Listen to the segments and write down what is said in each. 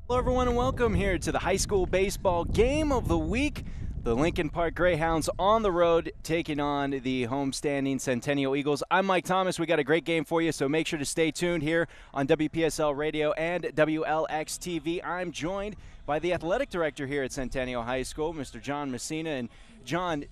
Hello, everyone, and welcome here to the high school baseball game of the week. The Lincoln Park Greyhounds on the road taking on the homestanding Centennial Eagles. I'm Mike Thomas. We got a great game for you, so make sure to stay tuned here on WPSL Radio and WLX TV. I'm joined by the athletic director here at Centennial High School, Mr. John Messina. And John,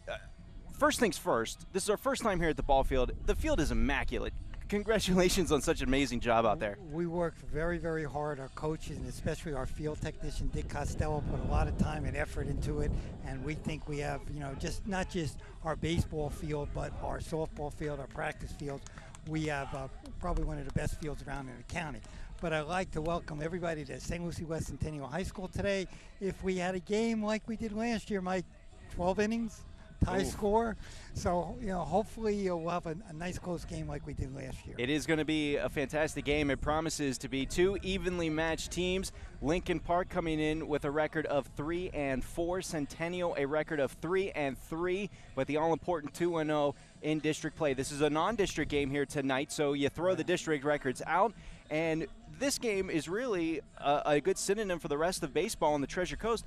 first things first, this is our first time here at the ball field. The field is immaculate. Congratulations on such an amazing job out there. We worked very, very hard. Our coaches and especially our field technician, Dick Costello, put a lot of time and effort into it. And we think we have, just not just our baseball field, but our softball field, our practice fields. We have probably one of the best fields around in the county. But I'd like to welcome everybody to St. Lucie West Centennial High School today. If we had a game like we did last year, Mike, 12 innings, high score. So, hopefully we'll have a nice close game like we did last year. It is going to be a fantastic game. It promises to be two evenly matched teams. Lincoln Park coming in with a record of 3-4. Centennial a record of 3-3, but the all-important 2-0 in district play. This is a non-district game here tonight, so you throw the district records out. And this game is really a good synonym for the rest of baseball on the Treasure Coast.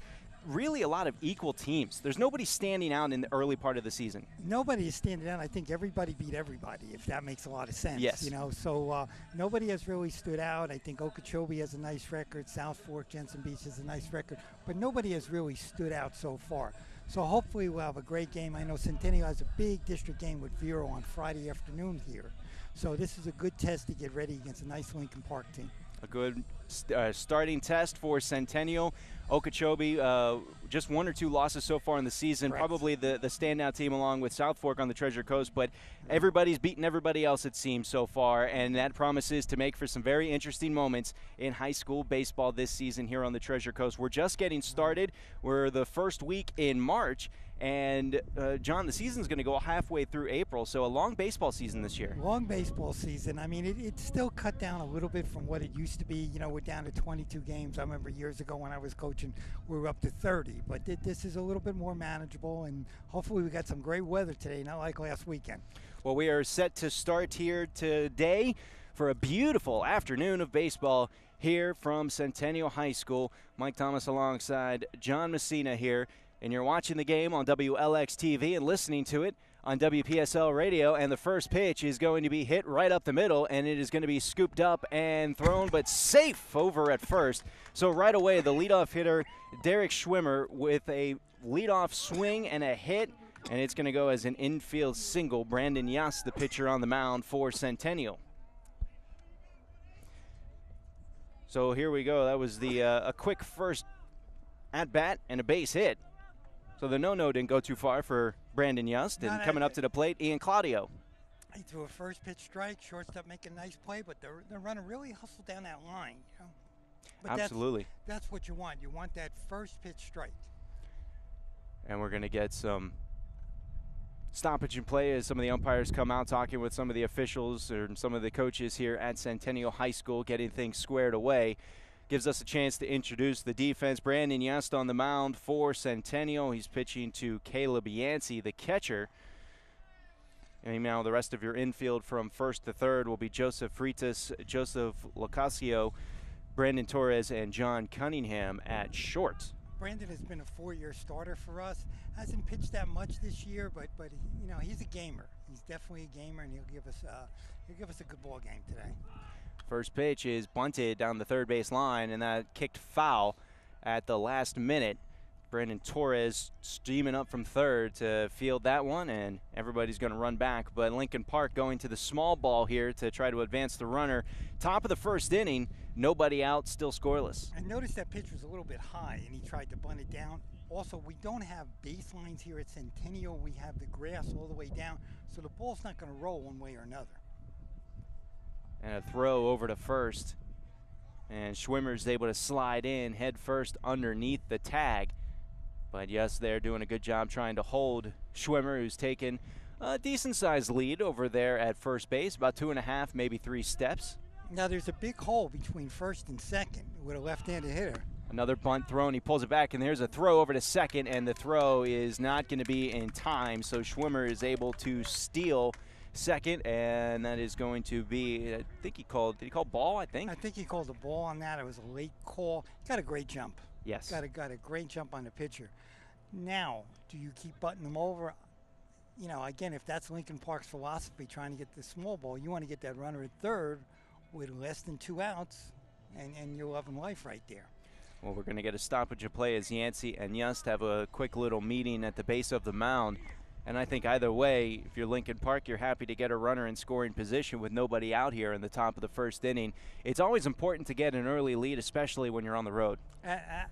Really a lot of equal teams. There's nobody standing out in the early part of the season. Nobody is standing out. I think everybody beat everybody, if that makes a lot of sense. Yes. So nobody has really stood out. I think Okeechobee has a nice record. South Fork, Jensen Beach has a nice record. But nobody has really stood out so far. So hopefully we'll have a great game. I know Centennial has a big district game with Vero on Friday afternoon here. So this is a good test to get ready against a nice Lincoln Park team. A good starting test for Centennial. Okeechobee, just one or two losses so far in the season. Correct. Probably the standout team along with South Fork on the Treasure Coast, but everybody's beaten everybody else, it seems, so far, and that promises to make for some very interesting moments in high school baseball this season here on the Treasure Coast. We're just getting started. We're the first week in March, and John, the season's going to go halfway through April, so a long baseball season this year. Long baseball season. I mean, it's still cut down a little bit from what it used to be. We're down to 22 games. I remember years ago when I was coaching, we were up to 30. But this is a little bit more manageable, and hopefully we got some great weather today, not like last weekend. Well, we are set to start here today for a beautiful afternoon of baseball here from Centennial High School. Mike Thomas alongside John Messina here. And you're watching the game on WLX TV and listening to it on WPSL Radio. And the first pitch is going to be hit right up the middle, and it is going to be scooped up and thrown, but safe over at first. So right away, the leadoff hitter, Derek Schwimmer, with a leadoff swing and a hit, and it's going to go as an infield single. Brandon Yass, the pitcher on the mound for Centennial. So here we go. That was the a quick first at-bat and a base hit. So the no-no didn't go too far for Brandon Yost. And coming up to the plate, Ian Claudio. He threw a first pitch strike, shortstop making a nice play, but the runner really hustled down that line. But absolutely. That's what you want. You want that first pitch strike. And we're going to get some stoppage in play as some of the umpires come out talking with some of the officials or some of the coaches here at Centennial High School, getting things squared away. Gives us a chance to introduce the defense. Brandon Yast on the mound for Centennial. He's pitching to Caleb Yancey, the catcher. And now the rest of your infield from first to third will be Joseph Freitas, Joseph Locasio, Brandon Torres, and John Cunningham at short. Brandon has been a 4-year starter for us. Hasn't pitched that much this year, but he's a gamer. He's definitely a gamer, and he'll give us a good ball game today. First pitch is bunted down the third base line, and that kicked foul at the last minute. Brandon Torres steaming up from third to field that one, and everybody's going to run back. But Lincoln Park going to the small ball here to try to advance the runner. Top of the first inning, nobody out, still scoreless. I noticed that pitch was a little bit high, and he tried to bunt it down. Also, we don't have baselines here at Centennial. We have the grass all the way down, so the ball's not going to roll one way or another. And a throw over to first. And Schwimmer's able to slide in head first underneath the tag. But yes, they're doing a good job trying to hold Schwimmer, who's taken a decent-sized lead over there at first base, about 2.5, maybe 3 steps. Now there's a big hole between first and second with a left-handed hitter. Another bunt thrown. He pulls it back, and there's a throw over to second, and the throw is not going to be in time. So Schwimmer is able to steal second, and that is going to be, I think did he call ball, I think? I think he called the ball on that. It was a late call. Got a great jump. Yes. Got a great jump on the pitcher. Now, do you keep butting them over? You know, again, if that's Lincoln Park's philosophy, trying to get the small ball, you want to get that runner at third with less than 2 outs, and you're loving life right there. Well, we're going to get a stoppage of play as Yancey and Just have a quick little meeting at the base of the mound. And I think either way, if you're Lincoln Park, you're happy to get a runner in scoring position with nobody out here in the top of the first inning. It's always important to get an early lead, especially when you're on the road.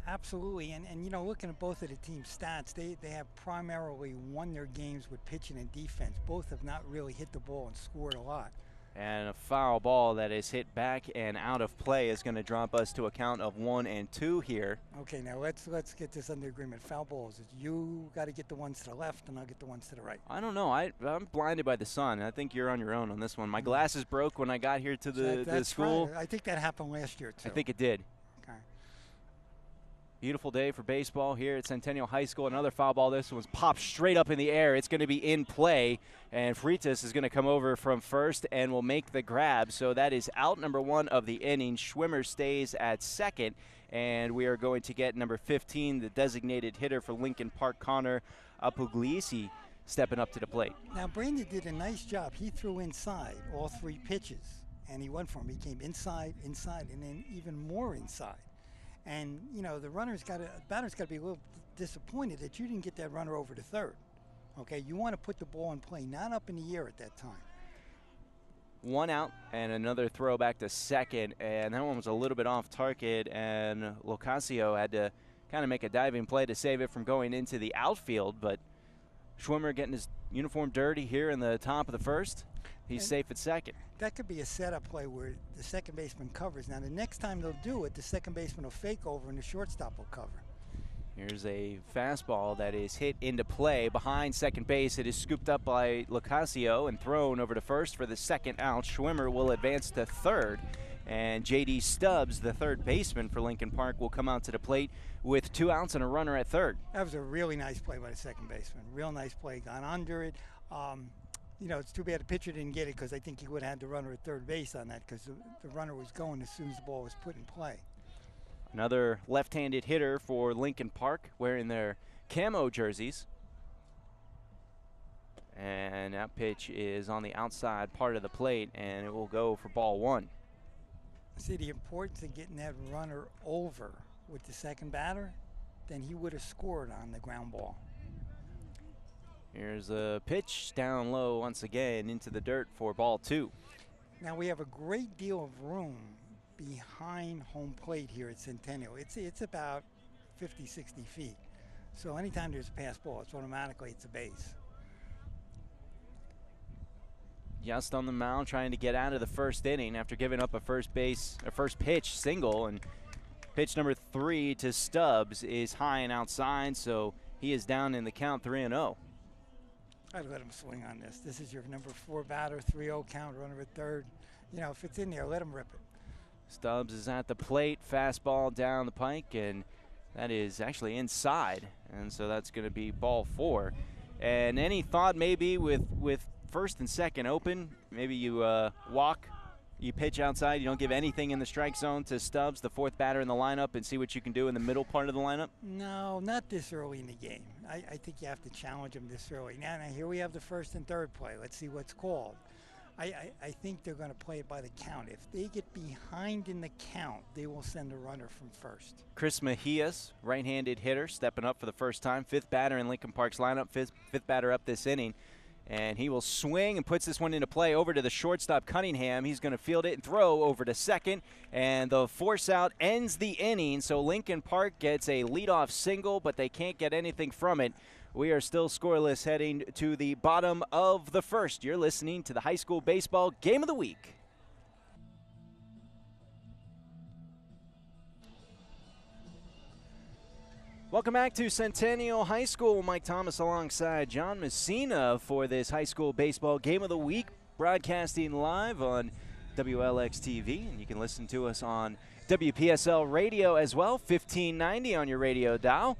Absolutely. And you know, looking at both of the team's stats, they have primarily won their games with pitching and defense. Both have not really hit the ball and scored a lot. And a foul ball that is hit back and out of play is going to drop us to a count of 1-2 here. Okay, now let's get this under agreement. Foul balls. You got to get the ones to the left, and I'll get the ones to the right. I don't know. I'm blinded by the sun. I think you're on your own on this one. My glasses broke when I got here to the school. Right. I think that happened last year, too. I think it did. Okay. Beautiful day for baseball here at Centennial High School. Another foul ball. This one's popped straight up in the air. It's going to be in play, and Freitas is going to come over from first and will make the grab. So that is out number 1 of the inning. Schwimmer stays at second, and we are going to get number 15, the designated hitter for Lincoln Park, Connor Apuglisi, stepping up to the plate. Now, Brandon did a nice job. He threw inside all 3 pitches, and he went for him. He came inside, and then even more inside. And, you know, the batter's got to be a little disappointed that you didn't get that runner over to third. Okay, you want to put the ball in play, not up in the air at that time. 1 out and another throw back to second, and that one was a little bit off target, and Locasio had to kind of make a diving play to save it from going into the outfield, but Schwimmer getting his uniform dirty here in the top of the first. He's safe at second. That could be a setup play where the second baseman covers. Now, the next time they'll do it, the second baseman will fake over and the shortstop will cover. Here's a fastball that is hit into play behind second base. It is scooped up by Locasio and thrown over to first for the second out. Schwimmer will advance to third, and J.D. Stubbs, the third baseman for Lincoln Park, will come out to the plate with 2 outs and a runner at third. That was a really nice play by the second baseman. Real nice play. Got under it. You know, it's too bad the pitcher didn't get it, because I think he would have had the runner at third base on that, because the runner was going as soon as the ball was put in play. Another left-handed hitter for Lincoln Park wearing their camo jerseys. And that pitch is on the outside part of the plate, and it will go for ball 1. See, the importance of getting that runner over with the second batter, then he would have scored on the ground ball. Here's a pitch down low once again into the dirt for ball 2. Now we have a great deal of room behind home plate here at Centennial. It's about 50, 60 feet. So anytime there's a pass ball, it's a base. Just on the mound trying to get out of the first inning after giving up a first pitch single, and pitch number 3 to Stubbs is high and outside, so he is down in the count 3-0. I'd let him swing on this. This is your number 4 batter, 3-0 count, runner at third. You know, if it's in there, let him rip it. Stubbs is at the plate, fastball down the pike, and that is actually inside, and so that's going to be ball 4. And any thought maybe with first and second open, maybe you walk, you pitch outside, you don't give anything in the strike zone to Stubbs, the 4th batter in the lineup, and see what you can do in the middle part of the lineup? No, not this early in the game. I think you have to challenge him this early. Now here we have the first and third play. Let's see what's called. I think they're going to play it by the count. If they get behind in the count, they will send a runner from first. Chris Mejias, right-handed hitter, stepping up for the first time. 5th batter in Lincoln Park's lineup, fifth batter up this inning. And he will swing and puts this one into play over to the shortstop, Cunningham. He's going to field it and throw over to second. And the force out ends the inning. So Lincoln Park gets a leadoff single, but they can't get anything from it. We are still scoreless heading to the bottom of the first. You're listening to the High School Baseball Game of the Week. Welcome back to Centennial High School. Mike Thomas alongside John Messina for this High School Baseball Game of the Week, broadcasting live on WLX TV, and you can listen to us on WPSL Radio as well, 1590 on your radio dial.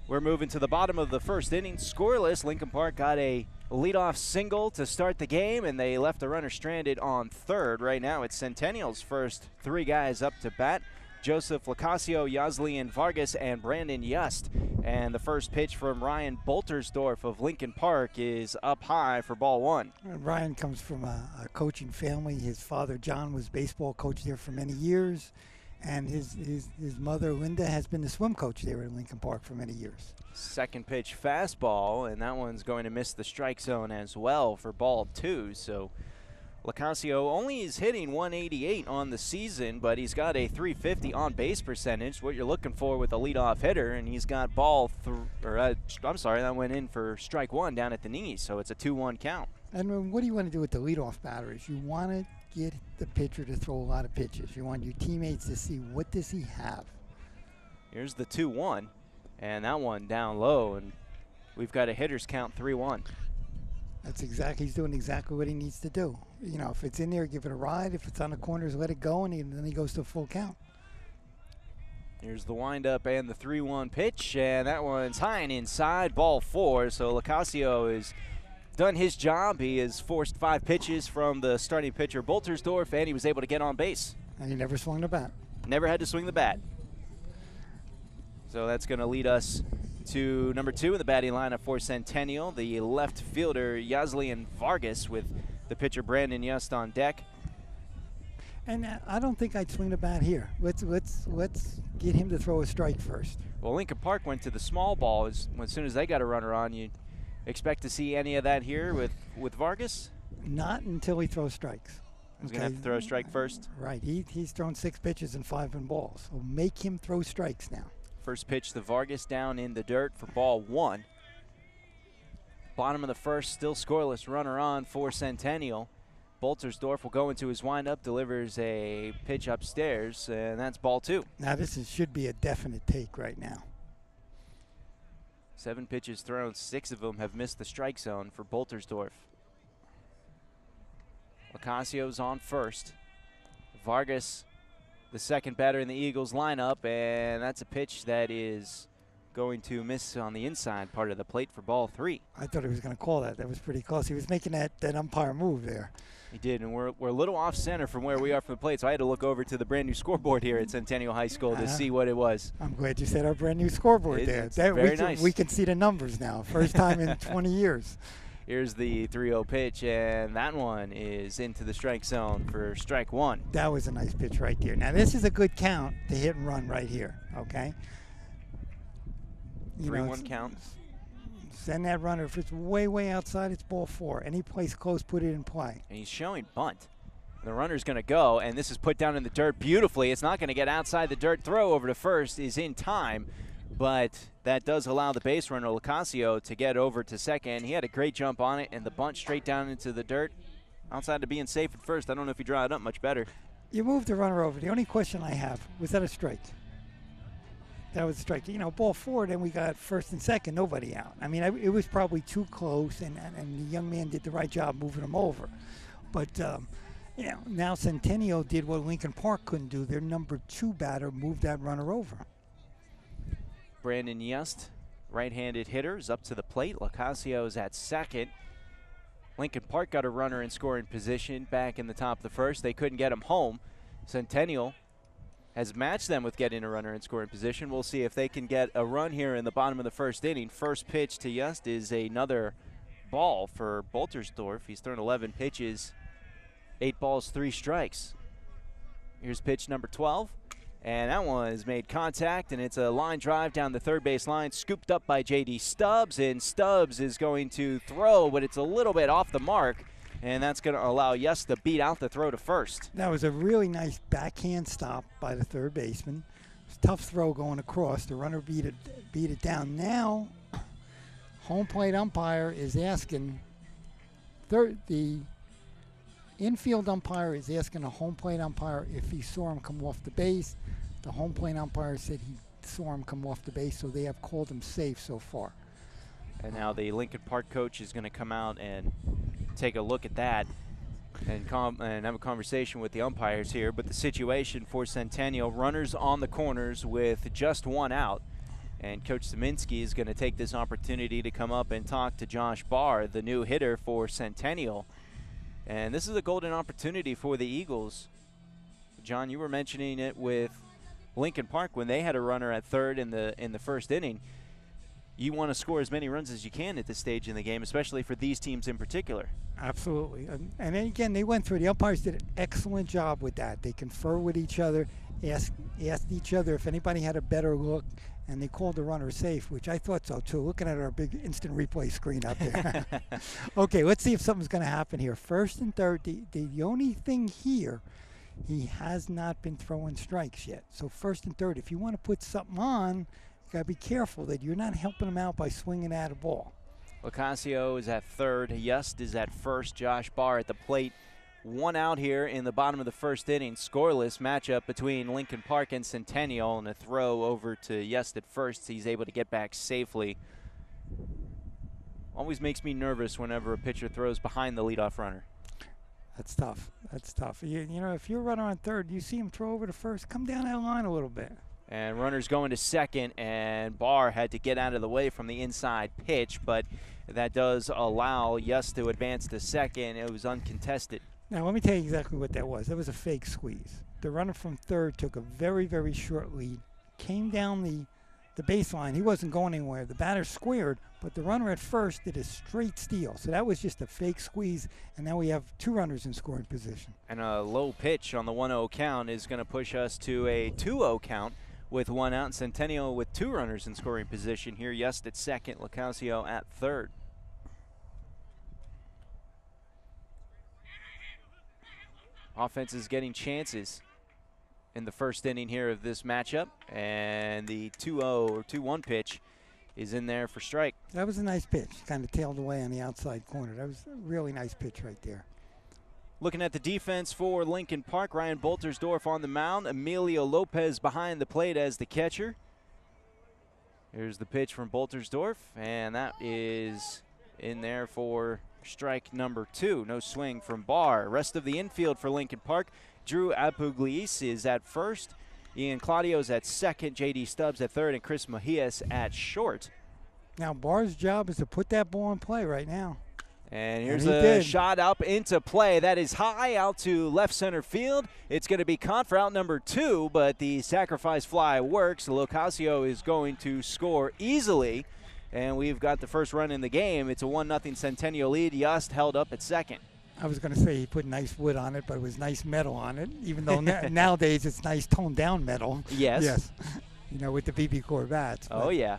We're moving to the bottom of the first inning. Scoreless. Lincoln Park got a leadoff single to start the game, and they left the runner stranded on third. Right now it's Centennial's first three guys up to bat. Joseph Lacasio, Yazlian Vargas, and Brandon Yust. And the first pitch from Ryan Boltersdorf of Lincoln Park is up high for ball one. Ryan comes from a coaching family. His father, John, was baseball coach there for many years. And his mother, Linda, has been the swim coach there at Lincoln Park for many years. Second pitch fastball, and that one's going to miss the strike zone as well for ball two. So Lacasio only is hitting 188 on the season, but he's got a 350 on base percentage, what you're looking for with a leadoff hitter, and he's got that went in for strike one down at the knees, so it's a 2-1 count. And what do you want to do with the leadoff batter is you want to get the pitcher to throw a lot of pitches. You want your teammates to see what does he have. Here's the 2-1, and that one down low, and we've got a hitter's count 3-1. He's doing exactly what he needs to do. You know, if it's in there, give it a ride. If it's on the corners, let it go, and then he goes to full count. Here's the windup and the 3-1 pitch, and that one's high and inside, ball four. So Lacasio has done his job. He has forced 5 pitches from the starting pitcher Boltersdorf, and he was able to get on base. And he never swung the bat. Never had to swing the bat. So that's going to lead us to number 2 in the batting lineup for Centennial, the left fielder Yazlian Vargas, with the pitcher Brandon Yust on deck. And I don't think I'd swing the bat here. Let's get him to throw a strike first. Well, Lincoln Park went to the small ball as soon as they got a runner on. You expect to see any of that here with Vargas? Not until he throws strikes. He's going to have to throw a strike first? Right. He's thrown 6 pitches and 5 balls. So make him throw strikes now. First pitch to Vargas down in the dirt for ball one. Bottom of the first, still scoreless, runner on for Centennial. Boltersdorf will go into his windup, delivers a pitch upstairs, and that's ball 2. Now this should be a definite take right now. 7 pitches thrown, 6 of them have missed the strike zone for Boltersdorf. Lacasio's on first. Vargas, the second batter in the Eagles lineup, and that's a pitch that is going to miss on the inside part of the plate for ball 3. I thought he was going to call that. That was pretty close. He was making that umpire move there. He did, and we're a little off center from where we are from the plate, so I had to look over to the brand new scoreboard here at Centennial High School to see what it was. I'm glad you said our brand new scoreboard there. It's very nice. We can see the numbers now. First time in 20 years. Here's the 3-0 pitch, and that one is into the strike zone for strike 1. That was a nice pitch right there. Now, this is a good count to hit and run right here, okay? 3-1 count. Send that runner. If it's way, way outside, it's ball 4. Any place close, put it in play. And he's showing bunt. The runner's going to go, and this is put down in the dirt beautifully. It's not going to get outside the dirt. Throw over to first is in time, but that does allow the base runner, Lacasio, to get over to second. He had a great jump on it, and the bunt straight down into the dirt. Outside of being safe at first, I don't know if he draw it up much better. You moved the runner over. The only question I have, was that a strike? That was a strike. You know, ball 4, then we got first and second, nobody out. I mean, it was probably too close, and the young man did the right job moving him over. But, you know, now Centennial did what Lincoln Park couldn't do. Their number 2 batter moved that runner over. Brandon Yust, right-handed hitter, is up to the plate. Lacasio's at second. Lincoln Park got a runner in scoring position back in the top of the first. They couldn't get him home. Centennial has matched them with getting a runner in scoring position. We'll see if they can get a run here in the bottom of the first inning. First pitch to Yust is another ball for Boltersdorf. He's thrown 11 pitches, 8 balls, 3 strikes. Here's pitch number 12. And that one has made contact, and it's a line drive down the third base line, scooped up by J.D. Stubbs, and Stubbs is going to throw, but it's a little bit off the mark, and that's going to allow Yust to beat out the throw to first. That was a really nice backhand stop by the third baseman. It was a tough throw going across. The runner beat it down. Now, home plate umpire is asking, the infield umpire is asking a home plate umpire if he saw him come off the base. The home plate umpire said he saw him come off the base, so they have called him safe so far. And now the Lincoln Park coach is going to come out and take a look at that and have a conversation with the umpires here. But the situation for Centennial, runners on the corners with just 1 out. And Coach Zeminski is going to take this opportunity to come up and talk to Josh Barr, the new hitter for Centennial. And this is a golden opportunity for the Eagles. John, you were mentioning it with Lincoln Park when they had a runner at third in the first inning. You want to score as many runs as you can at this stage in the game, especially for these teams in particular. Absolutely. And then again, they went through. The umpires did an excellent job with that. They confer with each other, asked each other if anybody had a better look, and they called the runner safe, which I thought so too, looking at our big instant replay screen out there. Okay, let's see if something's going to happen here. First and third, the only thing here, he has not been throwing strikes yet. So first and third, if you want to put something on, you got to be careful that you're not helping him out by swinging at a ball. LoCascio is at third. Yust is at first. Josh Barr at the plate. One out here in the bottom of the first inning. Scoreless matchup between Lincoln Park and Centennial, and a throw over to Yust at first. He's able to get back safely. Always makes me nervous whenever a pitcher throws behind the leadoff runner. That's tough. That's tough. You know, if you're a runner on third, you see him throw over to first, come down that line a little bit. And runners going to second, and Barr had to get out of the way from the inside pitch, but that does allow Yust to advance to second. It was uncontested. Now, let me tell you exactly what that was. That was a fake squeeze. The runner from third took a very, very short lead, came down the baseline. He wasn't going anywhere. The batter squared, but the runner at first did a straight steal. So that was just a fake squeeze, and now we have two runners in scoring position. And a low pitch on the 1-0 count is going to push us to a 2-0 count with one out. Centennial with two runners in scoring position here. Yust at second, LoCascio at third. Offense is getting chances in the first inning here of this matchup, and the 2-0 or 2-1 pitch is in there for strike. That was a nice pitch, kind of tailed away on the outside corner. That was a really nice pitch right there. Looking at the defense for Lincoln Park, Ryan Boltersdorf on the mound, Emilio Lopez behind the plate as the catcher. Here's the pitch from Boltersdorf, and that is in there for strike number 2. No swing from Barr. Rest of the infield for Lincoln Park, Drew Apugliese is at first, Ian Claudio's at second, J.D. Stubbs at third, and Chris Mejias at short. Now Barr's job is to put that ball in play right now. And here's a shot up into play. That is high out to left center field. It's going to be caught for out number 2, but the sacrifice fly works. LoCascio is going to score easily, and we've got the first run in the game. It's a 1-0 Centennial lead. Yust held up at second. I was going to say he put nice wood on it, but it was nice metal on it, even though nowadays it's nice toned down metal. Yes. Yes. You know, with the BB Core bats. Oh, yeah.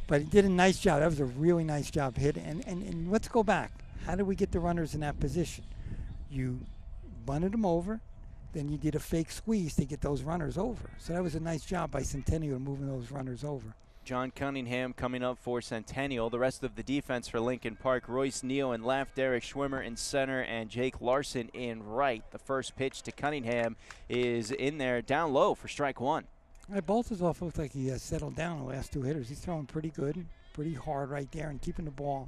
But he did a nice job. That was a really nice job hit. And let's go back. How did we get the runners in that position? You bunted them over, then you did a fake squeeze to get those runners over. So that was a nice job by Centennial moving those runners over. John Cunningham coming up for Centennial. The rest of the defense for Lincoln Park, Royce Neal in left, Derek Schwimmer in center, and Jake Larson in right. The first pitch to Cunningham is in there down low for strike 1. Boltersdorf looks like he has settled down the last two hitters. He's throwing pretty good, pretty hard right there, and keeping the ball,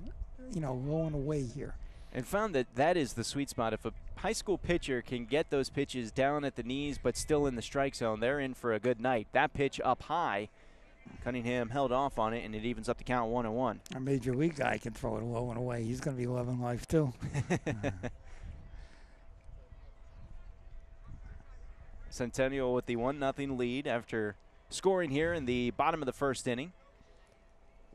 you know, rolling away here. And found that is the sweet spot. If a high school pitcher can get those pitches down at the knees but still in the strike zone, they're in for a good night. That pitch up high, Cunningham held off on it, and it evens up the count 1-1. A major league guy can throw it low and away. He's going to be loving life too. Centennial with the 1-0 lead after scoring here in the bottom of the first inning.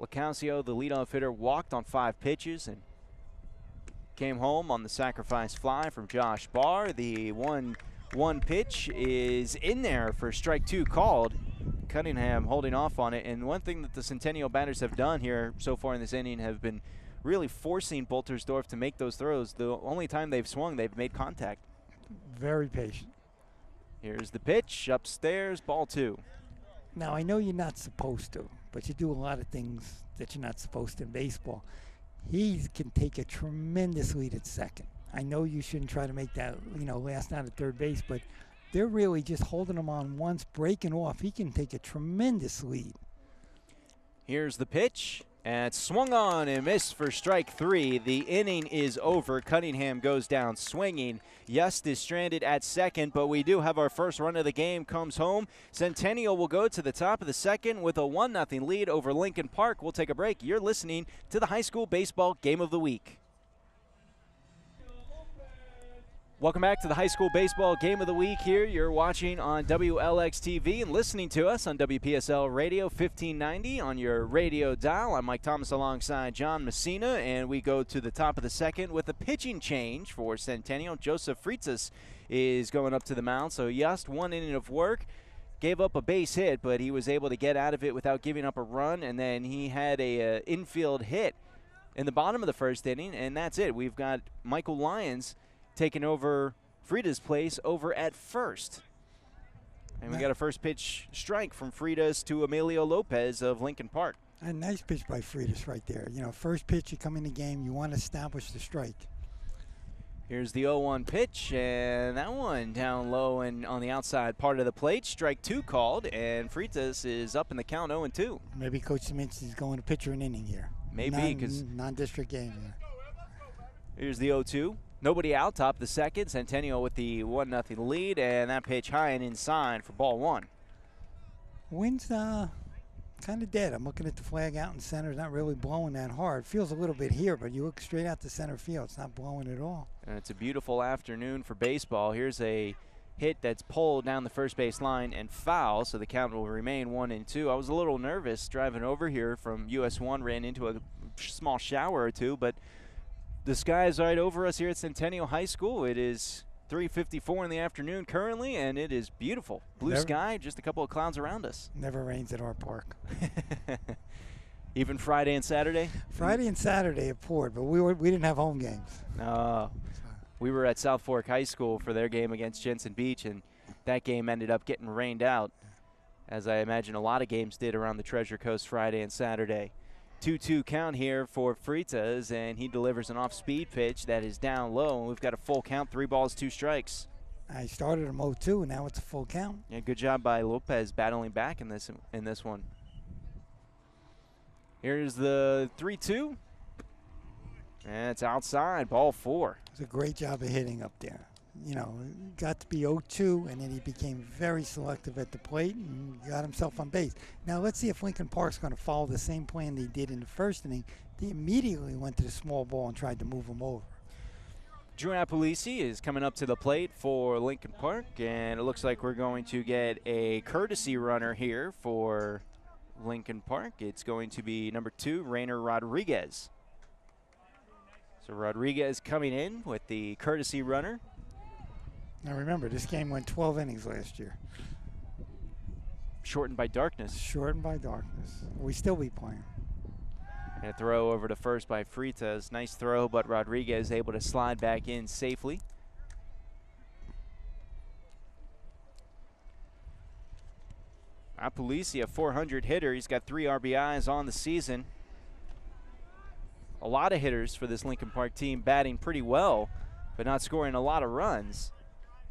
LoCascio, the leadoff hitter, walked on 5 pitches and came home on the sacrifice fly from Josh Barr. The 1-1 pitch is in there for strike 2 called. Cunningham holding off on it. And one thing that the Centennial batters have done here so far in this inning have been really forcing Boltersdorf to make those throws. The only time they've swung, they've made contact. Very patient. Here's the pitch, upstairs, ball 2. Now, I know you're not supposed to, but you do a lot of things that you're not supposed to in baseball. He can take a tremendous lead at second. I know you shouldn't try to make that, you know, last out at third base, but they're really just holding him on once, breaking off. He can take a tremendous lead. Here's the pitch. And swung on and missed for strike 3. The inning is over. Cunningham goes down swinging. Yust is stranded at second, but we do have our first run of the game comes home. Centennial will go to the top of the second with a 1-0 lead over Lincoln Park. We'll take a break. You're listening to the High School Baseball Game of the Week. Welcome back to the High School Baseball Game of the Week here. You're watching on WLX-TV and listening to us on WPSL Radio 1590 on your radio dial. I'm Mike Thomas alongside John Messina, and we go to the top of the second with a pitching change for Centennial. Joseph Fritzis is going up to the mound, so Yust, 1 inning of work. Gave up a base hit, but he was able to get out of it without giving up a run, and then he had a infield hit in the bottom of the first inning, and that's it. We've got Michael Lyons taking over Frida's place over at first. And we got a first pitch strike from Frida's to Emilio Lopez of Lincoln Park. A nice pitch by Frida's right there. You know, first pitch, you come in the game, you want to establish the strike. Here's the 0-1 pitch, and that one down low and on the outside part of the plate. Strike 2 called, and Fritas is up in the count 0-2. Maybe Coach Simmons is going to pitch her an inning here. Maybe, because non-district game here. Here's the 0-2. Nobody out, top of the second. Centennial with the 1-0 lead, and that pitch high and inside for ball 1. Wind's kind of dead. I'm looking at the flag out in center. It's not really blowing that hard. Feels a little bit here, but you look straight out to center field. It's not blowing at all. And it's a beautiful afternoon for baseball. Here's a hit that's pulled down the first base line and foul, so the count will remain 1-2. I was a little nervous driving over here from US 1, ran into a small shower or two, but the sky is right over us here at Centennial High School. It is 3:54 in the afternoon currently, and it is beautiful. Blue sky, just a couple of clouds around us. Never rains at our park. Even Friday and Saturday? Friday and Saturday it poured, but we didn't have home games. We were at South Fork High School for their game against Jensen Beach, and that game ended up getting rained out, as I imagine a lot of games did around the Treasure Coast Friday and Saturday. 2-2 count here for Fritas, and he delivers an off-speed pitch that is down low, and we've got a full count, 3 balls, 2 strikes. I started him 0-2, and now it's a full count. Yeah, good job by Lopez battling back in this one. Here's the 3-2, and it's outside, ball 4. It's a great job of hitting up there. You know, got to be 0-2, and then he became very selective at the plate and got himself on base. Now let's see if Lincoln Park's going to follow the same plan they did in the first inning. They immediately went to the small ball and tried to move him over. Drew Apulisi is coming up to the plate for Lincoln Park, and it looks like we're going to get a courtesy runner here for Lincoln Park. It's going to be number 2, Rainer Rodriguez. So Rodriguez coming in with the courtesy runner. Now remember, this game went 12 innings last year. Shortened by darkness. Shortened by darkness. We still be playing. And a throw over to first by Fritas. Nice throw, but Rodriguez able to slide back in safely. Apulisi, a 400 hitter. He's got 3 RBIs on the season. A lot of hitters for this Lincoln Park team batting pretty well, but not scoring a lot of runs.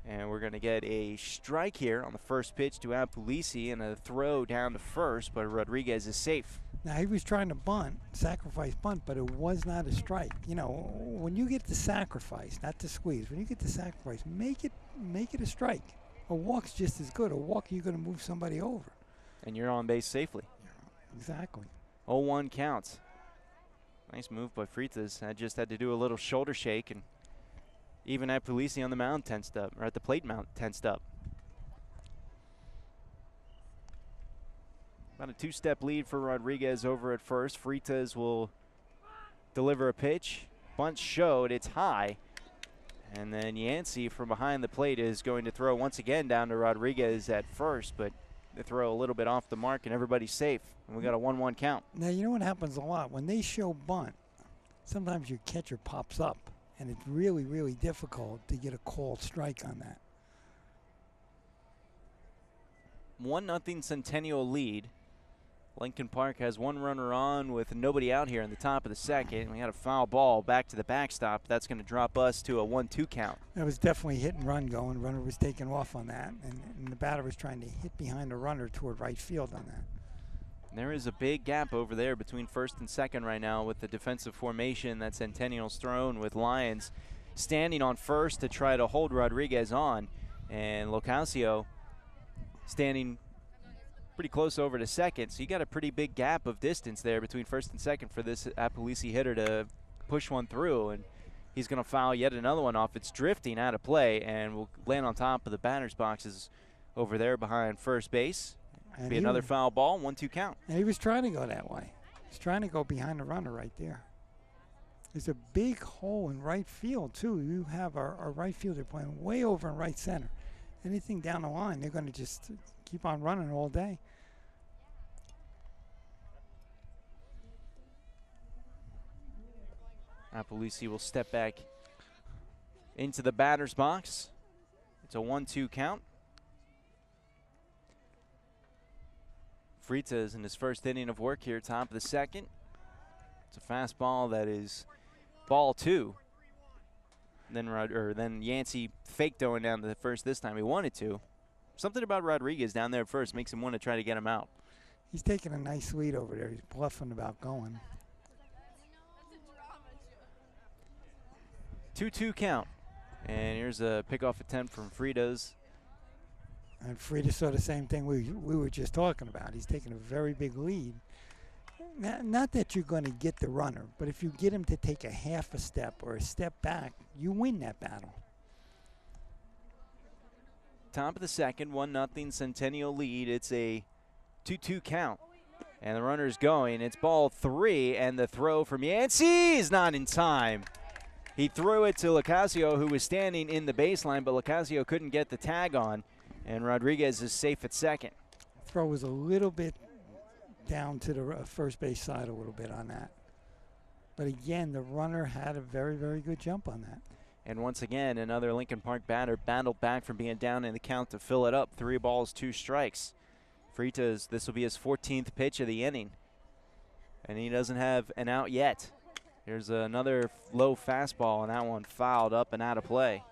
And we're going to get a strike here on the first pitch to Apulisi and a throw down to first, but Rodriguez is safe. Now, he was trying to bunt, sacrifice bunt, but it was not a strike. You know, when you get the sacrifice, not the squeeze, when you get the sacrifice, make it a strike. A walk's just as good. A walk, you're going to move somebody over. And you're on base safely. Exactly. 0-1 counts. Nice move by Fritas. I just had to do a little shoulder shake, and even Apulisi on the mound tensed up, or at the plate mount tensed up. About a 2-step lead for Rodriguez over at first. Fritas will deliver a pitch. Bunt showed, it's high. And then Yancey from behind the plate is going to throw once again down to Rodriguez at first, but they throw a little bit off the mark and everybody's safe. And we got a 1-1 count. Now, you know what happens a lot? When they show bunt, sometimes your catcher pops up, and it's really, really difficult to get a called strike on that. 1-0 Centennial lead. Lincoln Park has 1 runner on with nobody out here in the top of the second. We got a foul ball back to the backstop. That's going to drop us to a 1-2 count. That was definitely hit and run going. Runner was taken off on that, and the batter was trying to hit behind the runner toward right field on that. There is a big gap over there between first and second right now with the defensive formation that Centennial's thrown, with Lions standing on first to try to hold Rodriguez on, and Locascio standing pretty close over to second. So you got a pretty big gap of distance there between first and second for this Apulisi hitter to push one through, and he's going to foul yet another one off. It's drifting out of play and will land on top of the batter's boxes over there behind first base. And be another foul ball, 1-2 count. And he was trying to go that way. He's trying to go behind the runner right there. There's a big hole in right field, too. You have our right fielder playing way over in right center. Anything down the line, they're going to just keep on running all day. Apulisi will step back into the batter's box. It's a 1-2 count. Freitas in his first inning of work here, top of the second. It's a fastball that is ball 2. Then Yancey faked going down to the first this time. He wanted to. Something about Rodriguez down there at first makes him want to try to get him out. He's taking a nice lead over there. He's bluffing about going. 2-2 count. And here's a pickoff attempt from Freitas. And Freitas saw the same thing we were just talking about. He's taking a very big lead. Not that you're going to get the runner, but if you get him to take a half a step or a step back, you win that battle. Top of the second, 1-0 Centennial lead. It's a 2-2 count. And the runner's going. It's ball 3, and the throw from Yancey is not in time. He threw it to Locascio, who was standing in the baseline, but Locascio couldn't get the tag on, and Rodriguez is safe at second. Throw was a little bit down to the first base side a little bit on that. But again, the runner had a very, very good jump on that. And once again, another Lincoln Park batter battled back from being down in the count to fill it up. 3 balls, 2 strikes. Freitas, this will be his 14th pitch of the inning. And he doesn't have an out yet. Here's another low fastball, and that one fouled up and out of play.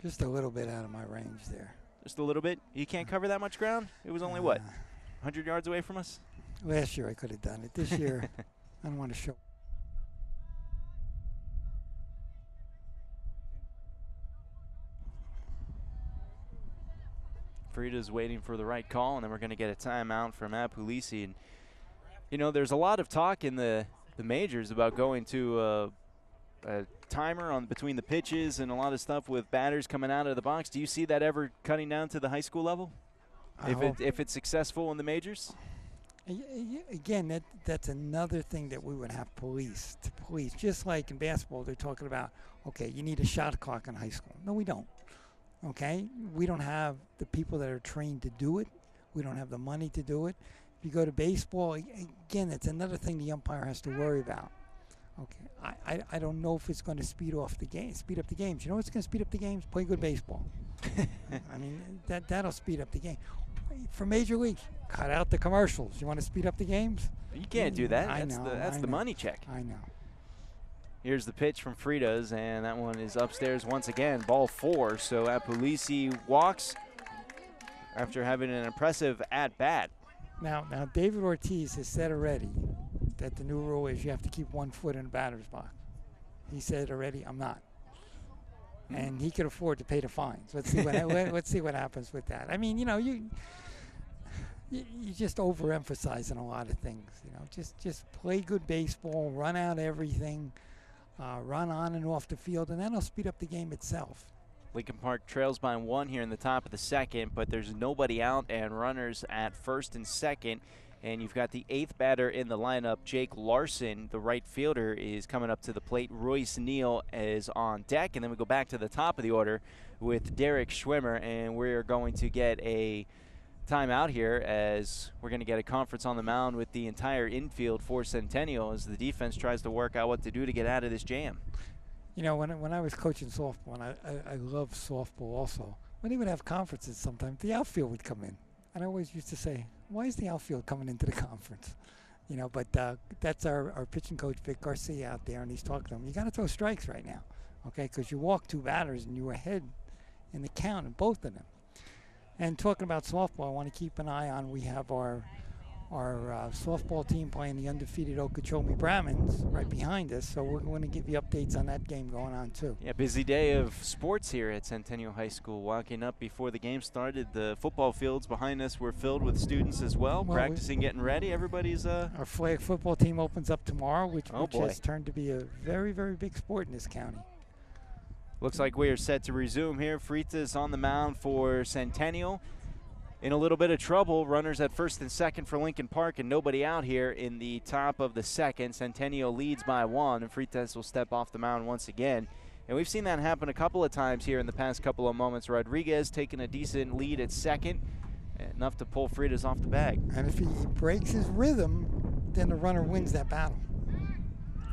Just a little bit out of my range there. Just a little bit? You can't cover that much ground? It was only, what, 100 yards away from us? Last year I could have done it. This year, I don't want to show. Freitas waiting for the right call, and then we're going to get a timeout from Apulisi. And, you know, there's a lot of talk in the majors about going to a timer on between the pitches and a lot of stuff with batters coming out of the box. Do you see that ever cutting down to the high school level? If it's successful in the majors? Again, that's another thing that we would have police. Just like in basketball, they're talking about, okay, you need a shot clock in high school. No, we don't. Okay? We don't have the people that are trained to do it. We don't have the money to do it. If you go to baseball, again, it's another thing the umpire has to worry about. Okay, I don't know if it's going to speed up the games. You know what's going to speed up the games? Play good baseball. I mean, that'll speed up the game. For Major League, cut out the commercials. You want to speed up the games? You can't do that. I That's know. the money check. I know. Here's the pitch from Freitas, and that one is upstairs once again. Ball 4. So Apulisi walks after having an impressive at-bat. Now, David Ortiz has said already that the new rule is you have to keep 1 foot in the batter's box. He said already, I'm not. And he could afford to pay the fines. Let's see what happens with that. I mean, you know, you just overemphasizing a lot of things. You know, just play good baseball, run out everything, run on and off the field, and that'll speed up the game itself. Lincoln Park trails by 1 here in the top of the second, but there's nobody out and runners at first and second. And you've got the 8th batter in the lineup, Jake Larson, the right fielder, is coming up to the plate. Royce Neal is on deck. And then we go back to the top of the order with Derek Schwimmer. And we're going to get a timeout here as we're going to get a conference on the mound with the entire infield for Centennial as the defense tries to work out what to do to get out of this jam. You know, when I was coaching softball, and I love softball also, when they would have conferences sometimes, the outfield would come in. And I always used to say, why is the outfield coming into the conference? You know, but that's our pitching coach, Vic Garcia, out there, and he's talking to them. You got to throw strikes right now, okay, because you walk 2 batters and you're ahead in the count in both of them. And talking about softball, I want to keep an eye on, we have our softball team playing the undefeated Okeechobee Brahmins right behind us. So we're going to give you updates on that game going on too. Yeah, busy day of sports here at Centennial High School. Walking up before the game started, the football fields behind us were filled with students as well, practicing, getting ready. Everybody's our flag football team opens up tomorrow, which boy, has turned to be a very, very big sport in this county. Looks like we are set to resume here. Fritas on the mound for Centennial. In a little bit of trouble, runners at first and second for Lincoln Park, and nobody out here in the top of the second. Centennial leads by 1, and Fritas will step off the mound once again. And we've seen that happen a couple of times here in the past couple of moments. Rodriguez taking a decent lead at second, enough to pull Fritas off the bag. And if he breaks his rhythm, then the runner wins that battle.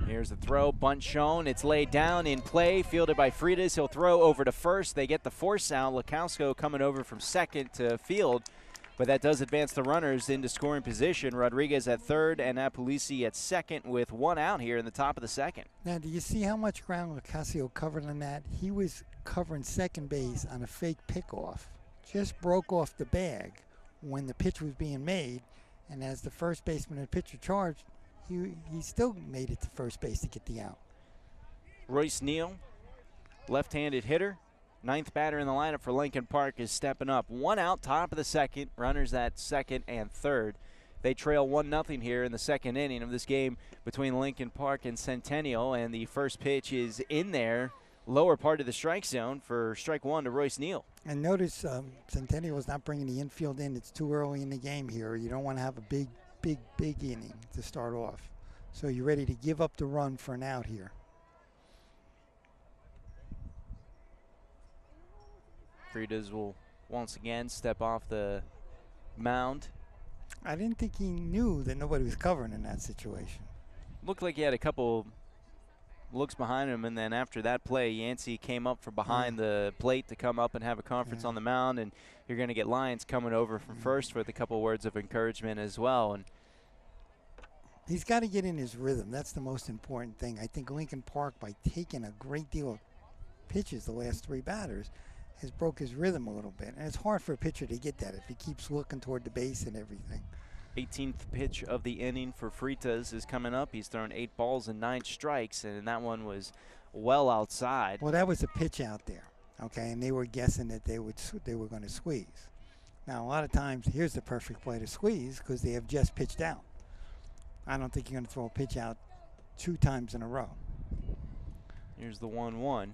Here's the throw, bunt shown. It's laid down in play, fielded by Fritas. He'll throw over to first. They get the force out. Lukowsko coming over from second to field, but that does advance the runners into scoring position. Rodriguez at third and Apulisi at second with 1 out here in the top of the second. Now, do you see how much ground Lukowsko covered on that? He was covering second base on a fake pickoff. Just broke off the bag when the pitch was being made, and as the first baseman and pitcher charged, he still made it to first base to get the out. Royce Neal, left-handed hitter, 9th batter in the lineup for Lincoln Park, is stepping up. 1 out, top of the second, runners at second and third. They trail 1-0 here in the second inning of this game between Lincoln Park and Centennial, and the first pitch is in there, lower part of the strike zone for strike 1 to Royce Neal. And notice Centennial is not bringing the infield in. It's too early in the game here. You don't want to have a big inning to start off. So you're ready to give up the run for an out here. Fritas will once again step off the mound. I didn't think he knew that nobody was covering in that situation. Looked like he had a couple looks behind him, and then after that play, Yancey came up from behind the plate to come up and have a conference on the mound, and you're going to get Lyons coming over from first with a couple words of encouragement as well. And he's got to get in his rhythm. That's the most important thing. I think Lincoln Park, by taking a great deal of pitches the last 3 batters, has broke his rhythm a little bit. And it's hard for a pitcher to get that if he keeps looking toward the base and everything. 18th pitch of the inning for Fritas is coming up. He's thrown 8 balls and 9 strikes, and that one was well outside. Well, that was a pitch out there, okay, and they were guessing that they were going to squeeze. Now, a lot of times, here's the perfect play to squeeze because they have just pitched out. I don't think you're going to throw a pitch out 2 times in a row. Here's the 1-1.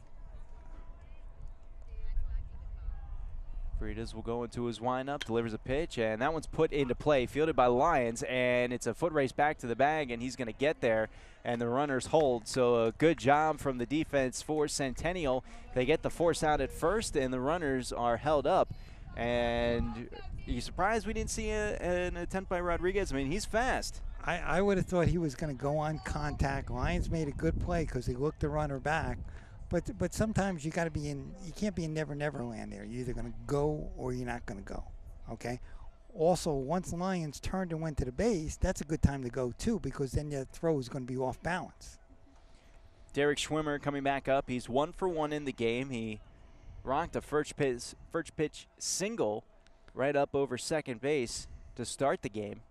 Fritas will go into his windup, delivers a pitch, and that one's put into play, fielded by Lyons, and it's a foot race back to the bag, and he's going to get there, and the runners hold. So a good job from the defense for Centennial. They get the force out at first, and the runners are held up. And are you surprised we didn't see an attempt by Rodriguez? I mean, he's fast. I would have thought he was going to go on contact. Lyons made a good play because he looked the runner back. But sometimes you got to be in. You can't be in never land there. You're either going to go or you're not going to go. Okay. Also, once Lyons turned and went to the base, that's a good time to go too, because then the throw is going to be off balance. Derek Schwimmer coming back up. He's 1 for 1 in the game. He rocked a first pitch single right up over second base to start the game.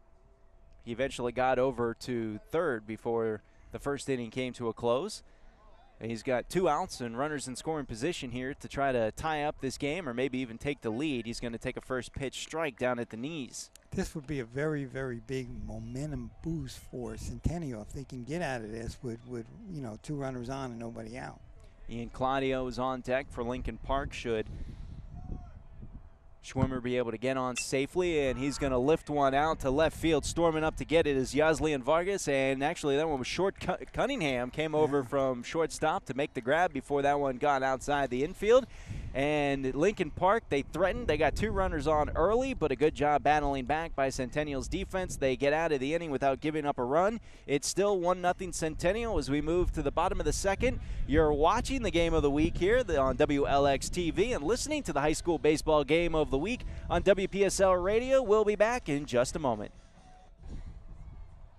He eventually got over to third before the first inning came to a close. And he's got 2 outs and runners in scoring position here to try to tie up this game or maybe even take the lead. He's going to take a first pitch strike down at the knees. This would be a very, very big momentum boost for Centennial if they can get out of this with 2 runners on and nobody out. Ian Claudio is on deck for Lincoln Park. Should Schwimmer be able to get on safely, and he's going to lift one out to left field. Storming up to get it is Yaslian Vargas, and actually that one was short. Cunningham came over from shortstop to make the grab before that one got outside the infield. And Lincoln Park, they threatened. They got 2 runners on early, but a good job battling back by Centennial's defense. They get out of the inning without giving up a run. It's still 1-0 Centennial as we move to the bottom of the second. You're watching the game of the week here on WLX TV and listening to the high school baseball game of the week on WPSL Radio. We'll be back in just a moment.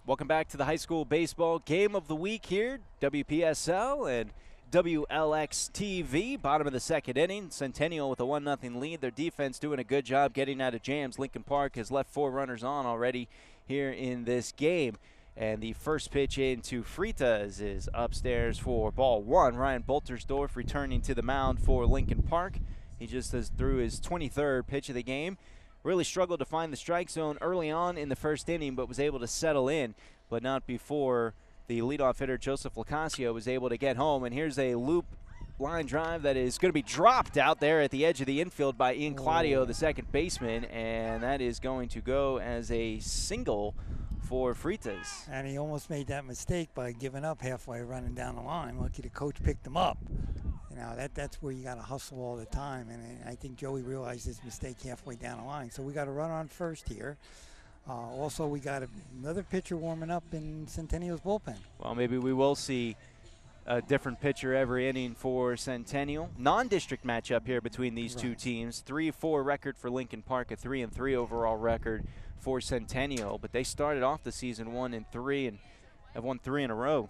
Welcome back to the high school baseball game of the week here, WPSL and WLX TV, bottom of the second inning. Centennial with a 1-0 lead. Their defense doing a good job getting out of jams. Lincoln Park has left 4 runners on already here in this game. And the first pitch into Freitas is upstairs for ball one. Ryan Boltersdorf returning to the mound for Lincoln Park. He just threw his 23rd pitch of the game. Really struggled to find the strike zone early on in the first inning, but was able to settle in, but not before the leadoff hitter Joseph Locascio was able to get home. And here's a loop line drive that is going to be dropped out there at the edge of the infield by Ian Claudio, the second baseman, and that is going to go as a single for Freitas. And he almost made that mistake by giving up halfway running down the line. Lucky the coach picked him up. You know, that's where you got to hustle all the time, and I think Joey realized his mistake halfway down the line. So we got a run on first here. Also, we got another pitcher warming up in Centennial's bullpen. Well, maybe we will see a different pitcher every inning for Centennial. Non-district matchup here between these two teams. 3-4 record for Lincoln Park, a 3-3 overall record for Centennial. But they started off the season 1-3 and have won 3 in a row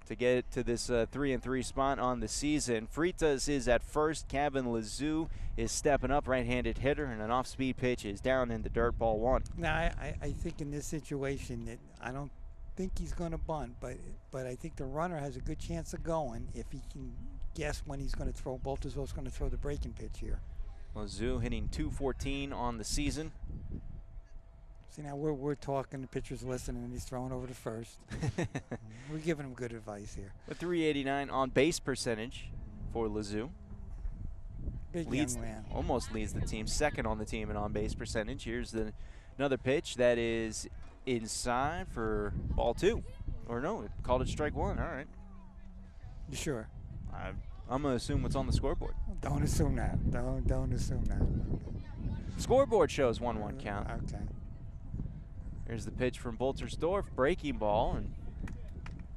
to get to this 3-3 spot on the season. Freitas is at first. Kevin Lazou is stepping up, right-handed hitter, and an off-speed pitch is down in the dirt, ball one. Now, I think in this situation that I don't think he's going to bunt, but I think the runner has a good chance of going if he can guess when he's going to throw. Boltersdorf's going to throw the breaking pitch here. Lazou hitting .214 on the season. See, now we're talking, the pitcher's listening, and he's throwing over to first. We're giving him good advice here. A .389 on base percentage for Lazou. Big young man. Almost leads the team, second on the team in on base percentage. Here's another pitch that is inside for ball two. Or no, it called it strike one. All right. You sure? I'm going to assume what's on the scoreboard. Don't assume that. Don't assume that. Scoreboard shows 1-1 count. Okay. Here's the pitch from Boltersdorf, breaking ball, and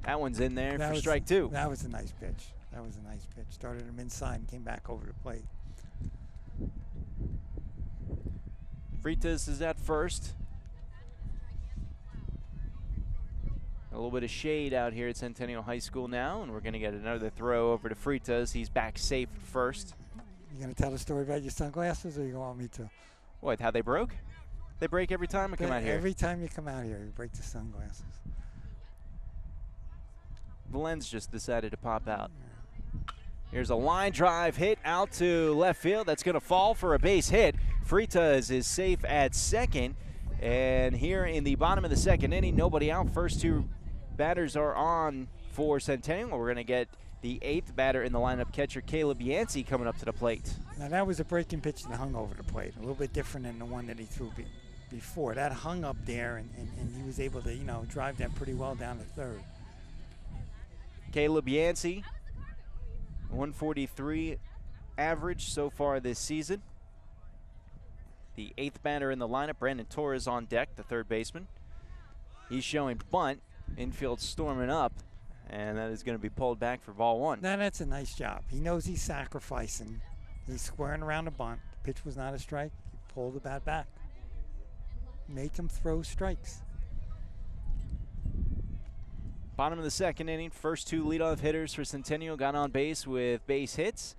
that one's in there for strike two. That was a nice pitch. That was a nice pitch. Started him inside and came back over the plate. Freitas is at first. A little bit of shade out here at Centennial High School now, and we're going to get another throw over to Freitas. He's back safe at first. You going to tell the story about your sunglasses, or you want me to? What, how they broke? They break every time I come out here. Every time you come out here, you break the sunglasses. The lens just decided to pop out. Here's a line drive hit out to left field. That's going to fall for a base hit. Freitas is safe at second. And here in the bottom of the second inning, nobody out. First two batters are on for Centennial. We're going to get the eighth batter in the lineup, catcher Caleb Yancey, coming up to the plate. Now that was a breaking pitch that hung over the plate. A little bit different than the one that he threw before. That hung up there, and he was able to, drive that pretty well down to third. Caleb Yancey, 143 average so far this season. The eighth batter in the lineup, Brandon Torres on deck, the third baseman. He's showing bunt, infield storming up, and that is going to be pulled back for ball one. Now that's a nice job. He knows he's sacrificing. He's squaring around the bunt. The pitch was not a strike. He pulled the bat back. Make him throw strikes. Bottom of the second inning, first two leadoff hitters for Centennial got on base with base hits,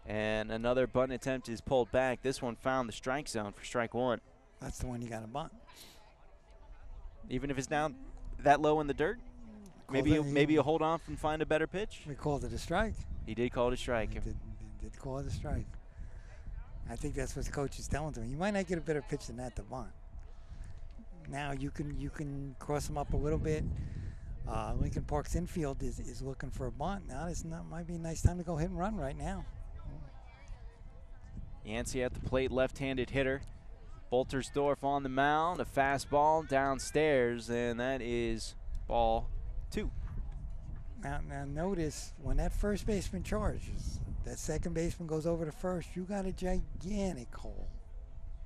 and another bunt attempt is pulled back. This one found the strike zone for strike one. That's the one you got to bunt. Even if it's down that low in the dirt? Maybe you hold off and find a better pitch? We called it a strike. He did call it a strike. He did call it a strike. I think that's what the coach is telling him. You might not get a better pitch than that to bunt. Now you can cross him up a little bit. Lincoln Park's infield is looking for a bunt. Now this might be a nice time to go hit and run right now. Yancey at the plate, left-handed hitter. Boltersdorf on the mound, a fastball downstairs, and that is ball two. Now notice when that first baseman charges, that second baseman goes over to first, you got a gigantic hole.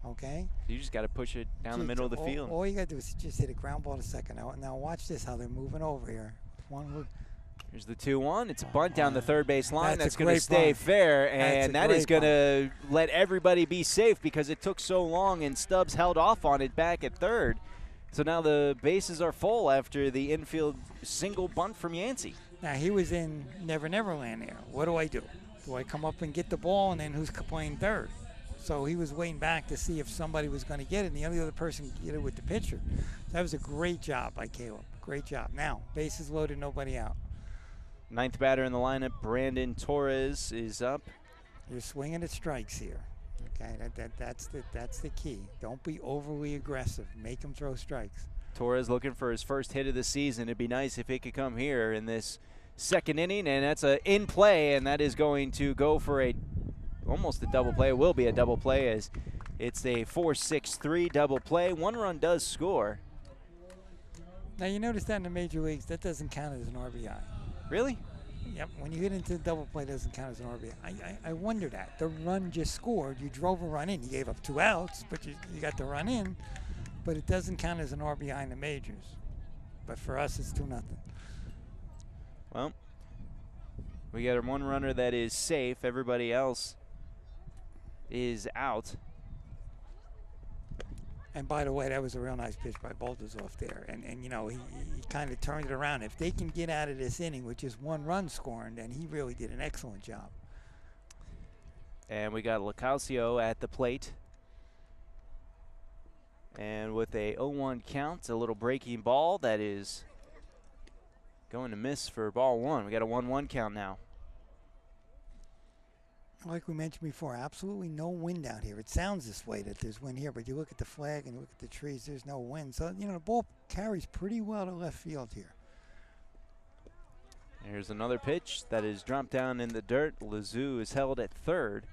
Okay? You just got to push it down the middle of the field. All you got to do is just hit a ground ball to second. Now watch this, how they're moving over here. Here's the 2-1. It's a bunt down the third base line. That's going to great stay bunt. fair, and that is going to bunt. let everybody be safe because it took so long and Stubbs held off on it back at third. So now the bases are full after the infield single bunt from Yancey. Now he was in Never Never Land there. What do? Do I come up and get the ball, and then who's playing third? So he was waiting back to see if somebody was going to get it, and the only other person could get it with the pitcher. So that was a great job by Caleb. Great job. Now, bases loaded, nobody out. Ninth batter in the lineup, Brandon Torres, is up. You're swinging at strikes here. Okay, that's the key. Don't be overly aggressive. Make them throw strikes. Torres looking for his first hit of the season. It'd be nice if he could come here in this second inning, and that's a in play, and that is going to go for almost a double play. It will be a double play as it's a 4-6-3 double play. One run does score. Now you notice that in the major leagues, that doesn't count as an RBI. Really? Yep, when you get into the double play, it doesn't count as an RBI. I wonder that. The run just scored. You drove a run in. You gave up 2 outs, but you got the run in. But it doesn't count as an RBI in the majors. But for us, it's 2-0. Well, we got one runner that is safe. Everybody else is out. And by the way, that was a real nice pitch by Bolters there. And you know, he kind of turned it around. If they can get out of this inning with just 1 run scoring, then he really did an excellent job. And we got LaCalcio at the plate. And with a 0-1 count, a little breaking ball that is going to miss for ball 1. We got a 1-1 count now. Like we mentioned before, absolutely no wind out here. It sounds this way that there's wind here, but you look at the flag and you look at the trees, there's no wind. So, you know, the ball carries pretty well to left field here. Here's another pitch that is dropped down in the dirt. Lazou is held at third.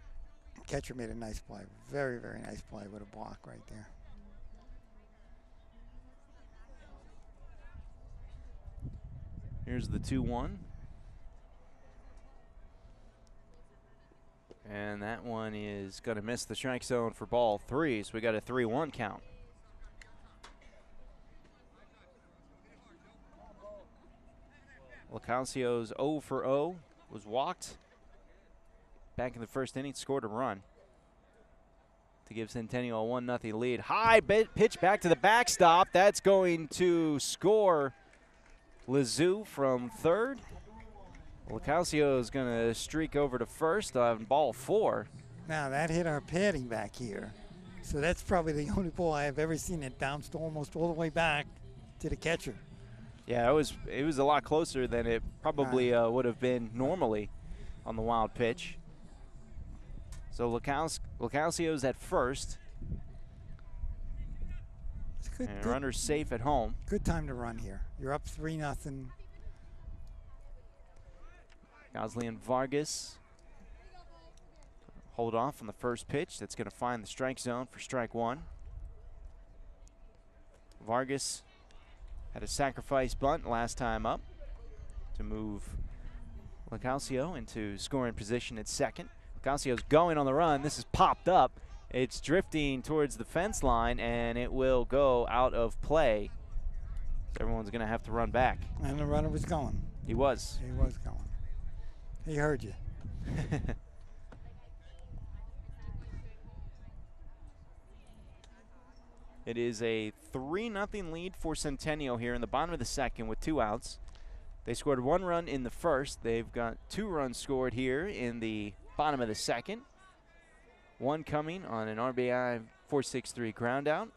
Catcher made a nice play. Very, very nice play with a block right there. Here's the 2-1. And that one is going to miss the strike zone for ball 3, so we got a 3-1 count. LaCalcio's 0 for 0 was walked. Back in the first inning, scored a run to give Centennial a 1-0 lead. High pitch back to the backstop. That's going to score Lazou from third. LaCalcio is going to streak over to first on ball 4. Now that hit our padding back here. So that's probably the only ball I have ever seen that bounced almost all the way back to the catcher. Yeah, it was a lot closer than it probably would have been normally on the wild pitch. So LaCalcio's at first. And runner's safe at home. Good time to run here. You're up 3-0. Gosling Vargas hold off on the first pitch. That's going to find the strike zone for strike 1. Vargas had a sacrifice bunt last time up to move LaCalcio into scoring position at second. LaCalcio's going on the run. This is popped up. It's drifting towards the fence line, and it will go out of play. So everyone's going to have to run back. And the runner was going. He was. He was going. He heard you. It is a 3-0 lead for Centennial here in the bottom of the second with 2 outs. They scored 1 run in the first. They've got 2 runs scored here in the bottom of the second. 1 coming on an RBI 4-6-3 ground out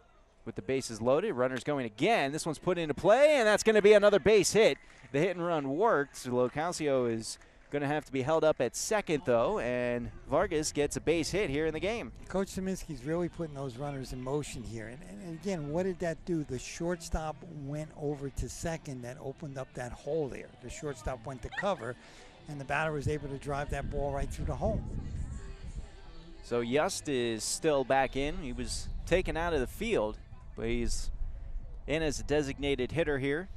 with the bases loaded. Runners going again. This one's put into play, and that's going to be another base hit. The hit and run worked. So LaCalcio is going to have to be held up at second, though, and Vargas gets a base hit here in the game. Coach Szymanski's really putting those runners in motion here. And again, what did that do? The shortstop went over to second. That opened up that hole there. The shortstop went to cover, and the batter was able to drive that ball right through the hole. So Just is still back in. He was taken out of the field, but he's in as a designated hitter here.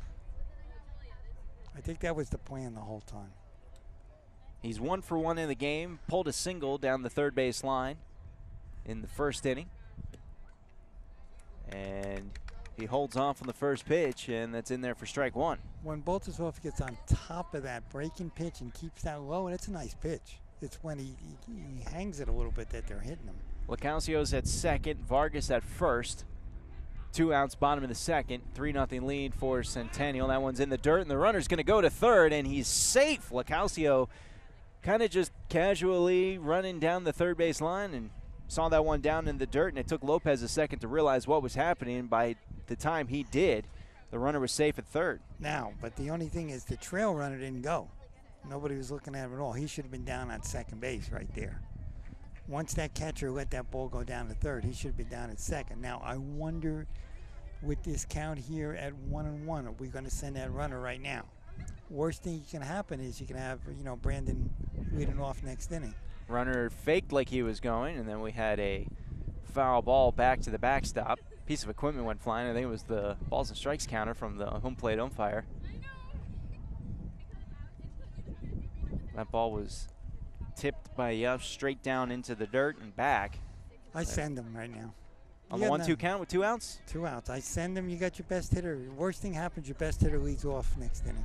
I think that was the plan the whole time. He's 1 for 1 in the game, pulled a single down the third base line in the first inning. And he holds off on the first pitch, and that's in there for strike 1. When Bolters gets on top of that breaking pitch and keeps that low, and it's a nice pitch. It's when he hangs it a little bit that they're hitting him. LaCalcio's at second, Vargas at first. 2 outs, bottom of the second. 3-0 lead for Centennial. That one's in the dirt, and the runner's going to go to third, and he's safe. LaCalcio kind of just casually running down the third base line, and saw that one down in the dirt, and it took Lopez a second to realize what was happening. By the time he did, the runner was safe at third. Now, but the only thing is the trail runner didn't go. Nobody was looking at him at all. He should have been down on second base right there. Once that catcher let that ball go down to third, he should have been down at second. Now, I wonder, with this count here at 1-1, are we going to send that runner right now? Worst thing that can happen is you can have, Brandon leading off next inning. Runner faked like he was going, and then we had a foul ball back to the backstop. Piece of equipment went flying. I think it was the balls and strikes counter from the home plate umpire. That ball was tipped by Yuff straight down into the dirt and back. I send him right now. On the 1-2 count with 2 outs? 2 outs. I send him. You got your best hitter. Worst thing happens, your best hitter leads off next inning.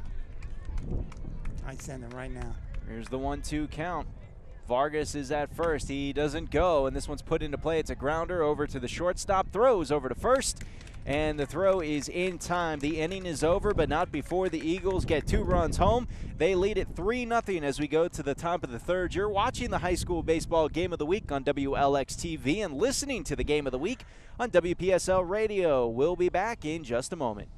I send him right now. Here's the 1-2 count. Vargas is at first. He doesn't go, and this one's put into play. It's a grounder over to the shortstop. Throws over to first, and the throw is in time. The inning is over, but not before the Eagles get 2 runs home. They lead it 3-0 as we go to the top of the third. You're watching the high school baseball game of the week on WLX-TV and listening to the game of the week on WPSL Radio. We'll be back in just a moment.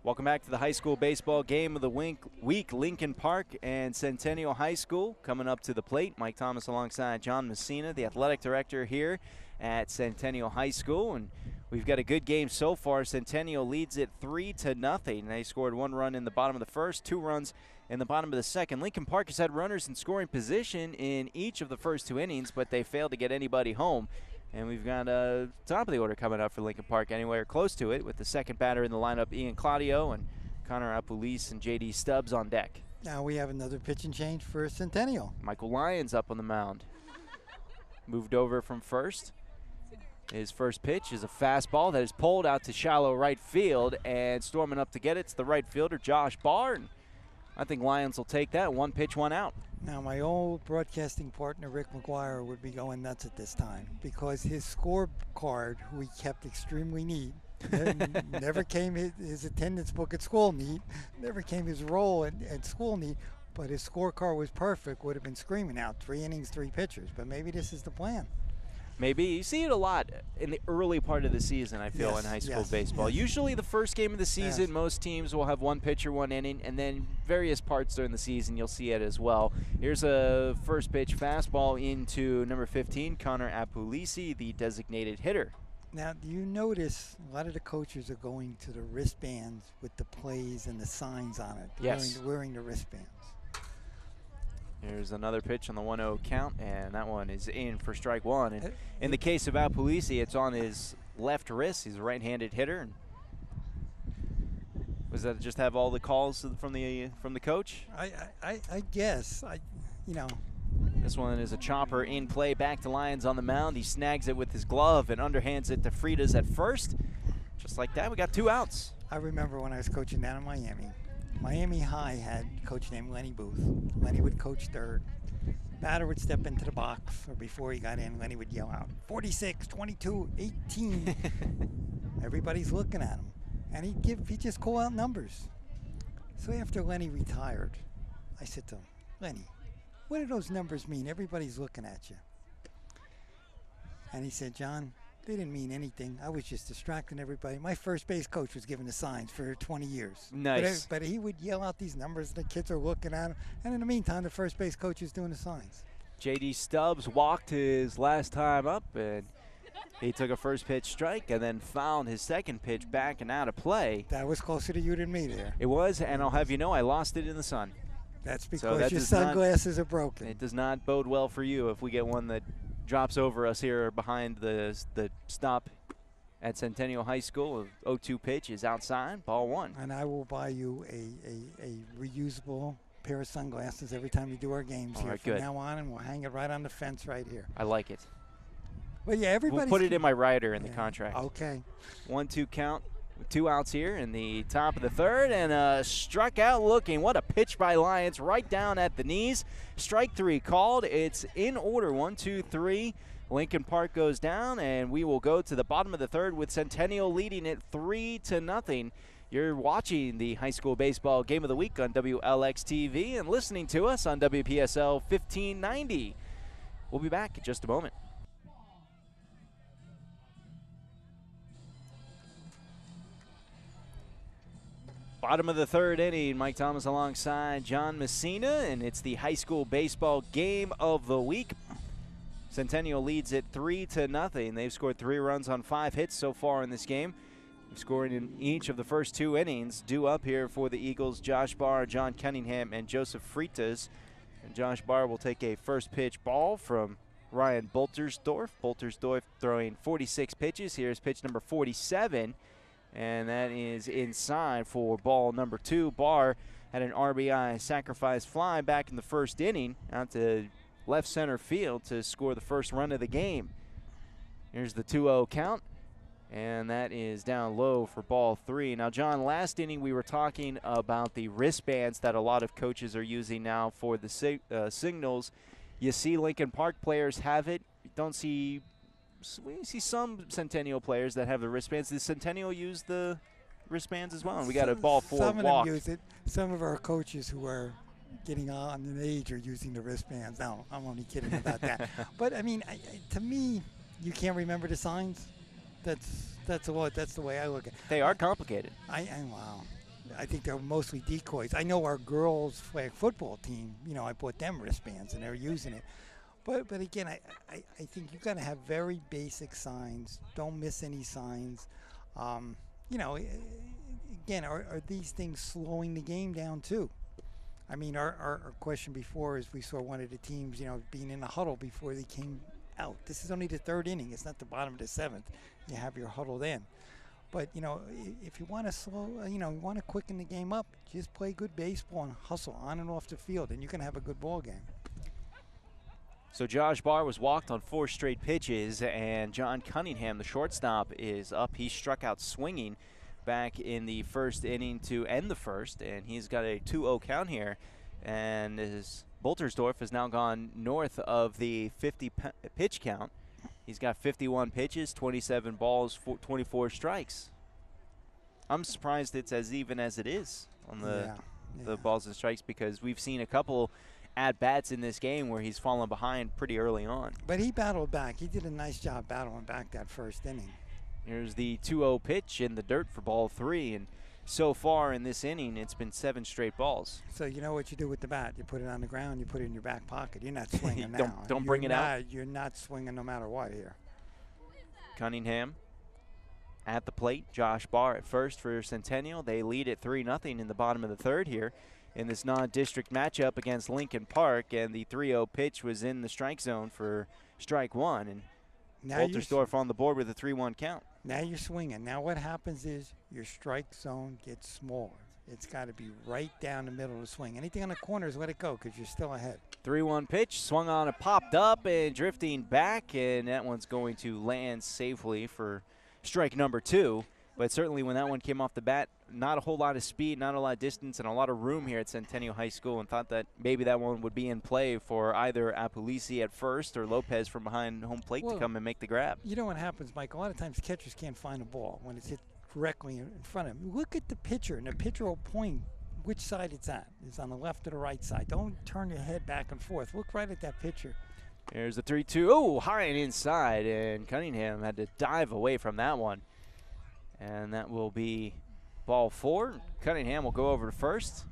Welcome back to the high school baseball game of the week. Lincoln Park and Centennial High School coming up to the plate. Mike Thomas alongside John Messina, the athletic director here at Centennial High School. And we've got a good game so far. Centennial leads it 3-0. They scored 1 run in the bottom of the first, 2 runs in the bottom of the second. Lincoln Park has had runners in scoring position in each of the first 2 innings, but they failed to get anybody home. And we've got top of the order coming up for Lincoln Park, anywhere close to it, with the second batter in the lineup, Ian Claudio, and Connor Apulis and J.D. Stubbs on deck. Now we have another pitching change for Centennial. Michael Lyons up on the mound. Moved over from first. His first pitch is a fastball that is pulled out to shallow right field, and storming up to get it's the right fielder, Josh Barr. I think Lyons will take that. 1 pitch, 1 out. Now, my old broadcasting partner, Rick McGuire, would be going nuts at this time because his scorecard, who he kept extremely neat, never came his attendance book at school neat, never came his role at school neat, but his scorecard was perfect, would have been screaming out 3 innings, 3 pitchers. But maybe this is the plan. Maybe. You see it a lot in the early part of the season, I feel, Yes, in high school yes, baseball. yes. Usually the first game of the season, Yes. most teams will have 1 pitcher, 1 inning, and then various parts during the season you'll see it as well. Here's a first pitch fastball into number 15, Connor Apulisi, the designated hitter. Now, do you notice a lot of the coaches are going to the wristbands with the plays and the signs on it? Yes. Wearing the wristbands. Here's another pitch on the 1-0 count, and that one is in for strike 1. And in the case of Apulisi, it's on his left wrist. He's a right-handed hitter. And was that just have all the calls from the coach? I guess. This one is a chopper in play, back to Lyons on the mound. He snags it with his glove and underhands it to Fridas at first. Just like that, we got 2 outs. I remember when I was coaching down in Miami. Miami High had a coach named Lenny Booth. Lenny would coach third. Batter would step into the box, or before he got in, Lenny would yell out, 46, 22, 18. Everybody's looking at him. And he'd just call out numbers. So after Lenny retired, I said to him, Lenny, what do those numbers mean? Everybody's looking at you. And he said, John, they didn't mean anything. I was just distracting everybody. My first base coach was giving the signs for 20 years. Nice. But he would yell out these numbers, and the kids are looking at him. And in the meantime, the first base coach is doing the signs. J.D. Stubbs walked his last time up, and he took a first pitch strike and then found his second pitch back and out of play. That was closer to you than me there. It was, and I'll have you know, I lost it in the sun. That's because that your does not- sunglasses are broken. It does not bode well for you if we get one that drops over us here behind the stop at Centennial High School. 0-2 pitch is outside, ball 1. And I will buy you a reusable pair of sunglasses every time you do our games All here right, from good. now on, and we'll hang it right on the fence right here. I like it. But yeah, We'll everybody. put it in my rider in the contract. Okay. 1-2 count with 2 outs here in the top of the third, and struck out looking. What a pitch by Lyons, right down at the knees. Strike 3 called. It's in order, 1, 2, 3. Lincoln Park goes down, and we will go to the bottom of the third with Centennial leading it 3-0. You're watching the high school baseball game of the week on WLX TV and listening to us on WPSL 1590. We'll be back in just a moment. Bottom of the third inning, Mike Thomas alongside John Messina, and it's the high school baseball game of the week. Centennial leads it 3-0. They've scored 3 runs on 5 hits so far in this game. They've scored in each of the first 2 innings. Due up here for the Eagles, Josh Barr, John Cunningham, and Joseph Freitas. And Josh Barr will take a first pitch ball from Ryan Boltersdorf. Boltersdorf throwing 46 pitches. Here's pitch number 47. And that is inside for ball number 2. Barr had an RBI sacrifice fly back in the first inning out to left center field to score the first run of the game. Here's the 2-0 count, and that is down low for ball 3. Now, John, last inning we were talking about the wristbands that a lot of coaches are using now for the signals. You see Lincoln Park players have it. You don't see we see some Centennial players that have the wristbands. Does Centennial use the wristbands as well? And we got a ball 4 Some walk. of them use it. Some of our coaches who are getting on in age are using the wristbands. No, I'm only kidding about that. But I mean, to me, you can't remember the signs. That's the way I look at it. They are complicated. Wow. I think they're mostly decoys. I know our girls' flag football team. You know, I bought them wristbands and they're using it. But again, I think you've got to have very basic signs. Don't miss any signs. You know, again, are these things slowing the game down too? I mean, our question before is we saw one of the teams, you know, being in a huddle before they came out. This is only the 3rd inning. It's not the bottom of the 7th. You have your huddle then. But, you know, if you want to you want to quicken the game up, just play good baseball and hustle on and off the field, and you can have a good ball game. So Josh Barr was walked on 4 straight pitches, and John Cunningham, the shortstop, is up. He struck out swinging back in the first inning to end the first, and he's got a 2-0 count here. And his Boltersdorf has now gone north of the 50 pitch count. He's got 51 pitches, 27 balls, 24 strikes. I'm surprised it's as even as it is on the balls and strikes, because we've seen a couple at-bats in this game where he's fallen behind pretty early on. But he battled back. He did a nice job battling back that first inning. Here's the 2-0 pitch in the dirt for ball 3, and so far in this inning, it's been 7 straight balls. So you know what you do with the bat. You put it on the ground, you put it in your back pocket. You're not swinging now. Don't bring it out. You're not swinging no matter what here. Cunningham at the plate. Josh Barr at first for Centennial. They lead at 3-0 in the bottom of the 3rd here in this non-district matchup against Lincoln Park, and the 3-0 pitch was in the strike zone for strike 1, and Boltersdorf on the board with a 3-1 count. Now you're swinging. Now what happens is your strike zone gets smaller. It's got to be right down the middle of the swing. Anything on the corners, let it go, because you're still ahead. 3-1 pitch, swung on and popped up and drifting back, and that one's going to land safely for strike number 2. But certainly when that one came off the bat, not a whole lot of speed, not a lot of distance, and a lot of room here at Centennial High School, and thought that maybe that one would be in play for either Apulisi at first or Lopez from behind home plate to come and make the grab. You know what happens, Mike? A lot of times catchers can't find a ball when it's hit directly in front of them. Look at the pitcher, and the pitcher will point which side it's at. It's on the left or the right side. Don't turn your head back and forth. Look right at that pitcher. Here's the 3-2. Oh, high and inside, and Cunningham had to dive away from that one. And that will be ball 4. Cunningham will go over to first.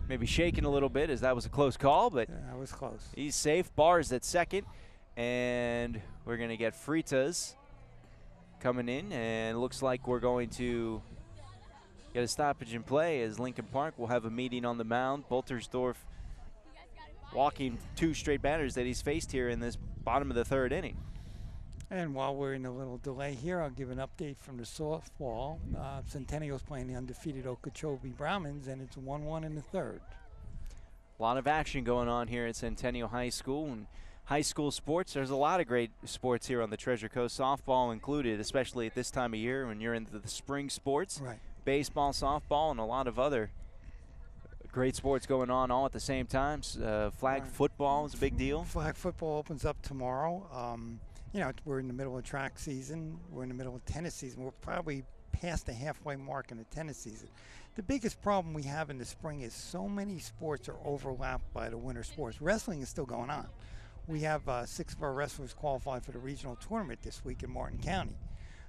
Maybe shaking a little bit as that was a close call, but that was close. He's safe. Barr's at second, and we're going to get Freitas coming in, and it looks like we're going to get a stoppage in play as Lincoln Park will have a meeting on the mound. Boltersdorf walking 2 straight batters that he's faced here in this bottom of the 3rd inning. And while we're in a little delay here, I'll give an update from the softball. Centennial's playing the undefeated Okeechobee Brahmins, and it's 1-1 in the 3rd. A lot of action going on here at Centennial High School. And high school sports, there's a lot of great sports here on the Treasure Coast, softball included, especially at this time of year when you're into the spring sports. Right. Baseball, softball, and a lot of other great sports going on all at the same time. Flag football is a big deal. Flag football opens up tomorrow. You know, we're in the middle of track season. We're in the middle of tennis season. We're probably past the halfway mark in the tennis season. The biggest problem we have in the spring is so many sports are overlapped by the winter sports. Wrestling is still going on. we have 6 of our wrestlers qualified for the regional tournament this week in Martin County.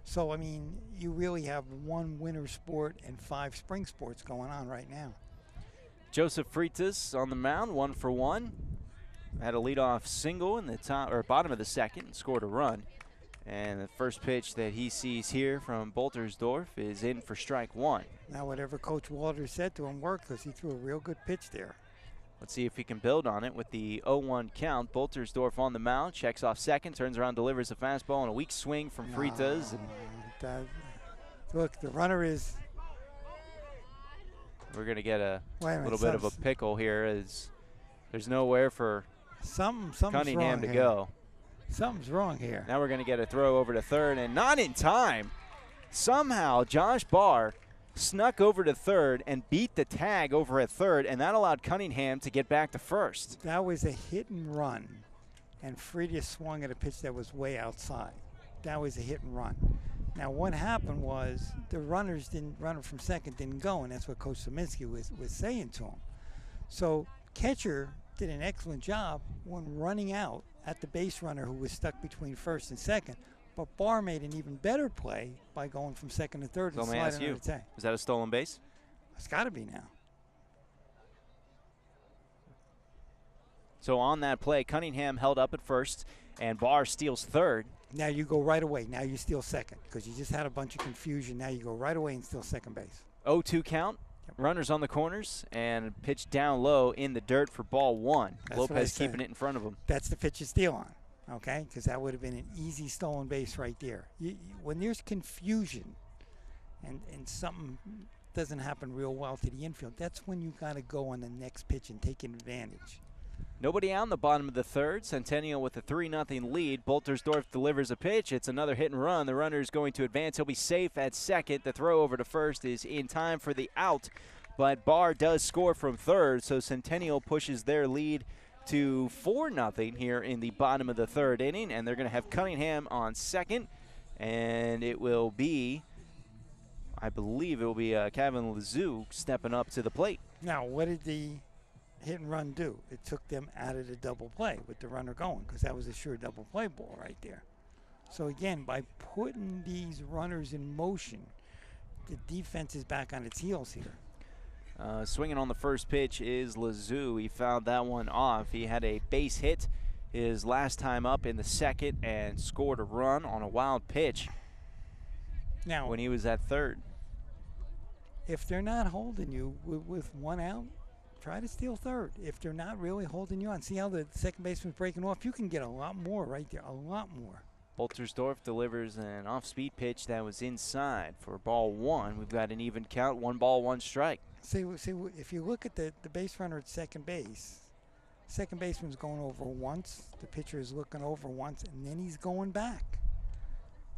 So, I mean, you really have 1 winter sport and 5 spring sports going on right now. Joseph Freitas on the mound, 1 for 1. Had a leadoff single in the top or bottom of the second, scored a run. And the first pitch that he sees here from Boltersdorf is in for strike 1. Now, whatever Coach Walters said to him worked, because he threw a real good pitch there. Let's see if he can build on it with the 0-1 count. Boltersdorf on the mound, checks off second, turns around, delivers a fastball, and a weak swing from Freitas. Look, the runner is... We're going to get a little bit of a pickle here as there's nowhere for Cunningham to go. Something's wrong here. Now we're going to get a throw over to third, and not in time. Somehow Josh Barr snuck over to third and beat the tag over at third, and that allowed Cunningham to get back to first. That was a hit and run, and Freitas swung at a pitch that was way outside. That was a hit and run. Now what happened was the runner from second didn't go, and that's what Coach Szyminski was saying to him. So catcher did an excellent job when running out at the base runner who was stuck between first and second. But Barr made an even better play by going from second to third and sliding under the tag. Is that a stolen base? It's got to be now. So on that play, Cunningham held up at first, and Barr steals third. Now you go right away. Now you steal second because you just had a bunch of confusion. Now you go right away and steal second base. 0-2 count. Yep. Runners on the corners and pitch down low in the dirt for ball 1. That's Lopez keeping it in front of him. That's the pitch you steal on. Okay, because that would have been an easy stolen base right there. When there's confusion and something doesn't happen real well to the infield, that's when you got to go on the next pitch and take advantage. Nobody out in the bottom of the third. Centennial with a 3-0 lead. Boltersdorf delivers a pitch. It's another hit and run. The runner is going to advance. He'll be safe at second. The throw over to first is in time for the out, but Barr does score from third, so Centennial pushes their lead to 4-0 here in the bottom of the third inning, and they're going to have Cunningham on second, and it will be, I believe it will be Kevin Lazou stepping up to the plate. Now, what did the hit and run do? It took them out of the double play with the runner going, because that was a sure double play ball right there. So again, by putting these runners in motion, the defense is back on its heels here. Swinging on the first pitch is Lazou. He fouled that one off. He had a base hit his last time up in the second and scored a run on a wild pitch now when he was at third. If they're not holding you with 1 out, try to steal third. If they're not really holding you on, see how the second baseman's breaking off? You can get a lot more right there, a lot more. Boltersdorf delivers an off-speed pitch that was inside for ball 1. We've got an even count, 1 ball, 1 strike. See, if you look at the base runner at second base, second baseman's going over once, the pitcher is looking over once, and then he's going back.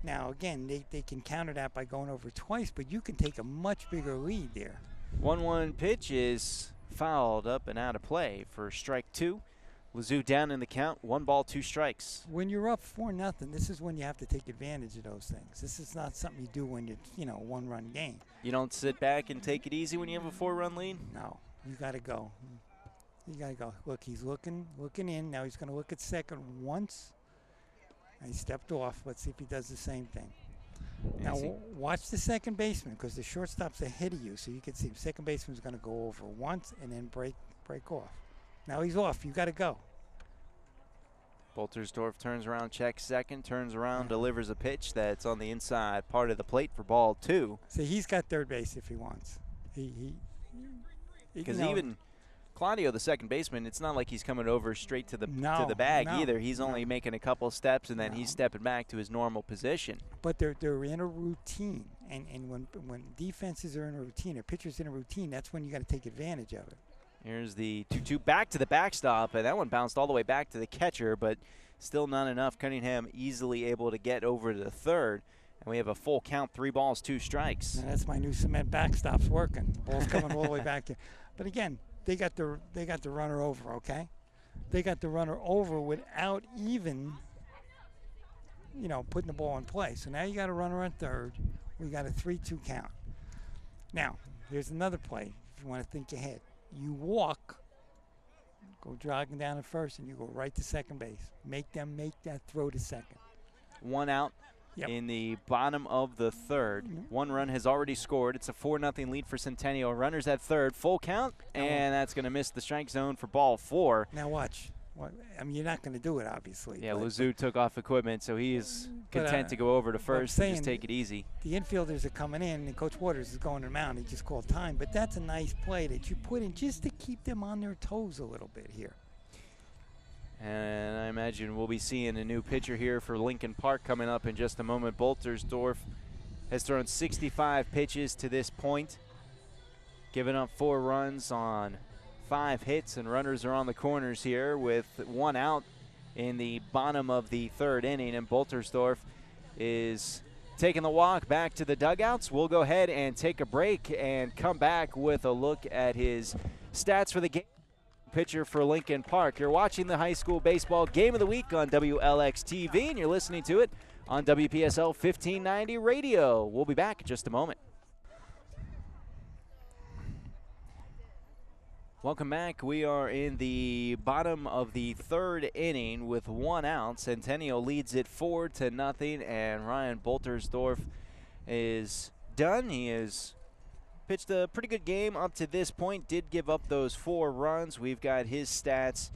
Now, again, they can counter that by going over twice, but you can take a much bigger lead there. 1-1 pitch is fouled up and out of play for strike 2. Lazou down in the count, 1 ball, 2 strikes. When you're up 4-0, this is when you have to take advantage of those things. This is not something you do when it's, a 1-run game. You don't sit back and take it easy when you have a 4-run lead? No, you got to go. You got to go. Look, he's looking in. Now he's going to look at second once. And he stepped off. Let's see if he does the same thing. Now watch the second baseman because the shortstop's ahead of you, so you can see the second baseman's going to go over once and then break off. Now he's off. You got to go. Boltersdorf turns around, checks second, turns around, delivers a pitch that's on the inside part of the plate for ball 2. So he's got third base if he wants. Because even Claudio, the second baseman, it's not like he's coming over straight to the bag either. He's only making a couple steps, and then he's stepping back to his normal position. But they're in a routine, and when defenses are in a routine or pitchers in a routine, that's when you got to take advantage of it. Here's the 2-2 back to the backstop, and that one bounced all the way back to the catcher, but still not enough. Cunningham easily able to get over to the third, and we have a full count, 3 balls, 2 strikes. And that's my new cement backstop's working. Ball's coming all the way back there. But again, they got the runner over, okay? They got the runner over without even, putting the ball in play. So now you got a runner on third. We got a 3-2 count. Now, here's another play if you want to think ahead. You walk, Go jogging down at first, and you go right to second base. Make them make that throw to second. 1 out. Yep. In the bottom of the third. 1 run has already scored. It's a 4-0 lead for Centennial. Runners at third, full count, and that's going to miss the strike zone for ball 4. Now watch. I mean, you're not going to do it, obviously. Yeah, Lazou took off equipment, so he is content to go over to first and just take it easy. The infielders are coming in, and Coach Waters is going to the mound. He just called time, but that's a nice play that you put in just to keep them on their toes a little bit here. And I imagine we'll be seeing a new pitcher here for Lincoln Park coming up in just a moment. Boltersdorf has thrown 65 pitches to this point, giving up 4 runs on 5 hits, and runners are on the corners here with 1 out in the bottom of the third inning, and Boltersdorf is taking the walk back to the dugouts. We'll go ahead and take a break and come back with a look at his stats for the game. Pitcher for Lincoln Park. You're watching the high school baseball game of the week on WLX TV, and you're listening to it on WPSL 1590 radio. We'll be back in just a moment. Welcome back. We are in the bottom of the third inning with 1 out. Centennial leads it 4-0, and Ryan Boltersdorf is done. He is pitched a pretty good game up to this point. Did give up those 4 runs. We've got his stats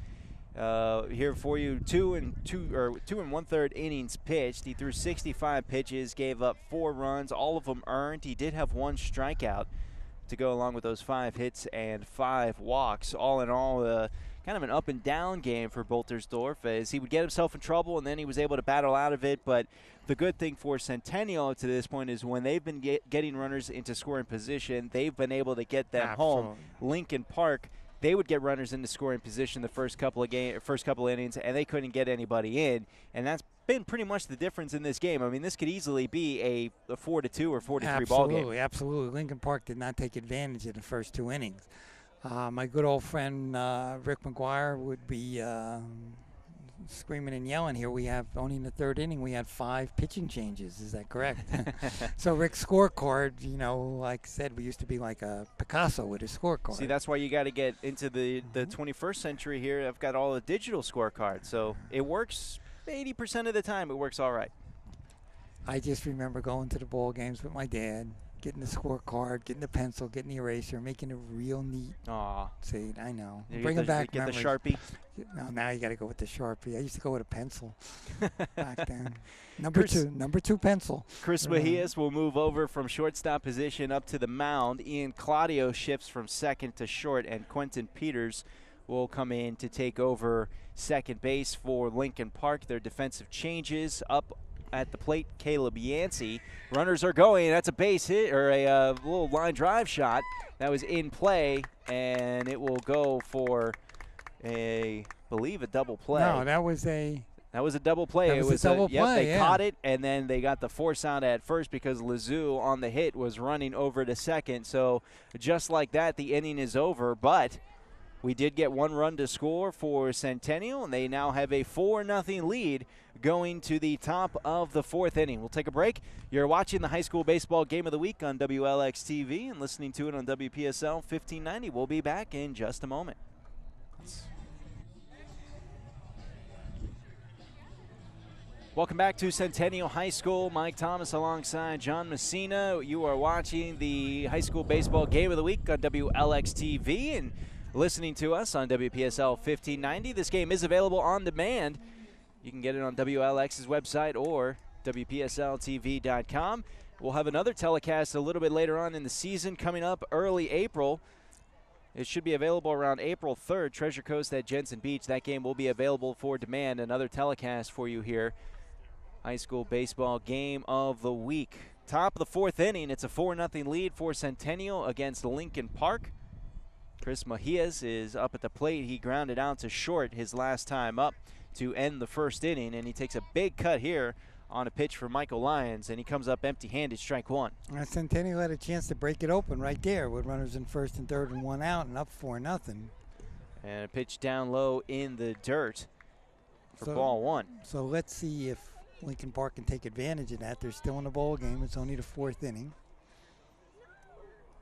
here for you. 2 1/3 innings pitched. He threw 65 pitches, gave up 4 runs, all of them earned. He did have 1 strikeout to go along with those 5 hits and 5 walks. All in all, kind of an up and down game for Boltersdorf, as he would get himself in trouble and then he was able to battle out of it. But the good thing for Centennial to this point is when they've been getting runners into scoring position, they've been able to get them home. Lincoln Park, they would get runners into scoring position the first couple of innings, and they couldn't get anybody in, and that's been pretty much the difference in this game. I mean, this could easily be a 4-2 or 4-3 ball game. Absolutely. Lincoln Park did not take advantage of the first 2 innings. My good old friend Rick McGuire would be screaming and yelling here. We have only in the third inning we had 5 pitching changes. Is that correct? So Rick's scorecard, you know, like I said, we used to be like a Picasso with his scorecard. See, that's why you got to get into the 21st century here. I've got all the digital scorecards, so it works 80% of the time. It works all right. I just remember going to the ball games with my dad, getting the scorecard, getting the pencil, getting the eraser, making it real neat. Aw. See, I know. You Bringing back get memories. the Sharpie? No, now you got to go with the Sharpie. I used to go with a pencil back then. Number two pencil. Chris Mejias will move over from shortstop position up to the mound. Ian Claudio shifts from second to short, and Quentin Peters will come in to take over second base for Lincoln Park. Their defensive changes up at the plate, Caleb Yancey. Runners are going. That's a base hit, or a little line drive shot that was in play, and it will go for believe a double play. No, that was a double play. It was a double play. They caught it, and then they got the force out at first because Lazou on the hit was running over to second. So just like that, the inning is over. But we did get 1 run to score for Centennial, and they now have a 4-0 lead going to the top of the 4th inning. We'll take a break. You're watching the high school baseball game of the week on WLX TV and listening to it on WPSL 1590. We'll be back in just a moment. Welcome back to Centennial High School. Mike Thomas alongside John Messina. You are watching the high school baseball game of the week on WLX TV and listening to us on WPSL 1590. This game is available on demand. You can get it on WLX's website or WPSLTV.com. We'll have another telecast a little bit later on in the season coming up early April. It should be available around April 3rd, Treasure Coast at Jensen Beach. That game will be available for demand. Another telecast for you here. High school baseball game of the week. Top of the 4th inning. It's a 4-0 lead for Centennial against Lincoln Park. Chris Mejias is up at the plate. He grounded out to short his last time up to end the 1st inning, and he takes a big cut here on a pitch for Michael Lyons, and he comes up empty-handed, strike 1. Centennial had a chance to break it open right there with runners in first and third and 1 out and up 4-0. And a pitch down low in the dirt for ball 1. So let's see if Lincoln Park can take advantage of that. They're still in the ball game. It's only the 4th inning.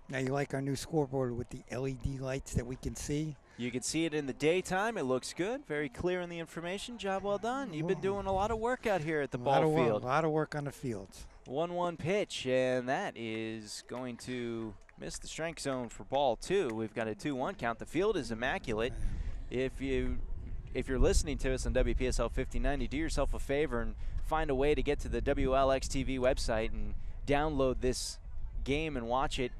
Now you like our new scoreboard with the LED lights that we can see. You can see it in the daytime. It looks good. Very clear in the information. Job well done. You've been doing a lot of work out here at the ball field. A lot of work on the fields. 1-1 pitch, and that is going to miss the strike zone for ball 2. We've got a 2-1 count. The field is immaculate. If you're listening to us on WPSL 1590, do yourself a favor and find a way to get to the WLX-TV website and download this game and watch it,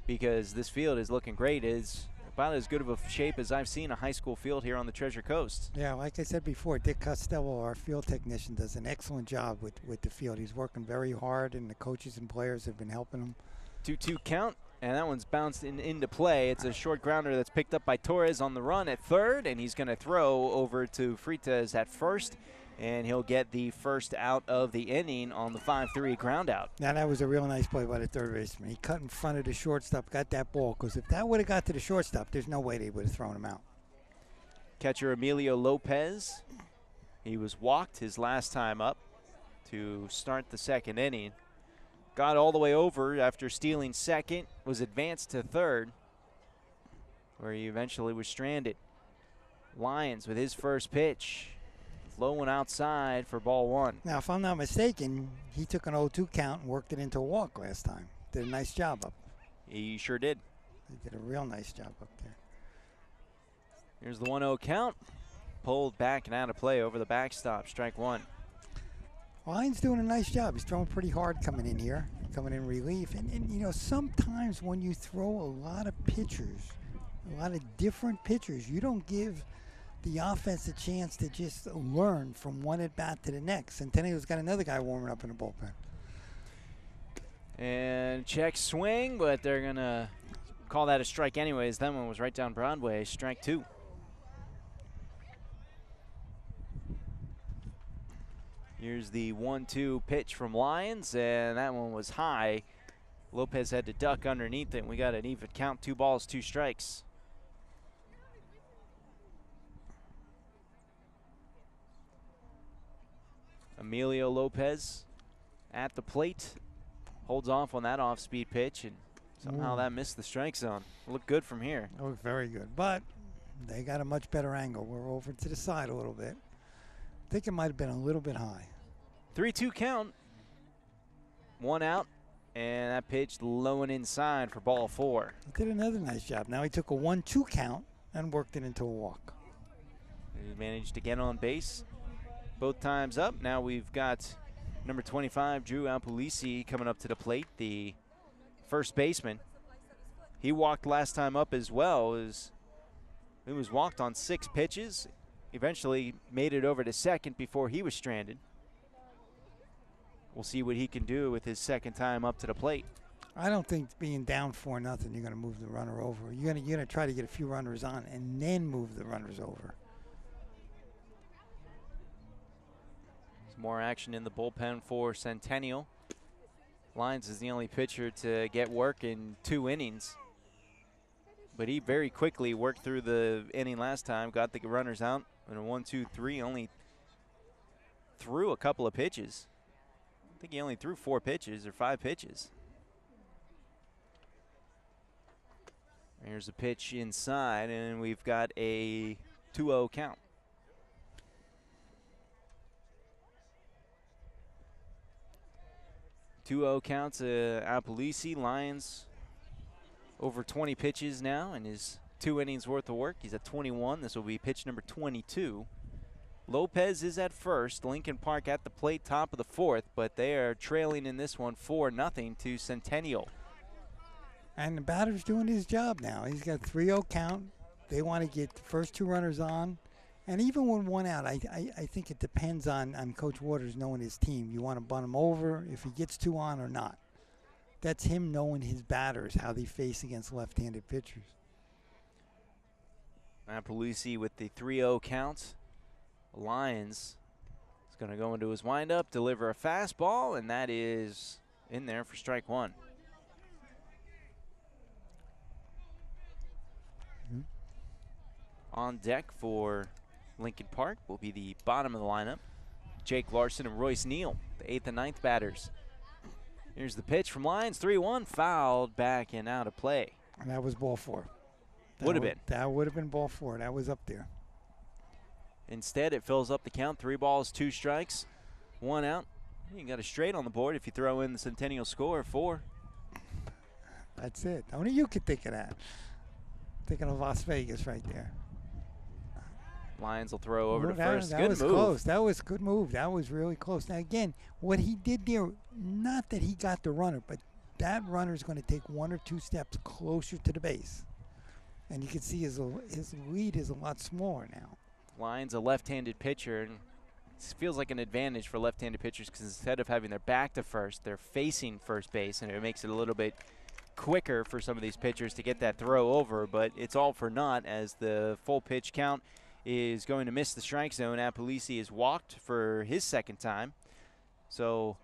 because this field is looking great. It's about as good of a shape as I've seen a high school field here on the Treasure Coast. Yeah, like I said before, Dick Costello, our field technician, does an excellent job with the field. He's working very hard, and the coaches and players have been helping him. 2-2 count, and that one's bounced into play. It's a short grounder that's picked up by Torres on the run at third, and he's going to throw over to Freitas at first, and he'll get the first out of the inning on the 5-3 ground out. Now, that was a real nice play by the third baseman. He cut in front of the shortstop, got that ball, because if that would have got to the shortstop, there's no way they would have thrown him out. Catcher Emilio Lopez, he was walked his last time up to start the second inning. Got all the way over after stealing second, was advanced to third, where he eventually was stranded. Lyons with his first pitch. Low one outside for ball 1. Now, if I'm not mistaken, he took an 0-2 count and worked it into a walk last time. Did a nice job up. He sure did. He did a real nice job up there. Here's the 1-0 count. Pulled back and out of play over the backstop. Strike 1. Lyons doing a nice job. He's throwing pretty hard coming in here, coming in relief. And you know, sometimes when you throw a lot of pitchers, a lot of different pitchers, you don't give the offense a chance to just learn from one at bat to the next. Centennial's got another guy warming up in the bullpen. And check swing, but they're going to call that a strike anyways. That one was right down Broadway. Strike 2. Here's the 1-2 pitch from Lyons, and that one was high. Lopez had to duck underneath it, and we got an even count. 2 balls, 2 strikes. Emilio Lopez at the plate, holds off on that off-speed pitch, and somehow that missed the strike zone. Looked good from here. It looked very good, but they got a much better angle. We're over to the side a little bit. I think it might have been a little bit high. 3-2 count. 1 out, and that pitch low and inside for ball 4. He did another nice job. Now he took a 1-2 count and worked it into a walk. He managed to get on base both times up. Now we've got number 25, Drew Alpolisi, coming up to the plate, the first baseman. He walked last time up as well. He was walked on 6 pitches. Eventually made it over to second before he was stranded. We'll see what he can do with his second time up to the plate. I don't think being down 4-0, you're going to move the runner over. You're going to try to get a few runners on and then move the runners over. More action in the bullpen for Centennial. Lyons is the only pitcher to get work in 2 innings. But he very quickly worked through the inning last time, got the runners out in a 1-2-3, only threw a couple of pitches. I think he only threw 4 pitches or 5 pitches. Here's a pitch inside, and we've got a 2-0 count. 2-0 counts Alpolisi. Lyons over 20 pitches now in his 2 innings worth of work. He's at 21. This will be pitch number 22. Lopez is at first. Lincoln Park at the plate, top of the 4th, but they are trailing in this one 4-0 to Centennial. And the batter's doing his job now. He's got 3-0 count. They want to get the first 2 runners on. And even when 1 out, I think it depends on Coach Waters knowing his team. You want to bunt him over if he gets 2 on or not. That's him knowing his batters, how they face against left-handed pitchers. Alpolisi with the 3-0 count. Lyons is going to go into his windup, deliver a fastball, and that is in there for strike 1. On deck for Lincoln Park will be the bottom of the lineup. Jake Larson and Royce Neal, the 8th and 9th batters. Here's the pitch from Lyons, 3-1, fouled back and out of play. And that was ball 4. Would have been. That would have been ball 4. That was up there. Instead, it fills up the count. 3 balls, 2 strikes, 1 out. You got a straight on the board if you throw in the Centennial score, 4. That's it. Only you could think of that. Thinking of Las Vegas right there. Lions will throw over to first. That Good was move. close. That was a good move. That was really close. Now, again, what he did there, not that he got the runner, but that runner is going to take 1 or 2 steps closer to the base. And you can see his lead is a lot smaller now. Lions a left-handed pitcher, and it feels like an advantage for left-handed pitchers because instead of having their back to first, they're facing first base, and it makes it a little bit quicker for some of these pitchers to get that throw over, but it's all for naught as the full pitch count is going to miss the strike zone. Apulisi is walked for his 2nd time. So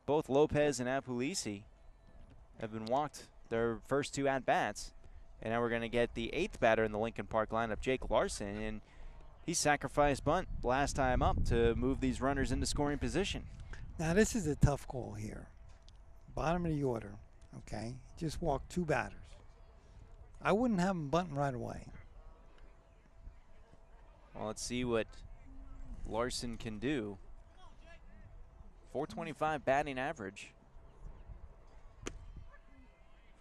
both Lopez and Apulisi have been walked their first 2 at-bats. And now we're going to get the 8th batter in the Lincoln Park lineup, Jake Larson, and he sacrificed bunt last time up to move these runners into scoring position. Now this is a tough call here. Bottom of the order, okay? Just walked 2 batters. I wouldn't have him bunting right away. Well, let's see what Larson can do. 425 batting average.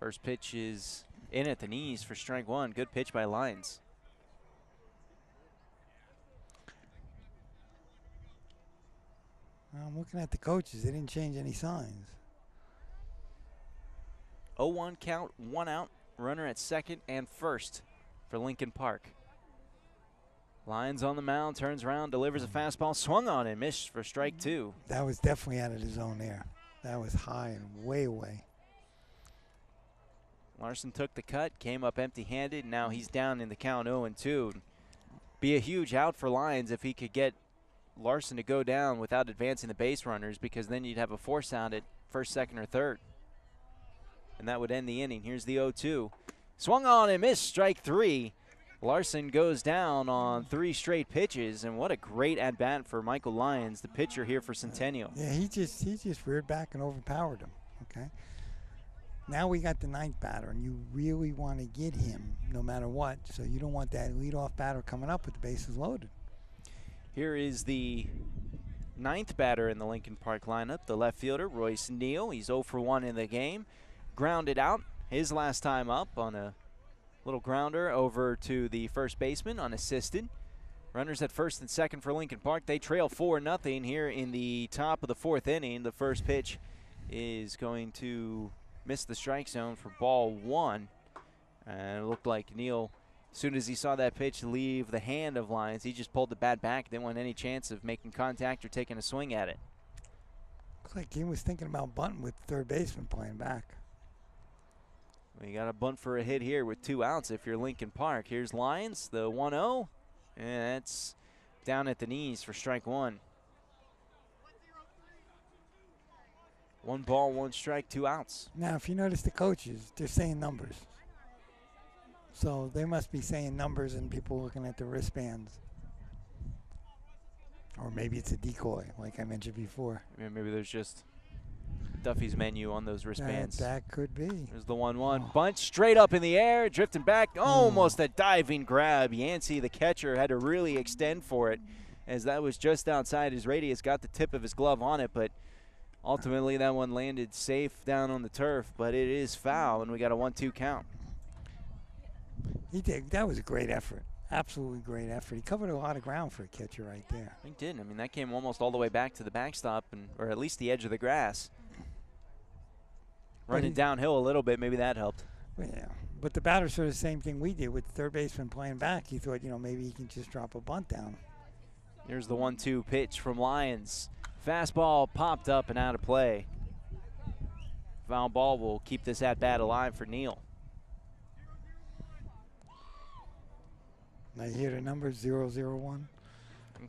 First pitch is in at the knees for strike 1. Good pitch by Lyons. I'm looking at the coaches. They didn't change any signs. 0-1 count, 1 out. Runner at 2nd and 1st for Lincoln Park. Lyons on the mound, turns around, delivers a fastball, swung on and missed for strike 2. That was definitely out of the zone there. That was high and way away. Larson took the cut, came up empty-handed, and now he's down in the count 0-2. Be a huge out for Lyons if he could get Larson to go down without advancing the base runners, because then you'd have a force out at 1st, 2nd, or 3rd. And that would end the inning. Here's the 0-2. Swung on and missed, strike 3. Larson goes down on 3 straight pitches, and what a great at-bat for Michael Lyons, the pitcher here for Centennial. Yeah, he just reared back and overpowered him, okay? Now we got the 9th batter, and you really want to get him no matter what, so you don't want that leadoff batter coming up with the bases loaded. Here is the 9th batter in the Lincoln Park lineup, the left fielder, Royce Neal. He's 0 for 1 in the game. Grounded out his last time up on a little grounder over to the first baseman unassisted. Runners at 1st and 2nd for Lincoln Park. They trail 4-0 here in the top of the 4th inning. The first pitch is going to miss the strike zone for ball 1. And it looked like Neal, as soon as he saw that pitch leave the hand of Lyons, he just pulled the bat back. Didn't want any chance of making contact or taking a swing at it. Looks like he was thinking about bunting with third baseman playing back. We got a bunt for a hit here with 2 outs if you're Lincoln Park. Here's Lyons, the 1-0, and that's down at the knees for strike 1. 1 ball, 1 strike, 2 outs. Now, if you notice the coaches, they're saying numbers. So they must be saying numbers and people looking at the wristbands. Or maybe it's a decoy, like I mentioned before. Yeah, maybe there's just Duffy's menu on those wristbands. That could be. There's the 1-1. Bunt straight up in the air, drifting back. Almost a diving grab. Yancey, the catcher, had to really extend for it, as that was just outside his radius. Got the tip of his glove on it, but ultimately that one landed safe down on the turf. But it is foul, and we got a 1-2 count. He did. That was a great effort. Absolutely great effort. He covered a lot of ground for a catcher right there. He did. I mean, that came almost all the way back to the backstop, or at least the edge of the grass. Running downhill a little bit, maybe that helped. Yeah, but the batter saw the same thing we did with the third baseman playing back. He thought, maybe he can just drop a bunt down. Here's the 1-2 pitch from Lyons. Fastball popped up and out of play. Foul ball will keep this at-bat alive for Neal. Now you hear the numbers, 0-0-1.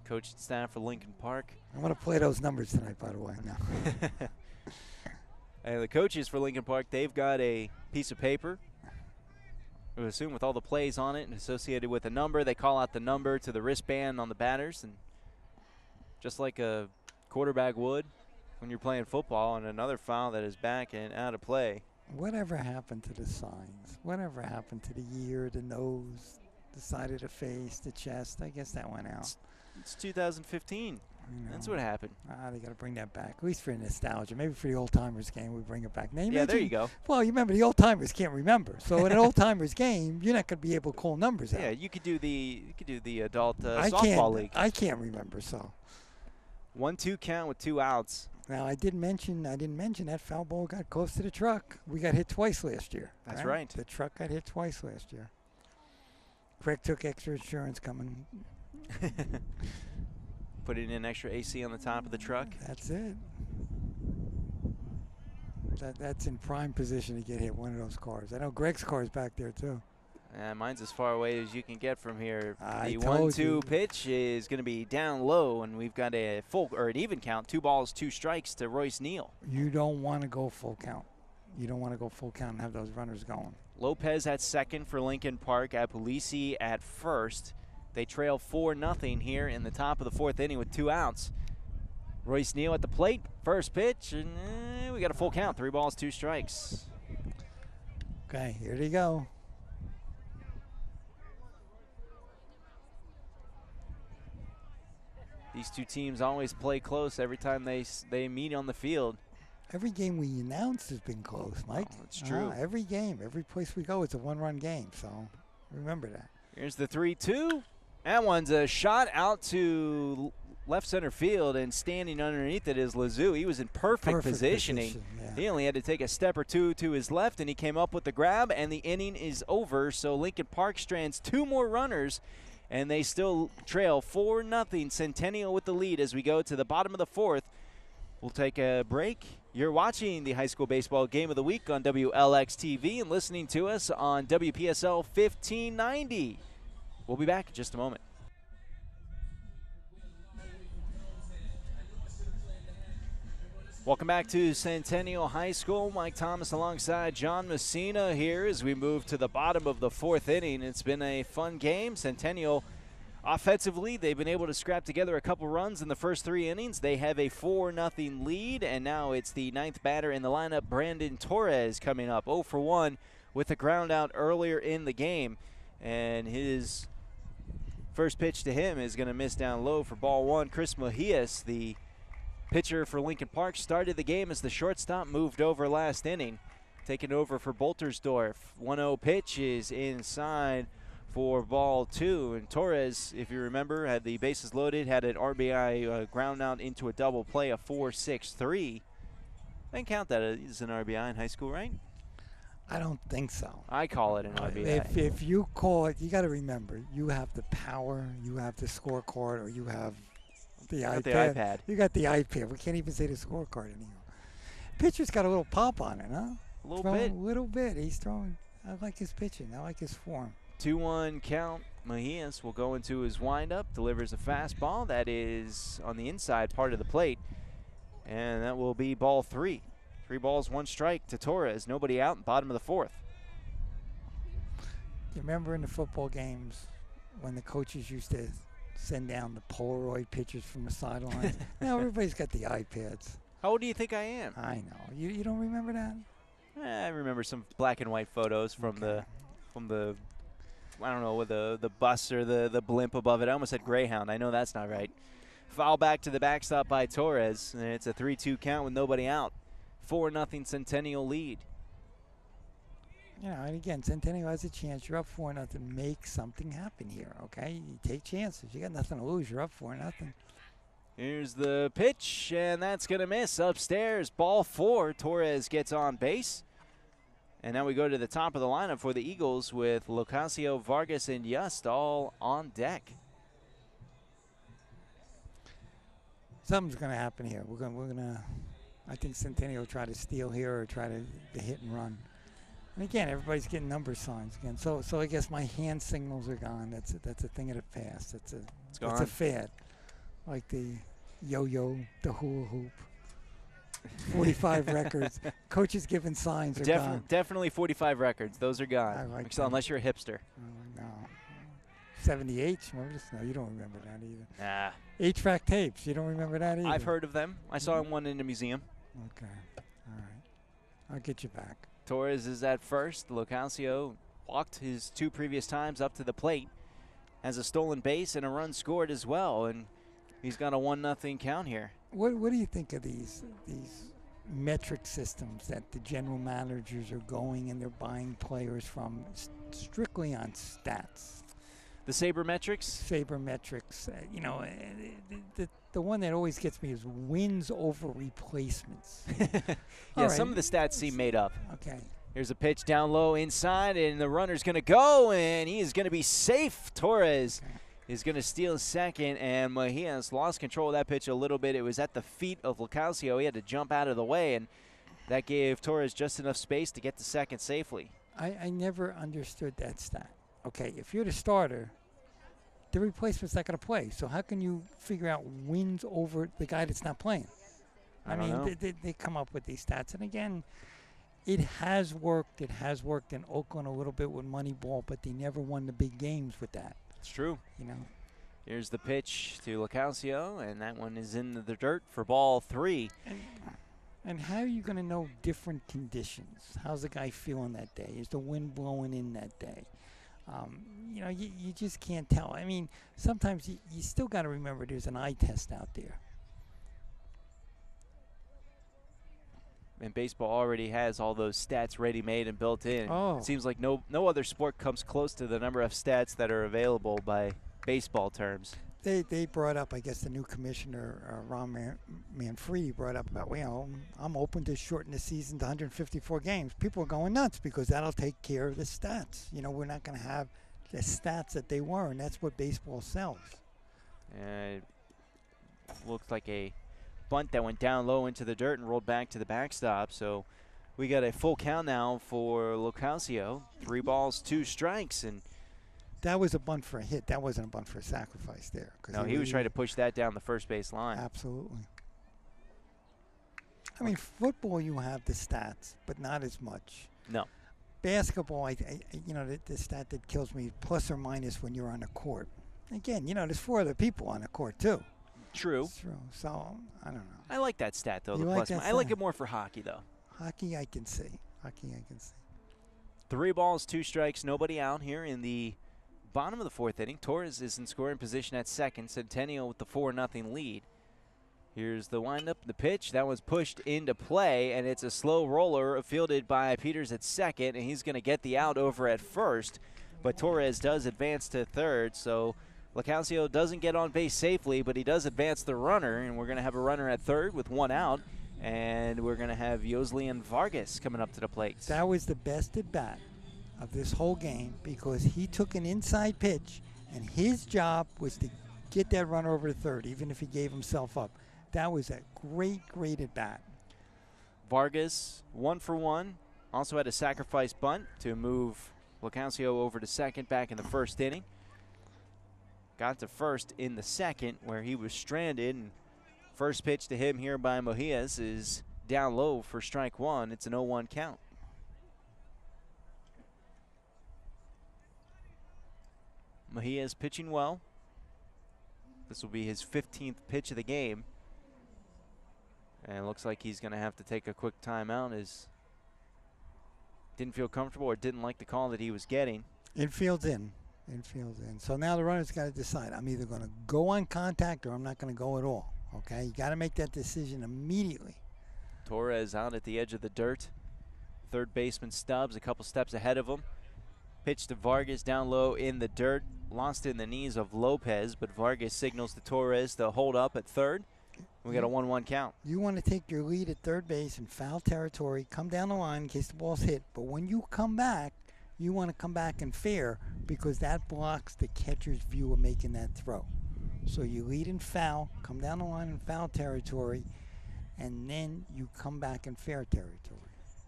Coach and staff for Lincoln Park. I'm going to play those numbers tonight, by the way. No. And the coaches for Lincoln Park, they've got a piece of paper, I would assume, with all the plays on it and associated with a number. They call out the number to the wristband on the batters, and just like a quarterback would when you're playing football, and another foul that is back and out of play. Whatever happened to the signs? Whatever happened to the ear, the nose, the side of the face, the chest? I guess that went out. It's 2015. That's what happened. They got to bring that back, at least for nostalgia. Maybe for the old timers game, we bring it back. Now, Yeah, there you go. Well, you remember the old timers can't remember, so in an old timers game, you're not going to be able to call numbers out. Yeah, you could do the adult softball league. I can't remember. So 1-2 count with 2 outs. Now I didn't mention that foul ball got close to the truck. We got hit twice last year. That's right. The truck got hit twice last year. Craig took extra insurance coming. Putting in extra AC on the top of the truck. That's it. That's in prime position to get hit one of those cars. I know Greg's car is back there too. Mine's as far away as you can get from here. The 1-2 pitch is going to be down low, and we've got a full or an even count. 2 balls, 2 strikes to Royce Neal. You don't want to go full count. You don't want to go full count and have those runners going. Lopez at second for Lincoln Park. Apulisi at first. They trail 4-0 here in the top of the 4th inning with 2 outs. Royce Neal at the plate. First pitch, and we got a full count. 3 balls, 2 strikes. Okay, here they go. These two teams always play close every time they meet on the field. Every game we announced has been close, Mike. Oh, it's true. Every game, every place we go, it's a 1-run game. So remember that. Here's the 3-2. That one's a shot out to left center field, and standing underneath it is Lazou. He was in perfect positioning. Yeah. He only had to take a step or two to his left, and he came up with the grab, and the inning is over. So Lincoln Park strands 2 more runners, and they still trail 4-0. Centennial with the lead as we go to the bottom of the 4th. We'll take a break. You're watching the high school baseball game of the week on WLX TV and listening to us on WPSL 1590. We'll be back in just a moment. Welcome back to Centennial High School. Mike Thomas alongside John Messina here as we move to the bottom of the 4th inning. It's been a fun game. Centennial offensively, they've been able to scrap together a couple runs in the first 3 innings. They have a 4-0 lead, and now it's the 9th batter in the lineup, Brandon Torres, coming up 0 for 1 with a ground out earlier in the game. And his first pitch to him is going to miss down low for ball 1. Chris Mejias, the pitcher for Lincoln Park, started the game as the shortstop moved over last inning. Taking over for Boltersdorf. 1-0 pitch is inside for ball 2. And Torres, if you remember, had the bases loaded, had an RBI ground out into a double play, a 4-6-3. I can count that as an RBI in high school, right? I don't think so. I call it an RBI. If you call it, you got to remember, you have the power, you have the scorecard, or you have the iPad. You got the iPad. We can't even say the scorecard anymore. Pitcher's got a little pop on it, huh? A little bit. He's throwing. I like his pitching. I like his form. 2-1 count. Mejias will go into his windup, delivers a fastball that is on the inside part of the plate, and that will be ball 3. 3 balls, 1 strike to Torres. Nobody out in bottom of the 4th. You remember in the football games when the coaches used to send down the Polaroid pictures from the sidelines? Now everybody's got the iPads. How old do you think I am? I know. You don't remember that? I remember some black and white photos from the I don't know, with the bus or the blimp above it. I almost said Greyhound. I know that's not right. Foul back to the backstop by Torres, and it's a 3-2 count with nobody out. 4-0 Centennial lead. You know, and again, Centennial has a chance. You're up 4-0. Make something happen here, okay? You take chances. You got nothing to lose. You're up 4-0. Here's the pitch, and that's going to miss upstairs. Ball 4. Torres gets on base. And now we go to the top of the lineup for the Eagles with Locasio, Vargas, and Just all on deck. Something's going to happen here. We're gonna. I think Centennial will try to steal here or try to hit and run. And again, everybody's getting number signs again. So I guess my hand signals are gone. That's a thing of the past. It's a fad, like the yo-yo, the hula hoop. 45 records. Coaches giving signs are gone. Definitely 45 records. Those are gone. Like unless you're a hipster. No. 78? Remember this? No, you don't remember that either. Nah. 8-track tapes. You don't remember that either? I've heard of them. I saw one in a museum. Okay. All right. I'll get you back. Torres is at first. Locascio walked his 2 previous times up to the plate. Has a stolen base and a run scored as well, and he's got a 1-0 count here. What do you think of these metric systems that the general managers are going and they're buying players from strictly on stats? The sabermetrics? Sabermetrics. The one that always gets me is wins over replacements. Yeah, some of the stats seem made up. Okay. Here's a pitch down low inside, and the runner's going to go, and he is going to be safe. Torres is going to steal second, and Mejias lost control of that pitch a little bit. It was at the feet of Locascio. He had to jump out of the way, and that gave Torres just enough space to get to second safely. I never understood that stat. Okay, if you're the starter, the replacement's not going to play. So how can you figure out wins over the guy that's not playing? I mean, they come up with these stats. And again, it has worked. It has worked in Oakland a little bit with Moneyball, but they never won the big games with that. It's true. You know. Here's the pitch to Locascio, and that one is in the dirt for ball 3. And how are you going to know different conditions? How's the guy feeling that day? Is the wind blowing in that day? You just can't tell. I mean, sometimes you still got to remember there's an eye test out there. And baseball already has all those stats ready-made and built in. Oh. It seems like no other sport comes close to the number of stats that are available by baseball terms. They brought up, I guess, the new commissioner, Ron Manfredi, brought up about, I'm open to shorten the season to 154 games. People are going nuts because that'll take care of the stats. We're not going to have the stats that they were, and that's what baseball sells. It looks like a bunt that went down low into the dirt and rolled back to the backstop. So we got a full count now for Locascio. 3 balls, 2 strikes, and that was a bunt for a hit. That wasn't a bunt for a sacrifice there. No, he was trying to push that down the first base line. Absolutely. I mean, football, you have the stats, but not as much. No. Basketball, the stat that kills me, plus or minus when you're on the court. Again, there's 4 other people on the court, too. True. It's true. So, I don't know. I like that stat, though. You the like plus that I like stat? it more for hockey, though. Hockey, I can see. 3 balls, 2 strikes, nobody out here in the bottom of the 4th inning. Torres is in scoring position at second. Centennial with the 4-0 lead. Here's the windup, the pitch. That was pushed into play, and it's a slow roller fielded by Peters at second, and he's going to get the out over at first. But Torres does advance to third, so Locascio doesn't get on base safely, but he does advance the runner, and we're going to have a runner at third with 1 out, and we're going to have Yoselian Vargas coming up to the plate. That was the best at bat of this whole game because he took an inside pitch, and his job was to get that runner over to third, even if he gave himself up. That was a great at bat. Vargas, 1 for 1, also had a sacrifice bunt to move Locascio over to second back in the 1st inning. Got to first in the 2nd where he was stranded, and first pitch to him here by Mejias is down low for strike 1. It's an 0-1 count. Mejias pitching well. This will be his 15th pitch of the game. And it looks like he's going to have to take a quick timeout as didn't feel comfortable or didn't like the call that he was getting. Infield's in. So now the runner's got to decide. I'm either going to go on contact or I'm not going to go at all. Okay? You got to make that decision immediately. Torres out at the edge of the dirt. Third baseman Stubbs a couple steps ahead of him. Pitch to Vargas down low in the dirt. Lost in the knees of Lopez, but Vargas signals to Torres to hold up at third. We got a 1-1 count. You want to take your lead at third base in foul territory, come down the line in case the ball's hit. But when you come back, you want to come back in fair because that blocks the catcher's view of making that throw. So you lead in foul, come down the line in foul territory, and then you come back in fair territory.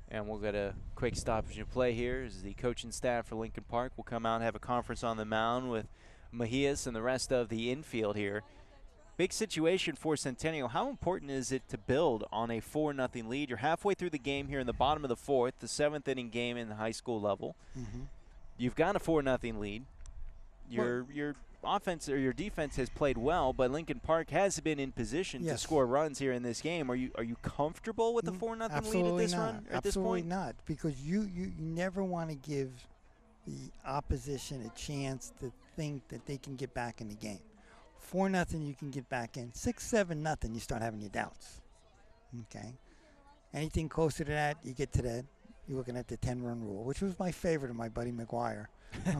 And we'll get a quick stoppage in play here as the coaching staff for Lincoln Park will come out and have a conference on the mound with Mejias and the rest of the infield here. Big situation for Centennial. How important is it to build on a 4-0 lead? You're halfway through the game here in the bottom of the 4th, the 7th inning game in the high school level. Mm-hmm. You've got a 4-0 lead. Your offense or your defense has played well, but Lincoln Park has been in position to score runs here in this game. Are you comfortable with the 4-0 lead at this run? At this point? Absolutely not, because you never want to give the opposition a chance to think that they can get back in the game. 4-0, you can get back in. 6-7-0, you start having your doubts. Okay, anything closer to that, you get to you're looking at the 10-run rule, which was my favorite of my buddy McGuire.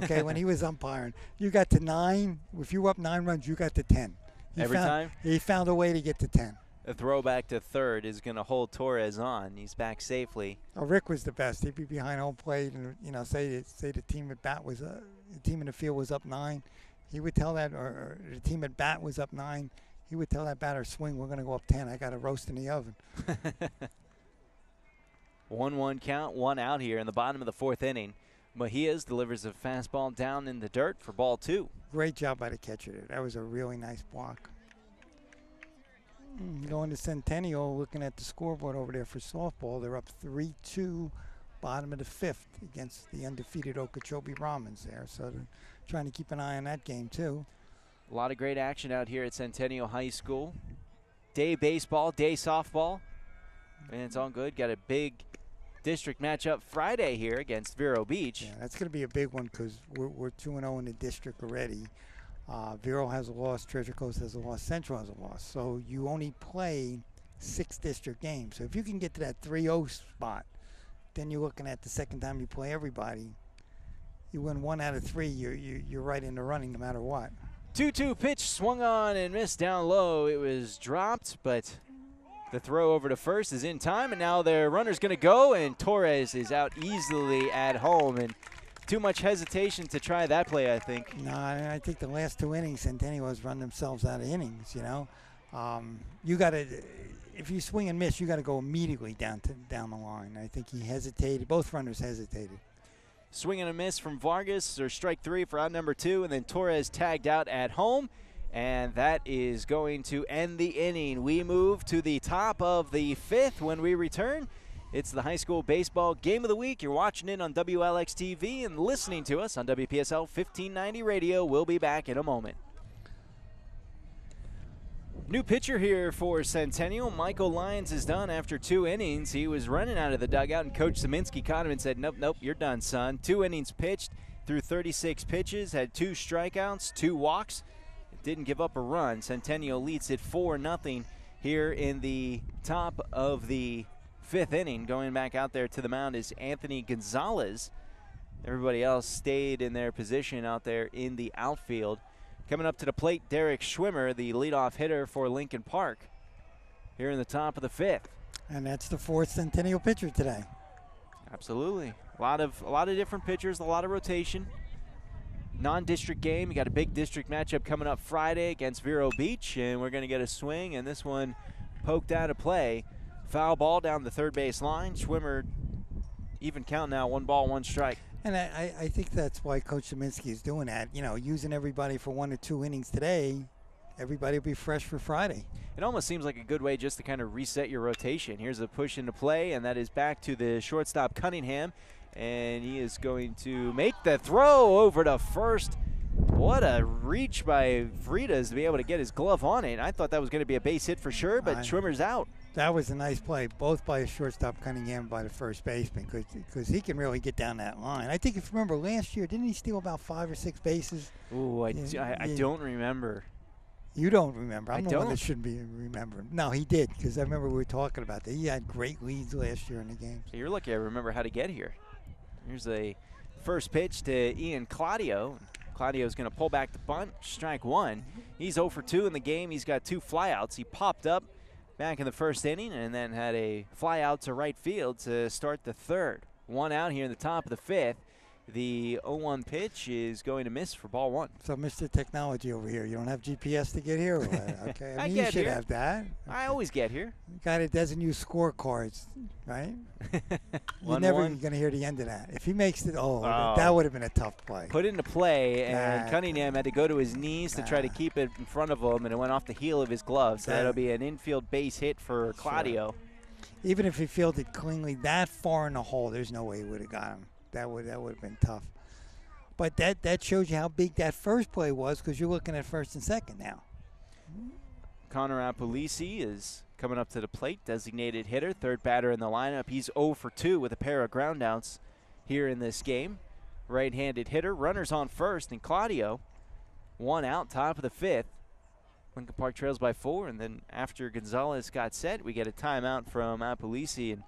Okay, when he was umpiring, you got to 9. If you were up 9 runs, you got to 10. Every time? He found a way to get to 10. A throwback to third is going to hold Torres on. He's back safely. Oh, Rick was the best. He'd be behind home plate, and say the team at bat was the team in the field was up 9. He would tell that, or the team at bat was up 9. He would tell that batter, swing, we're going to go up 10. I got a roast in the oven. 1-1 count, 1 out here in the bottom of the 4th inning. Mejias delivers a fastball down in the dirt for ball 2. Great job by the catcher there. That was a really nice block. Going to Centennial, looking at the scoreboard over there for softball. They're up 3-2, bottom of the 5th against the undefeated Okeechobee Brahmins there. So they're trying to keep an eye on that game too. A lot of great action out here at Centennial High School. Day baseball, day softball, and it's all good. Got a big district matchup Friday here against Vero Beach. Yeah, that's going to be a big one because we're 2-0 in the district already. Vero has a loss, Treasure Coast has a loss, Central has a loss. So you only play 6 district games. So if you can get to that 3-0 spot, then you're looking at the second time you play everybody. You win 1 out of 3, you're right in the running no matter what. 2-2 pitch swung on and missed down low. It was dropped, but the throw over to first is in time, and now their runner's going to go, and Torres is out easily at home. And too much hesitation to try that play, I think. No, I think the last 2 innings, Centennial has run themselves out of innings, You got to, if you swing and miss, you got to go immediately down the line. I think he hesitated. Both runners hesitated. Swing and a miss from Vargas, or strike 3 for out number 2, and then Torres tagged out at home. And that is going to end the inning. We move to the top of the 5th when we return. It's the high school baseball game of the week. You're watching it on WLX TV and listening to us on WPSL 1590 radio. We'll be back in a moment. New pitcher here for Centennial. Michael Lyons is done after 2 innings. He was running out of the dugout, and Coach Zeminski caught him and said, nope, you're done, son. 2 innings pitched through 36 pitches, had 2 strikeouts, 2 walks. Didn't give up a run. Centennial leads it 4-0 here in the top of the 5th inning. Going back out there to the mound is Anthony Gonzalez. Everybody else stayed in their position out there in the outfield. Coming up to the plate, Derek Schwimmer, the leadoff hitter for Lincoln Park, here in the top of the 5th. And that's the 4th Centennial pitcher today. Absolutely. A lot of different pitchers, a lot of rotation. Non-district game. You got a big district matchup coming up Friday against Vero Beach, and we're going to get a swing, and this one poked out of play. Foul ball down the third base line. Schwimmer, even count now, 1 ball, 1 strike. And I think that's why Coach Zeminski is doing that. Using everybody for 1 or 2 innings today, everybody will be fresh for Friday. It almost seems like a good way just to kind of reset your rotation. Here's a push into play, and that is back to the shortstop Cunningham. And he is going to make the throw over to first. What a reach by Freitas to be able to get his glove on it. I thought that was going to be a base hit for sure, but Schwimmer's out. That was a nice play, both by a shortstop Cunningham and by the first baseman, because he can really get down that line. I think if you remember last year, didn't he steal about 5 or 6 bases? Ooh, I don't remember. You don't remember. I'm the one don't. that should be remembering. No, he did, because I remember we were talking about that. He had great leads last year in the games. You're lucky I remember how to get here. Here's a first pitch to Ian Claudio. Claudio's going to pull back the bunt, strike 1. He's 0 for 2 in the game. He's got 2 flyouts. He popped up back in the first inning and then had a flyout to right field to start the 3rd. 1 out here in the top of the 5th. The 0-1 pitch is going to miss for ball 1. So, Mr. Technology over here, you don't have GPS to get here? Or what? Okay, I mean, you should have that. I always get here. The guy that doesn't use scorecards, right? You're never going to hear the end of that. If he makes it, that would have been a tough play. Put into play, and Cunningham had to go to his knees to try to keep it in front of him, and it went off the heel of his glove. So that'll be an infield base hit for Claudio. Sure. Even if he fielded cleanly that far in the hole, there's no way he would have got him. That would have been tough. But that shows you how big that first play was, because you're looking at first and second now. Connor Apulisi is coming up to the plate, designated hitter, third batter in the lineup. He's 0 for 2 with a pair of groundouts here in this game. Right-handed hitter, runners on first, and Claudio, 1 out, top of the 5th. Lincoln Park trails by 4, and then after Gonzalez got set, we get a timeout from Apulisi, and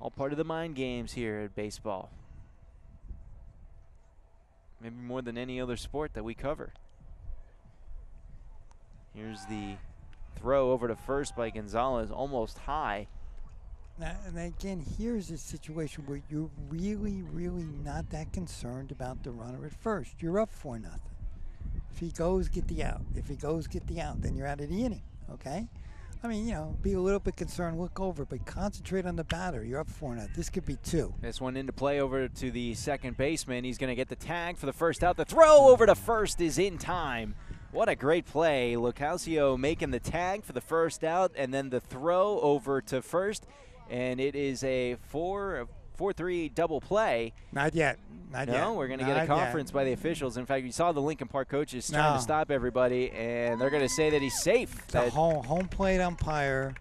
all part of the mind games here at baseball. Maybe more than any other sport that we cover. Here's the throw over to first by Gonzalez, almost high. Now, and again, here's a situation where you're really, really not that concerned about the runner at first. You're up 4-0. If he goes, get the out. If he goes, get the out. Then you're out of the inning, okay? I mean, be a little bit concerned, look over, but concentrate on the batter. You're up 4-0. This could be 2. This one into play over to the second baseman. He's going to get the tag for the first out. The throw over to first is in time. What a great play. Locascio making the tag for the first out, and then the throw over to first. And it is a 4-3 double play. Not yet. Not yet. No, we're going to get a conference by the officials. In fact, you saw the Lincoln Park coaches trying to stop everybody, and they're going to say that he's safe. The home plate umpire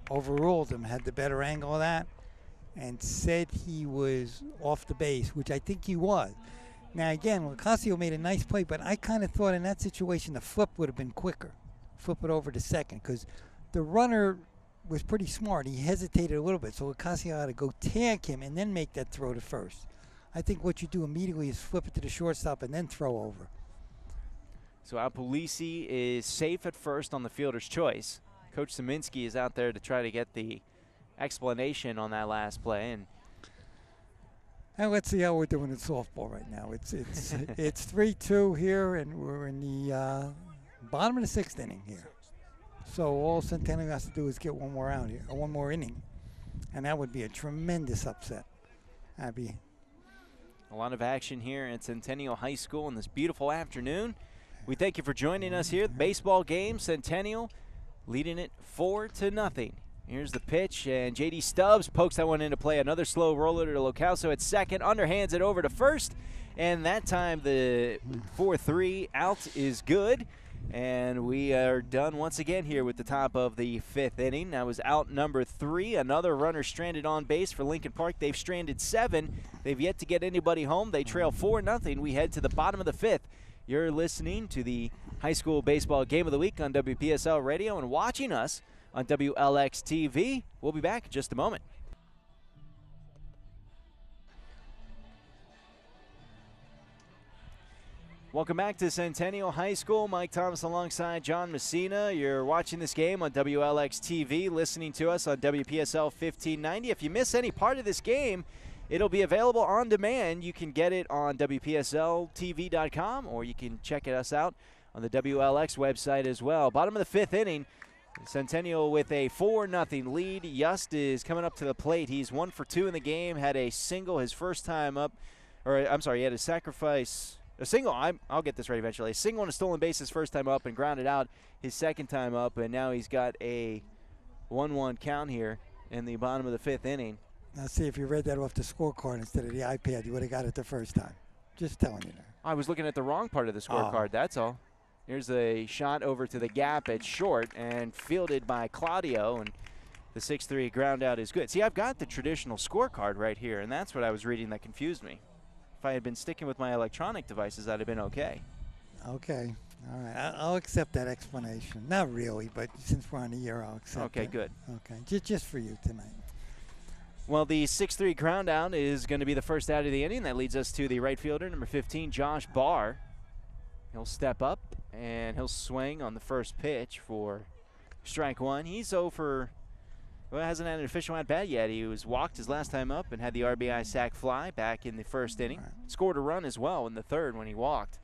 overruled him, had the better angle of that, and said he was off the base, which I think he was. Now, again, Locascio made a nice play, but I kind of thought in that situation the flip would have been quicker. Flip it over to second, because the runner was pretty smart. He hesitated a little bit, so Locascio had to go tag him and then make that throw to first. I think what you do immediately is flip it to the shortstop and then throw over. So Apulisi is safe at first on the fielder's choice. Coach Szyminski is out there to try to get the explanation on that last play. And let's see how we're doing in softball right now. It's 3-2 here, and we're in the bottom of the 6th inning here. So all Centennial has to do is get one more out here, or one more inning, and that would be a tremendous upset. Abby. A lot of action here at Centennial High School on this beautiful afternoon. We thank you for joining us here. The baseball game, Centennial leading it 4-0. Here's the pitch, and J.D. Stubbs pokes that one into play. Another slow roller to Locascio at second, underhands it over to first, and that time the 4-3 out is good. And we are done once again here with the top of the 5th inning. That was out number 3. Another runner stranded on base for Lincoln Park. They've stranded 7. They've yet to get anybody home. They trail 4-0. We head to the bottom of the 5th. You're listening to the High School Baseball Game of the Week on WPSL Radio and watching us on WLX TV. We'll be back in just a moment. Welcome back to Centennial High School. Mike Thomas alongside John Messina. You're watching this game on WLX TV, listening to us on WPSL 1590. If you miss any part of this game, it'll be available on demand. You can get it on WPSLTV.com, or you can check us out on the WLX website as well. Bottom of the 5th inning, Centennial with a 4-0 lead. Just is coming up to the plate. He's 1 for 2 in the game, had a single his first time up, or I'm sorry, he had a sacrifice. A single, I'll get this right eventually. A single and a stolen base his first time up and grounded out his second time up, and now he's got a 1-1 count here in the bottom of the 5th inning. Now see, if you read that off the scorecard instead of the iPad, you would have got it the first time. Just telling you there. I was looking at the wrong part of the scorecard, that's all. Here's a shot over to the gap at short and fielded by Claudio, and the 6-3 ground out is good. See, I've got the traditional scorecard right here, and that's what I was reading that confused me. If I had been sticking with my electronic devices, that'd have been okay. Okay. All right. I'll accept that explanation. Not really, but since we're on the air, I'll accept it. Okay, good. Okay. Just for you tonight. Well, the 6-3 ground out is going to be the first out of the inning. That leads us to the right fielder, number 15, Josh Barr. He'll step up, and he'll swing on the first pitch for strike 1. He's over. Well, hasn't had an official at-bat yet. He was walked his last time up and had the RBI sac fly back in the first inning. Right. Scored a run as well in the third when he walked.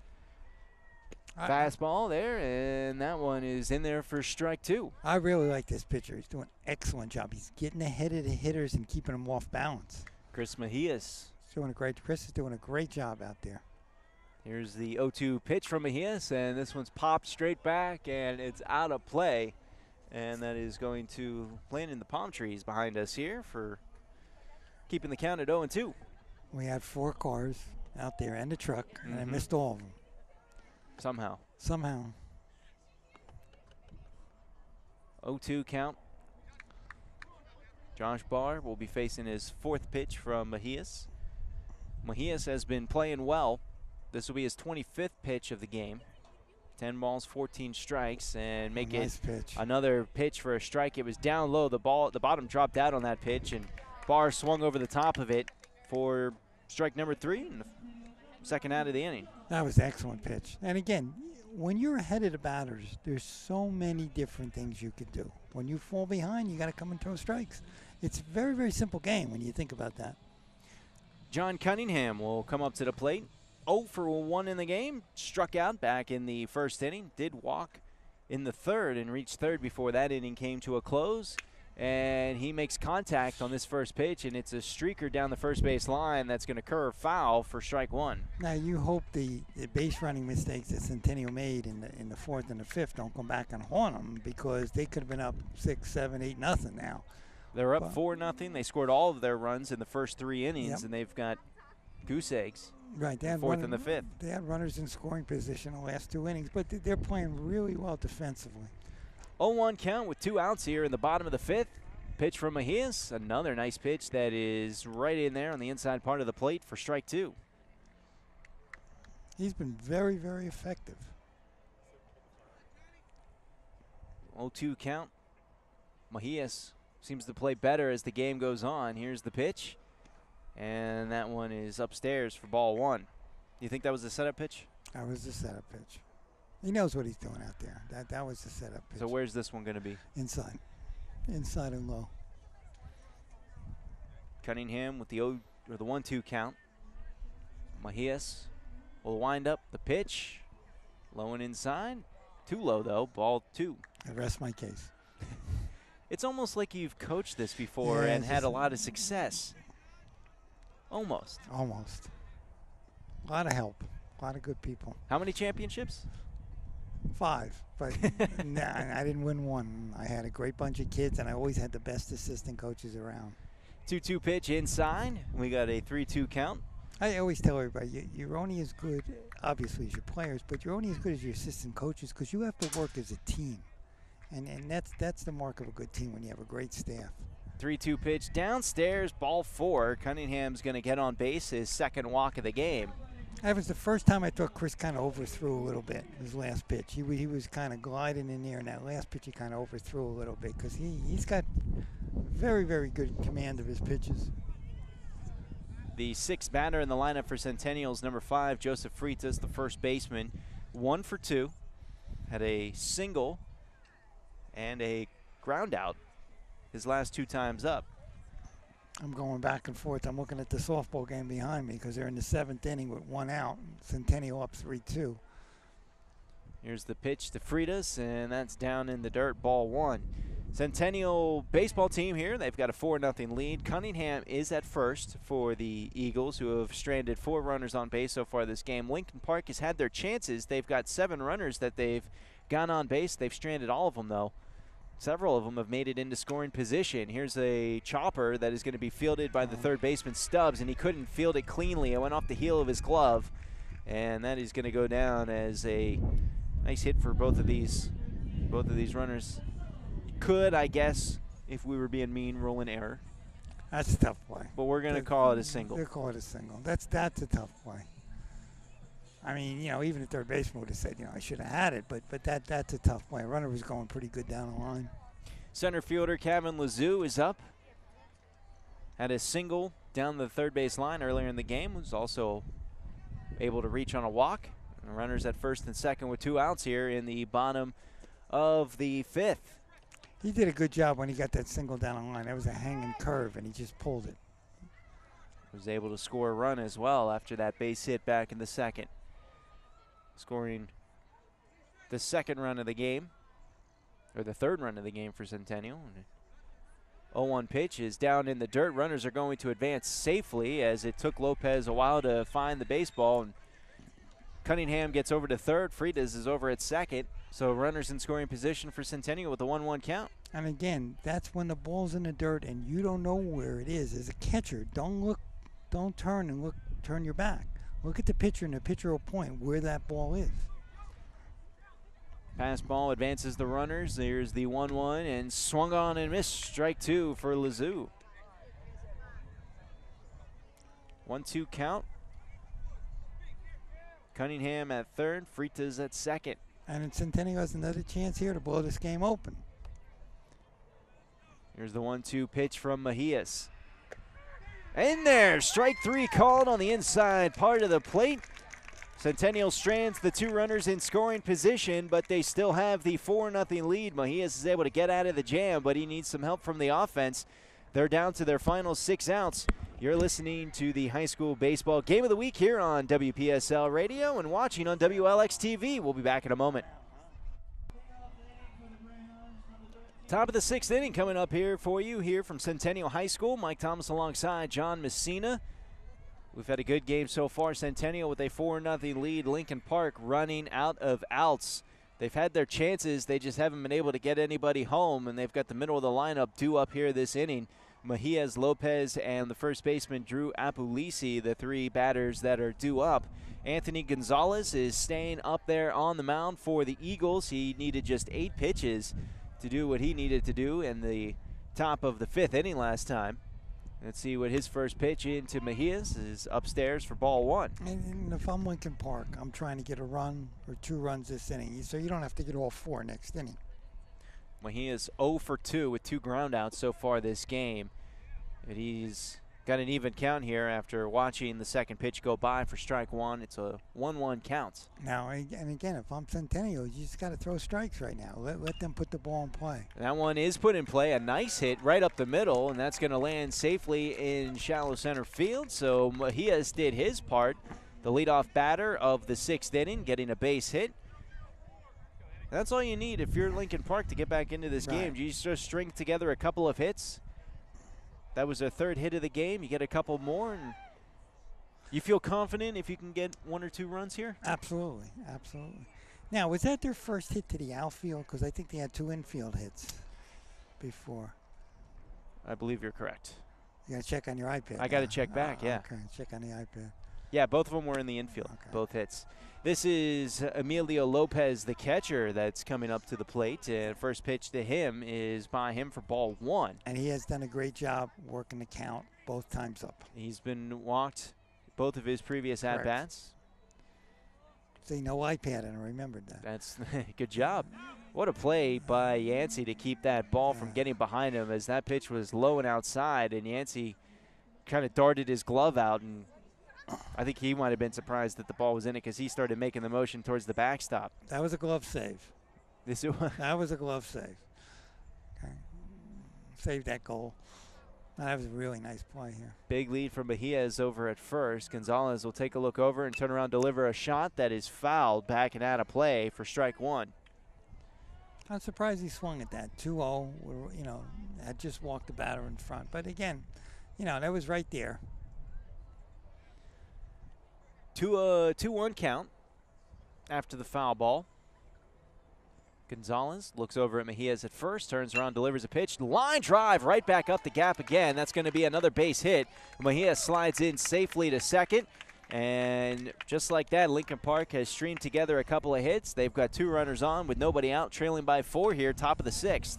Fastball there, and that one is in there for strike 2. I really like this pitcher. He's doing an excellent job. He's getting ahead of the hitters and keeping them off balance. Chris Mejias. Chris is doing a great job out there. Here's the 0-2 pitch from Mejias, and this one's popped straight back, and it's out of play. And that is going to land in the palm trees behind us here for keeping the count at 0-2. We had 4 cars. out there and the truck, and I missed all of them. Somehow. 0-2 count. Josh Barr will be facing his 4th pitch from Mejias. Mejias has been playing well. This will be his 25th pitch of the game. 10 balls, 14 strikes, and make nice it pitch. Another pitch for a strike. It was down low. The ball at the bottom dropped out on that pitch, and Barr swung over the top of it for strike number 3 in the second out of the inning. That was an excellent pitch. And again, when you're ahead of the batters, there's so many different things you could do. When you fall behind, you got to come and throw strikes. It's a very, very simple game when you think about that. John Cunningham will come up to the plate. 0 for 1 in the game. Struck out back in the first inning. Did walk in the third and reached third before that inning came to a close. And he makes contact on this first pitch, and it's a streaker down the first base line that's going to curve foul for strike 1. Now you hope the base running mistakes that Centennial made in the 4th and the 5th don't come back and haunt them, because they could have been up 6, 7, 8 nothing now. They're up 4-0. They scored all of their runs in the first 3 innings, and they've got goose eggs. Right, they had 4th and the 5th. They had runners in scoring position the last 2 innings, but they're playing really well defensively. 0-1 count with 2 outs here in the bottom of the 5th. Pitch from Mejias. Another nice pitch that is right in there on the inside part of the plate for strike 2. He's been very, very effective. 0-2 count. Mejias seems to play better as the game goes on. Here's the pitch. And that one is upstairs for ball 1. You think that was the setup pitch? That was the setup pitch. He knows what he's doing out there. That was the setup pitch. So where's this one going to be? Inside. Inside and low. Cunningham with the 1-2 count. Mejias will wind up the pitch. Low and inside. Too low, though. Ball 2. I rest my case. It's almost like you've coached this before and had a lot of success. Almost. Almost. A lot of help. A lot of good people. How many championships? 5, but nah, I didn't win one. I had a great bunch of kids, and I always had the best assistant coaches around. 2-2 pitch inside. We got a 3-2 count. I always tell everybody, you're only as good, obviously, as your players, but you're only as good as your assistant coaches, because you have to work as a team. And that's the mark of a good team, when you have a great staff. 3-2 pitch downstairs, ball 4. Cunningham's going to get on base, his 2nd walk of the game. That was the first time I thought Chris kind of overthrew a little bit, his last pitch. He was kind of gliding in there, and that last pitch he kind of overthrew a little bit, because he's got very, very good command of his pitches. The 6th batter in the lineup for Centennial's number 5, Joseph Freitas, the first baseman. 1 for 2. Had a single and a ground out his last 2 times up. I'm going back and forth. I'm looking at the softball game behind me, because they're in the 7th inning with 1 out. Centennial up 3-2. Here's the pitch to Freitas, and that's down in the dirt, ball 1. Centennial baseball team here. They've got a 4-0 lead. Cunningham is at first for the Eagles, who have stranded 4 runners on base so far this game. Lincoln Park has had their chances. They've got 7 runners that they've gone on base. They've stranded all of them, though. Several of them have made it into scoring position. Here's a chopper that is going to be fielded by the third baseman, Stubbs, and he couldn't field it cleanly. It went off the heel of his glove, and that is going to go down as a nice hit for both of these runners. Could, I guess, if we were being mean, roll an error. That's a tough play. But we're going to call it a single. They'll call it a single. That's a tough play. I mean, even the third baseman would have said, I should have had it, but that's a tough play. Runner was going pretty good down the line. Center fielder Kevin Lazou is up. Had a single down the third base line earlier in the game. Was also able to reach on a walk. And runners at first and second with 2 outs here in the bottom of the 5th. He did a good job when he got that single down the line. That was a hanging curve, and he just pulled it. Was able to score a run as well after that base hit back in the 2nd. Scoring the 2nd run of the game, or the 3rd run of the game for Centennial. 0-1 pitch is down in the dirt. Runners are going to advance safely, as it took Lopez a while to find the baseball. And Cunningham gets over to 3rd. Freitas is over at 2nd. So runners in scoring position for Centennial with a 1-1 count. And again, that's when the ball's in the dirt and you don't know where it is. As a catcher, don't turn and turn your back. Look at the pitcher, and the pitcher will point where that ball is. Pass ball advances the runners. There's the 1-1 and swung on and missed. Strike two for Lazoo. 1-2 count. Cunningham at third, Freitas at second. And Centennial has another chance here to blow this game open. Here's the 1-2 pitch from Mejias. In there, strike three called on the inside part of the plate. Centennial strands the two runners in scoring position, but they still have the 4-0 lead. Mejias is able to get out of the jam, but he needs some help from the offense. They're down to their final 6 outs. You're listening to the high school baseball game of the week here on WPSL Radio and watching on WLX TV. We'll be back in a moment. Top of the 6th inning coming up here for you here from Centennial High School. Mike Thomas alongside John Messina. We've had a good game so far. Centennial with a 4-0 lead. Lincoln Park running out of outs. They've had their chances. They just haven't been able to get anybody home, and they've got the middle of the lineup due up here this inning. Mejias, Lopez, and the first baseman Drew Apulisi, the 3 batters that are due up. Anthony Gonzalez is staying up there on the mound for the Eagles. He needed just 8 pitches to do what he needed to do in the top of the 5th inning last time. Let's see what his first pitch into Mejias is upstairs for ball 1. And if I'm Lincoln Park, I'm trying to get a run or 2 runs this inning, so you don't have to get all 4 next inning. Mejias 0 for 2 with 2 groundouts so far this game. And he's got an even count here after watching the second pitch go by for strike 1. It's a 1-1 count. Now, and again, if I'm Centennial, you just got to throw strikes right now. Let them put the ball in play. That one is put in play. A nice hit right up the middle, and that's going to land safely in shallow center field. So Mejias did his part. The leadoff batter of the 6th inning, getting a base hit. That's all you need if you're Lincoln Park to get back into this game. You just string together a couple of hits. That was their 3rd hit of the game. You get a couple more, and you feel confident if you can get 1 or 2 runs here? Absolutely, absolutely. Now, was that their first hit to the outfield? Because I think they had 2 infield hits before. I believe you're correct. You got to check on your iPad. I got to check back, yeah. Okay, check on the iPad. Yeah, both of them were in the infield, both hits. This is Emilio Lopez, the catcher, that's coming up to the plate. And first pitch to him is by him for ball 1. And he has done a great job working the count both times up. He's been walked both of his previous at-bats. See, no iPad, and I remembered that. That's good job. What a play by Yancey to keep that ball from getting behind him, as that pitch was low and outside, and Yancey kind of darted his glove out, and I think he might have been surprised that the ball was in it because he started making the motion towards the backstop. That was a glove save. That was a glove save. Okay. Saved that goal. That was a really nice play here. Big lead from Mejias over at first. Gonzalez will take a look over and turn around, deliver a shot that is fouled back and out of play for strike 1. I'm surprised he swung at that. 2-0, you know, had just walked the batter in front. But again, you know, that was right there. 2-1 count after the foul ball. Gonzalez looks over at Mejias at first, turns around, delivers a pitch. Line drive right back up the gap again. That's going to be another base hit. Mejias slides in safely to second. And just like that, Lincoln Park has streamed together a couple of hits. They've got 2 runners on with nobody out, trailing by 4 here, top of the 6th.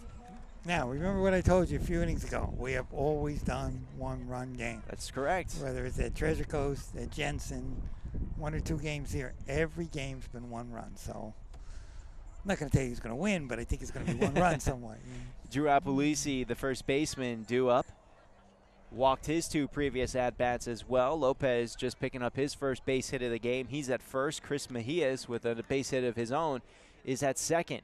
Now, remember what I told you a few innings ago. We have always done 1-run games. That's correct. Whether it's at Treasure Coast, at Jensen, 1 or 2 games here, every game's been 1 run. So I'm not going to tell you who's going to win, but I think it's going to be 1 run somewhere. Drew Apulisi, the first baseman, due up. Walked his 2 previous at-bats as well. Lopez just picking up his first base hit of the game. He's at first. Chris Mejias, with a base hit of his own, is at second.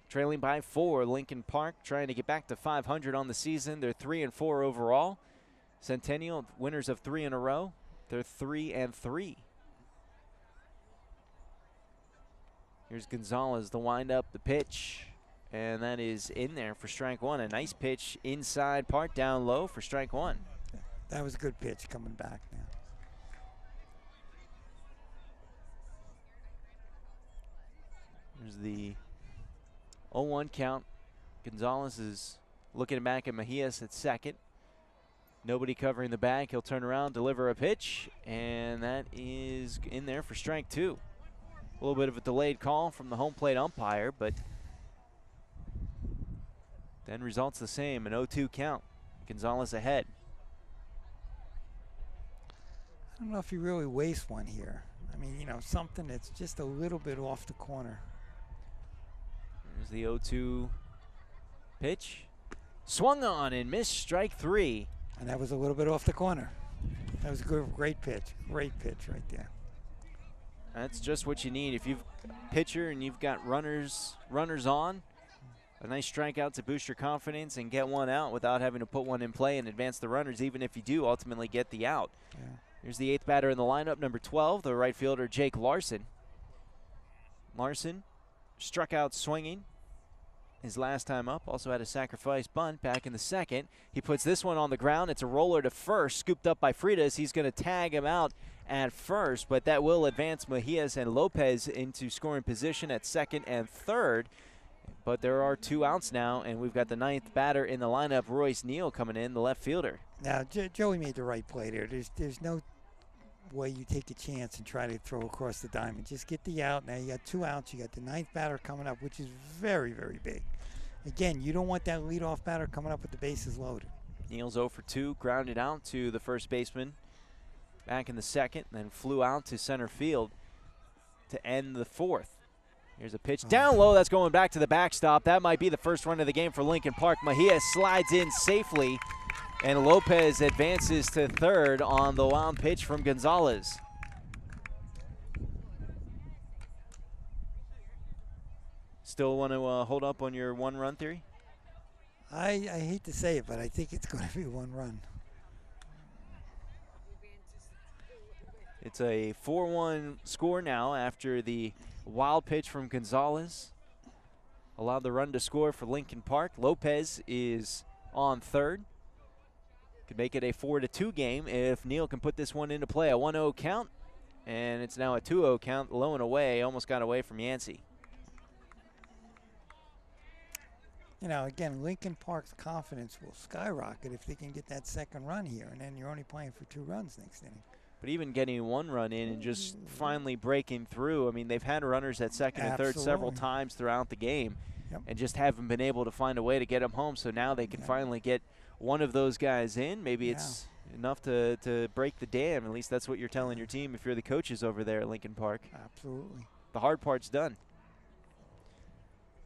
Trailing by 4, Lincoln Park trying to get back to 500 on the season. They're 3-4 overall. Centennial, winners of 3 in a row. They're 3-3. Here's Gonzalez, the windup, the pitch. And that is in there for strike 1. A nice pitch inside part down low for strike 1. That was a good pitch coming back now. There's the 0-1 count. Gonzalez is looking back at Mejias at second. Nobody covering the bag. He'll turn around, deliver a pitch, and that is in there for strike 2. A little bit of a delayed call from the home plate umpire, but then results the same, an 0-2 count. Gonzalez ahead. I don't know if you really waste one here. I mean, you know, something that's just a little bit off the corner. There's the 0-2 pitch. Swung on and missed, strike 3. And that was a little bit off the corner. That was a great pitch. Great pitch right there. That's just what you need. If you've pitcher and you've got runners on, a nice strikeout to boost your confidence and get one out without having to put one in play and advance the runners, even if you do ultimately get the out. Yeah. Here's the 8th batter in the lineup, number 12, the right fielder Jake Larson. Larson struck out swinging his last time up, also had a sacrifice bunt back in the 2nd. He puts this one on the ground. It's a roller to first, scooped up by Freitas. He's going to tag him out at first, but that will advance Mejias and Lopez into scoring position at 2nd and 3rd. But there are 2 outs now, and we've got the 9th batter in the lineup, Royce Neal, coming in, the left fielder. Now, Joey made the right play there. There's no way you take a chance and try to throw across the diamond. Just get the out. Now you got 2 outs. You got the 9th batter coming up, which is very, very big. Again, you don't want that leadoff batter coming up with the bases loaded. Neal's 0 for 2, grounded out to the first baseman back in the 2nd, then flew out to center field to end the 4th. Here's a pitch down low. That's going back to the backstop. That might be the first run of the game for Lincoln Park. Mejia slides in safely, and Lopez advances to 3rd on the wild pitch from Gonzalez. Still want to hold up on your 1-run theory? I hate to say it, but I think it's going to be 1 run. It's a 4-1 score now after the wild pitch from Gonzalez allowed the run to score for Lincoln Park. Lopez is on 3rd. Could make it a 4-2 game if Neal can put this one into play. A 1-0 count, and it's now a 2-0 count, low and away. Almost got away from Yancey. You know, again, Lincoln Park's confidence will skyrocket if they can get that 2nd run here, and then you're only playing for 2 runs next inning. But even getting 1 run in and just finally breaking through, I mean, they've had runners at 2nd and 3rd several times throughout the game, and just haven't been able to find a way to get them home. So now they can finally get one of those guys in. Maybe it's enough to break the dam. At least that's what you're telling your team if you're the coaches over there at Lincoln Park. Absolutely. The hard part's done.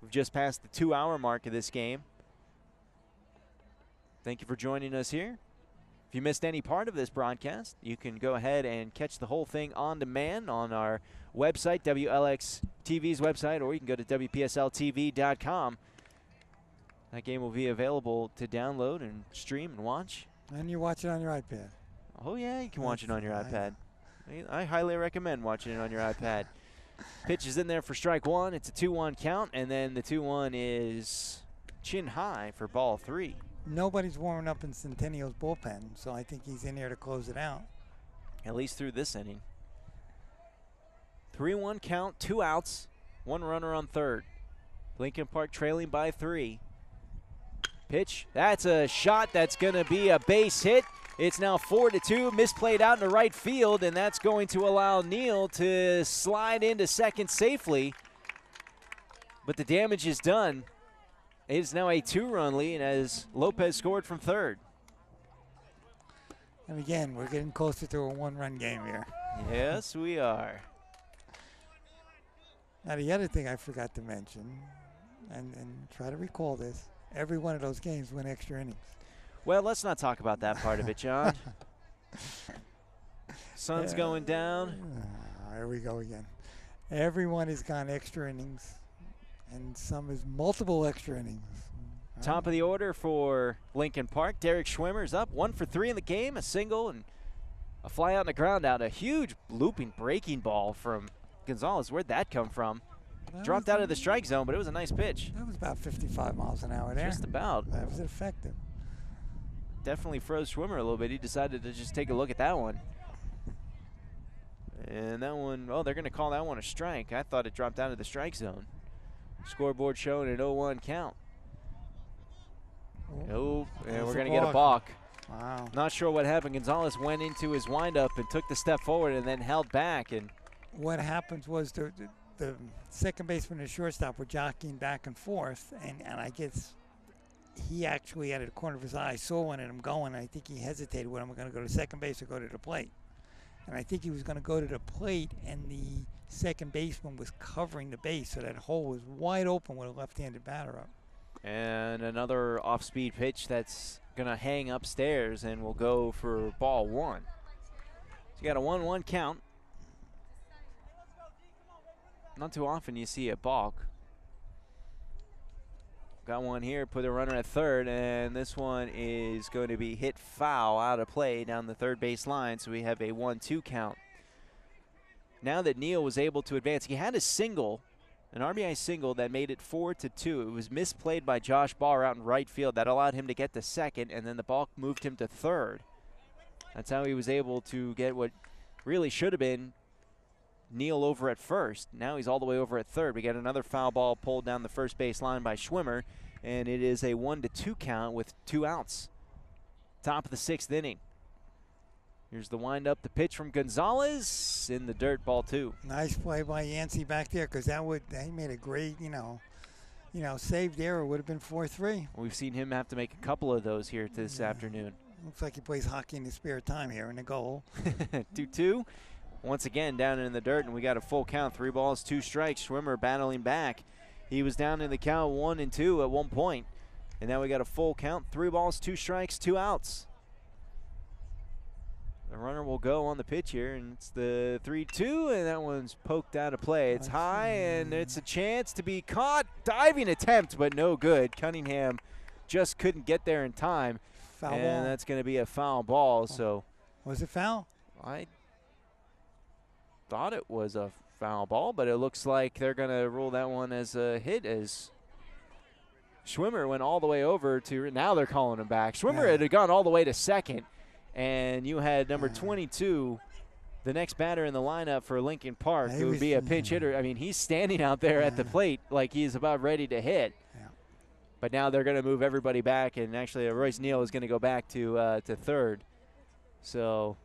We've just passed the 2-hour mark of this game. Thank you for joining us here. If you missed any part of this broadcast, you can go ahead and catch the whole thing on demand on our website, WLX TV's website, or you can go to WPSLTV.com. That game will be available to download and stream and watch. And you watch it on your iPad. Oh, yeah, you can watch it on your iPad. I highly recommend watching it on your iPad. Pitch is in there for strike 1. It's a 2-1 count, and then the 2-1 is chin high for ball 3. Nobody's warming up in Centennial's bullpen, so I think he's in there to close it out. At least through this inning. 3-1 count, 2 outs, 1 runner on 3rd. Lincoln Park trailing by 3. Pitch, that's a shot that's going to be a base hit. It's now 4-2, misplayed out in the right field, and that's going to allow Neal to slide into 2nd safely. But the damage is done. It is now a 2-run lead as Lopez scored from 3rd. And again, we're getting closer to a 1-run game here. Yes, we are. Now, the other thing I forgot to mention, and try to recall this, every one of those games went extra innings. Well, let's not talk about that part of it, John. Sun's going down. Here we go again. Everyone has gone extra innings, and some is multiple extra innings. Top of the order for Lincoln Park. Derek Schwimmer's up 1 for 3 in the game, a single and a fly out on the ground out. A huge looping breaking ball from Gonzalez. Where'd that come from? Dropped out of the strike zone, but it was a nice pitch. That was about 55 miles an hour there. Just about. That was effective. Definitely froze Schwimmer a little bit. He decided to just take a look at that one. And that one, oh, they're going to call that one a strike. I thought it dropped out of the strike zone. Scoreboard showing an 0-1 count. Nope, and we're going to get a balk. Wow. Not sure what happened. Gonzalez went into his windup and took the step forward and then held back. And what happened was the second baseman and shortstop were jockeying back and forth, and I guess he actually, out of the corner of his eye, saw one of them going. I think he hesitated whether I'm going to go to second base or go to the plate. And I think he was going to go to the plate, and the second baseman was covering the base, so that hole was wide open with a left-handed batter up. And another off-speed pitch that's going to hang upstairs and will go for ball one. So you got a 1-1 count. Not too often you see a balk. Got one here, put a runner at third, and this one is going to be hit foul out of play down the third base line, so we have a 1-2 count. Now that Neal was able to advance, he had a single, an RBI single that made it 4-2. It was misplayed by Josh Bauer out in right field. That allowed him to get to second, and then the balk moved him to third. That's how he was able to get what really should have been Neal over at first. Now he's all the way over at third. We got another foul ball pulled down the first base line by Schwimmer, and it is a 1-2 count with 2 outs. Top of the 6th inning. Here's the windup, the pitch from Gonzalez in the dirt, ball 2. Nice play by Yancey back there, because he made a great, save there. It would have been 4-3. We've seen him have to make a couple of those here this afternoon. Looks like he plays hockey in his spare time here in the goal. 2-2. Once again down in the dirt, and we got a full count. 3 balls, 2 strikes. Schwimmer battling back. He was down in the count 1-2 at one point, and now we got a full count. 3 balls, 2 strikes, 2 outs. The runner will go on the pitch here, and it's the 3-2, and that one's poked out of play. It's high, and it's a chance to be caught. Diving attempt, but no good. Cunningham just couldn't get there in time. Foul and ball. That's going to be a foul ball. So was it foul? I thought it was a foul ball, but it looks like they're going to rule that one as a hit, as Schwimmer went all the way over to, now they're calling him back. Schwimmer had gone all the way to second, and you had number 22, the next batter in the lineup for Lincoln Park, who would be a pinch hitter. I mean, he's standing out there at the plate like he's about ready to hit. But now they're going to move everybody back, and actually Royce Neal is going to go back to third. So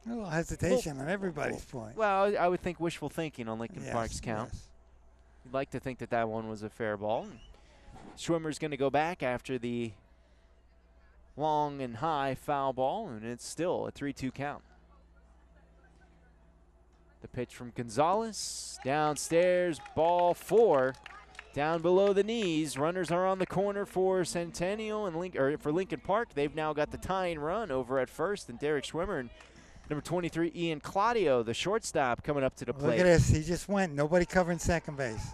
a little hesitation on everybody's point. Well, I would think wishful thinking on Lincoln Park's count. You'd like to think that that one was a fair ball. Schwimmer's going to go back after the long and high foul ball, and it's still a 3-2 count. The pitch from Gonzalez, downstairs, ball 4. Down below the knees. Runners are on the corner for Centennial and for Lincoln Park. They've now got the tying run over at first, and Derek Schwimmer and number 23, Ian Claudio, the shortstop, coming up to the plate. Look at this. He just went. Nobody covering second base.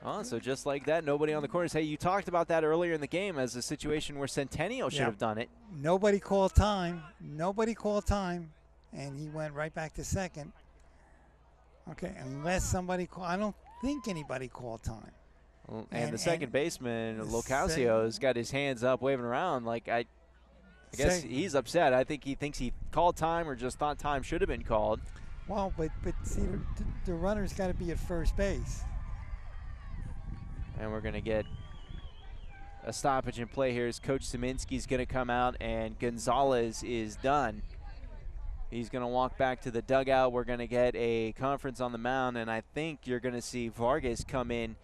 Oh, so just like that, nobody on the corners. Hey, you talked about that earlier in the game as a situation where Centennial should have done it. Nobody called time. Nobody called time, and he went right back to second. Okay, unless somebody called. I don't think anybody called time. Well, and the second baseman, Locascio, has got his hands up, waving around like I guess he's upset. I think he thinks he called time or just thought time should have been called. Well, but see, the runner's got to be at first base. And we're going to get a stoppage in play here as Coach Szyminski's going to come out, and Gonzalez is done. He's going to walk back to the dugout. We're going to get a conference on the mound, and I think you're going to see Vargas come in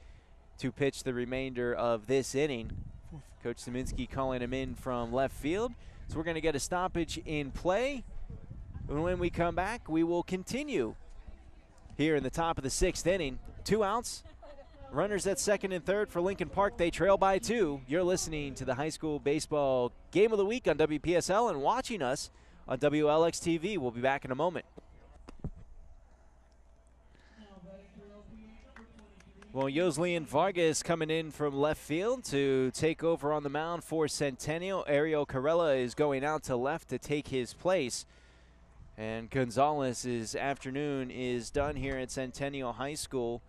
to pitch the remainder of this inning. Coach Szyminski calling him in from left field. So we're going to get a stoppage in play. And when we come back, we will continue here in the top of the 6th inning. 2 outs. Runners at second and third for Lincoln Park. They trail by 2. You're listening to the high school baseball game of the week on WPSL and watching us on WLX-TV. We'll be back in a moment. Well, Yoselian Vargas coming in from left field to take over on the mound for Centennial. Ariel Carella is going out to left to take his place. And Gonzalez's afternoon is done here at Centennial High School.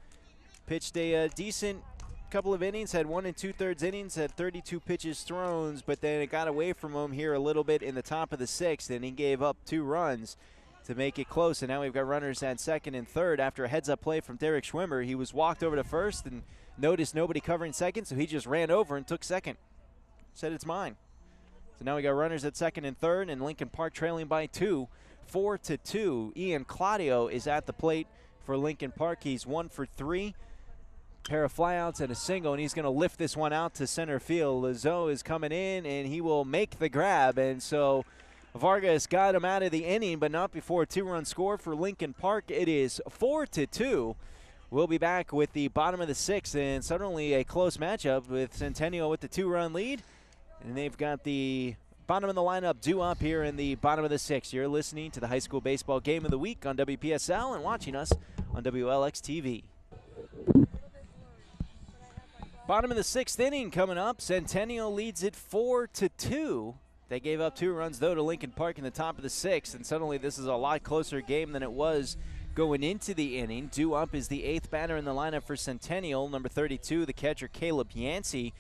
Pitched a decent couple of innings, had 1 2/3 innings, had 32 pitches thrown, but then it got away from him here a little bit in the top of the 6th, and he gave up 2 runs to make it close. And now we've got runners at second and third after a heads-up play from Derek Schwimmer. He was walked over to first and noticed nobody covering second, so he just ran over and took second. Said, it's mine. So now we got runners at second and third, and Lincoln Park trailing by 2, 4-2. Ian Claudio is at the plate for Lincoln Park. He's 1 for 3. Pair of flyouts and a single, and he's going to lift this one out to center field. Lazo is coming in, and he will make the grab. And so Vargas got him out of the inning, but not before a 2-run score for Lincoln Park. It is 4-2. We'll be back with the bottom of the 6th, and suddenly a close matchup with Centennial with the 2-run lead. And they've got the bottom of the lineup due up here in the bottom of the 6th. You're listening to the High School Baseball Game of the Week on WPSL and watching us on WLX TV. Bottom of the 6th inning coming up. Centennial leads it 4-2. They gave up 2 runs, though, to Lincoln Park in the top of the 6th, and suddenly this is a lot closer game than it was going into the inning. Due up is the 8th batter in the lineup for Centennial, number 32, the catcher Caleb Yancey,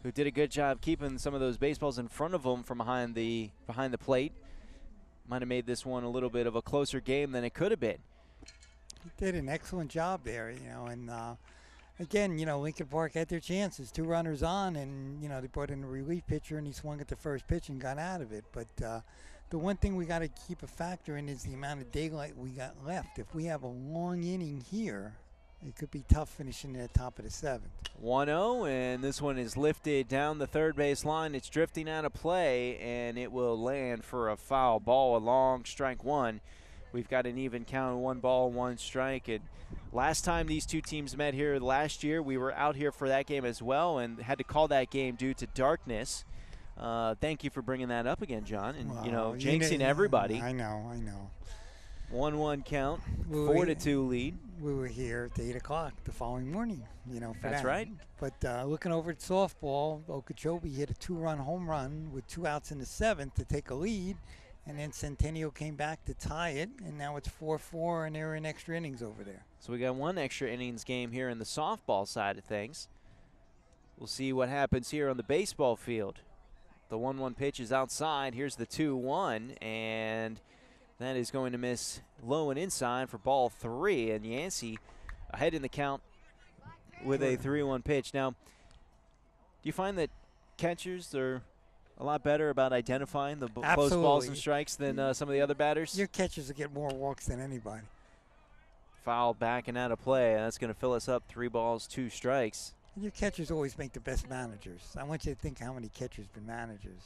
who did a good job keeping some of those baseballs in front of him from behind the plate. Might have made this one a little bit of a closer game than it could have been. He did an excellent job there, and again, Lincoln Park had their chances. 2 runners on, and, they brought in a relief pitcher, and he swung at the first pitch and got out of it. But the one thing we got to keep a factor in is the amount of daylight we got left. If we have a long inning here, it could be tough finishing at the top of the 7th. 1-0, and this one is lifted down the third base line. It's drifting out of play, and it will land for a foul ball, a long strike 1. We've got an even count, 1 ball, 1 strike. And last time these two teams met here last year, we were out here for that game as well and had to call that game due to darkness. Thank you for bringing that up again, John. And, jinxing everybody. I know. 1-1 count, 4-2 lead. We were here at 8 o'clock the following morning, for That's that. right. But looking over at softball, Okeechobee hit a 2-run home run with 2 outs in the 7th to take a lead. And then Centennial came back to tie it, and now it's 4-4, and they're in extra innings over there. So we got 1 extra innings game here in the softball side of things. We'll see what happens here on the baseball field. The 1-1 pitch is outside. Here's the 2-1, and that is going to miss low and inside for ball 3. And Yancey ahead in the count with a 3-1 pitch. Now, do you find that catchers are a lot better about identifying the close balls and strikes than some of the other batters? Your catchers will get more walks than anybody. Foul backing out of play. That's going to fill us up 3 balls, 2 strikes. Your catchers always make the best managers. I want you to think how many catchers been managers.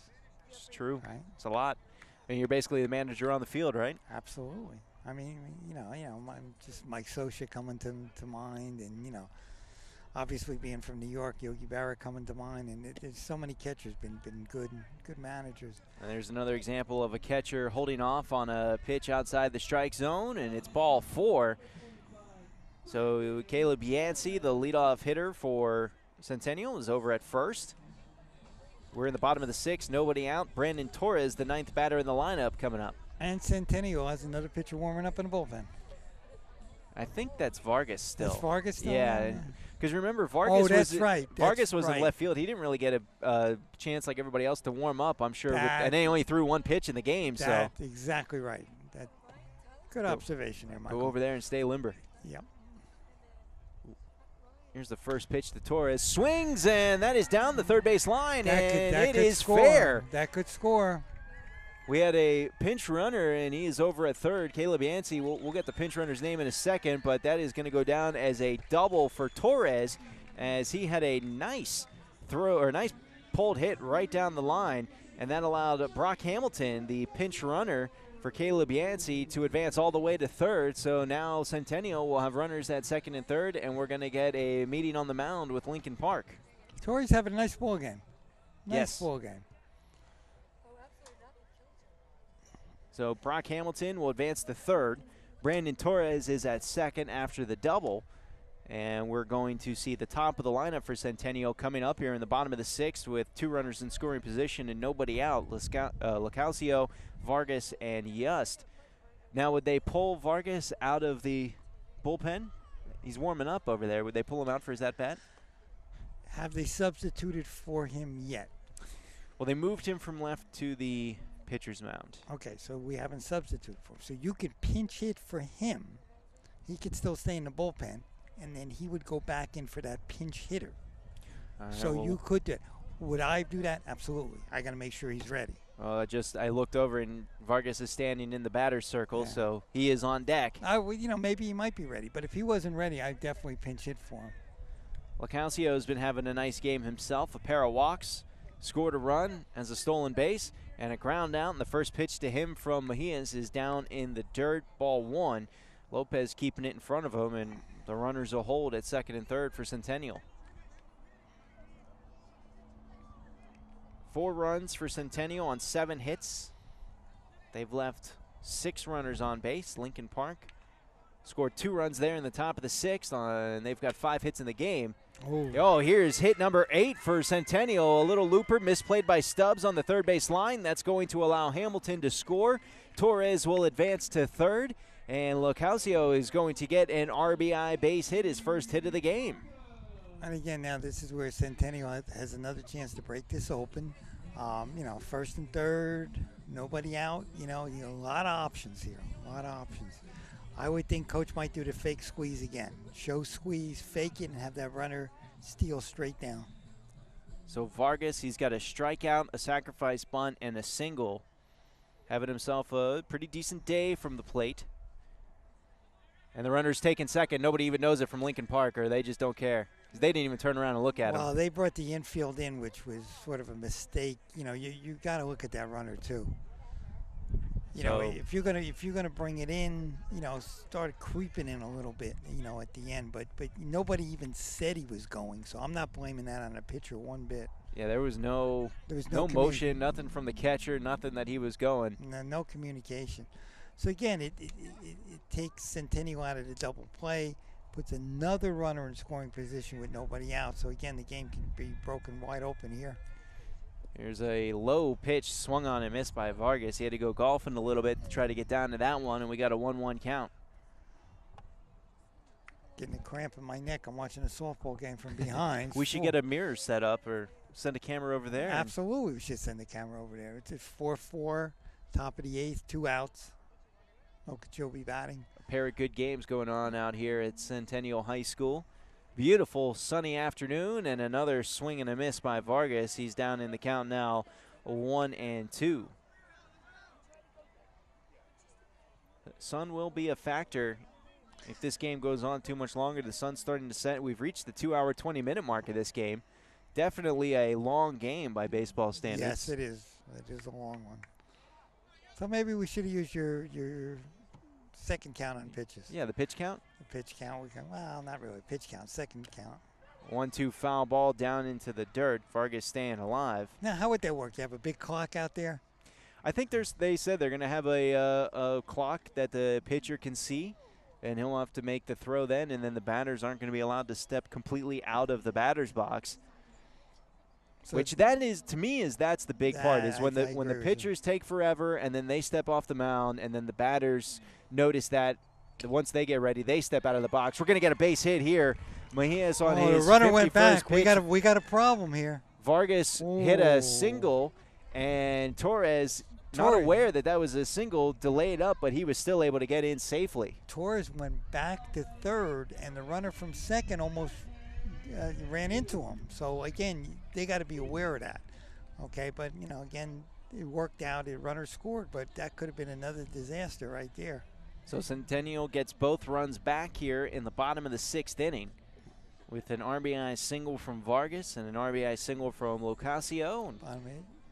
It's true. Right? It's a lot. And you're basically the manager on the field, right? Absolutely. I mean, just Mike Sosha coming to mind, and obviously being from New York, Yogi Berra coming to mind, and there's so many catchers been good managers. And there's another example of a catcher holding off on a pitch outside the strike zone, and it's ball 4. So Caleb Yancey, the leadoff hitter for Centennial, is over at first. We're in the bottom of the 6th, nobody out. Brandon Torres, the 9th batter in the lineup, coming up. And Centennial has another pitcher warming up in the bullpen. I think that's Vargas still. That's Vargas still? Yeah, because remember, Vargas Vargas was in left field. He didn't really get a chance like everybody else to warm up, I'm sure. And they only threw 1 pitch in the game. That's exactly right. Good observation there, Michael. Go over there and stay limber. Yep. Here's the first pitch to Torres. Swings, and that is down the third base line, and it is fair. That could score. We had a pinch runner, and he is over at third. Caleb Yancey, we'll get the pinch runner's name in a second, but that is going to go down as a double for Torres, as he had a nice throw, or nice pulled hit right down the line, and that allowed Brock Hamilton, the pinch runner for Caleb Yancey, to advance all the way to third. So now Centennial will have runners at second and third, and we're going to get a meeting on the mound with Lincoln Park. Torres having a nice ball game. Nice ball game. So Brock Hamilton will advance to third. Brandon Torres is at second after the double. And we're going to see the top of the lineup for Centennial coming up here in the bottom of the 6th with 2 runners in scoring position and nobody out. Lacalcio, Vargas, and Yust. Now, would they pull Vargas out of the bullpen? He's warming up over there. Would they pull him out for his at-bat? Have they substituted for him yet? Well, they moved him from left to the pitcher's mound. Okay, so we haven't substituted for him. So you could pinch hit for him. He could still stay in the bullpen, and then he would go back in for that pinch hitter. So you could do it. Would I do that? Absolutely. I got to make sure he's ready. I looked over and Vargas is standing in the batter's circle, so he is on deck. Maybe he might be ready, but if he wasn't ready, I'd definitely pinch hit for him. LoCascio's been having a nice game himself. A pair of walks, scored a run, has a stolen base, and a ground out. And the first pitch to him from Mejias is down in the dirt, ball 1. Lopez keeping it in front of him, and the runners will hold at second and third for Centennial. 4 runs for Centennial on 7 hits. They've left 6 runners on base. Lincoln Park scored 2 runs there in the top of the 6th, and they've got 5 hits in the game. Here's hit number 8 for Centennial. A little looper misplayed by Stubbs on the third base line. That's going to allow Hamilton to score. Torres will advance to third, and LoCascio is going to get an RBI base hit, his first hit of the game. And again, now this is where Centennial has another chance to break this open. First and third, nobody out. A lot of options here, a lot of options. I would think Coach might do the fake squeeze again. Show squeeze, fake it, and have that runner steal straight down. So Vargas, he's got a strikeout, a sacrifice bunt, and a single. Having himself a pretty decent day from the plate. And the runner's taking second. Nobody even knows it from Lincoln Park, or they just don't care. They didn't even turn around and look at him. Well, they brought the infield in, which was sort of a mistake. You got to look at that runner too. If you're gonna bring it in, start creeping in a little bit, at the end. But nobody even said he was going, so I'm not blaming that on the pitcher one bit. Yeah, there was no motion, nothing from the catcher, nothing that he was going. No communication. So again, it takes Centennial out of the double play, puts another runner in scoring position with nobody out. So again, the game can be broken wide open here. Here's a low pitch swung on and missed by Vargas. He had to go golfing a little bit to try to get down to that one, and we got a 1-1 count. Getting a cramp in my neck. I'm watching a softball game from behind. We should get a mirror set up or send a camera over there. Absolutely, we should send a camera over there. It's at 4-4, top of the 8th, 2 outs. Okeechobee batting. A pair of good games going on out here at Centennial High School. Beautiful sunny afternoon, and another swing and a miss by Vargas. He's down in the count now, 1-2. The sun will be a factor if this game goes on too much longer. The sun's starting to set. We've reached the 2-hour, 20-minute mark of this game. Definitely a long game by baseball standards. Yes, it is. It is a long one. So maybe we should have used your second count on pitches. Yeah, the pitch count? The pitch count. Well, not really pitch count, second count. 1-2 foul ball down into the dirt. Vargas staying alive. Now, how would that work? You have a big clock out there? I think they said they're going to have a clock that the pitcher can see, and he'll have to make the throw then, and then the batters aren't going to be allowed to step completely out of the batter's box. So which that is, to me, that's the big part, is when the pitchers take forever and then they step off the mound, and then the batters notice that once they get ready, they step out of the box. We're going to get a base hit here. Mejias on his the runner went back. Pitch. We got a problem here. Vargas hit a single, and Torres, not aware that was a single, delayed up, but he was still able to get in safely. Torres went back to third, and the runner from second almost ran into him. So again, they got to be aware of that. Okay, but again, it worked out. The runner scored, but that could have been another disaster right there. So Centennial gets both runs back here in the bottom of the 6th inning with an RBI single from Vargas and an RBI single from LoCascio.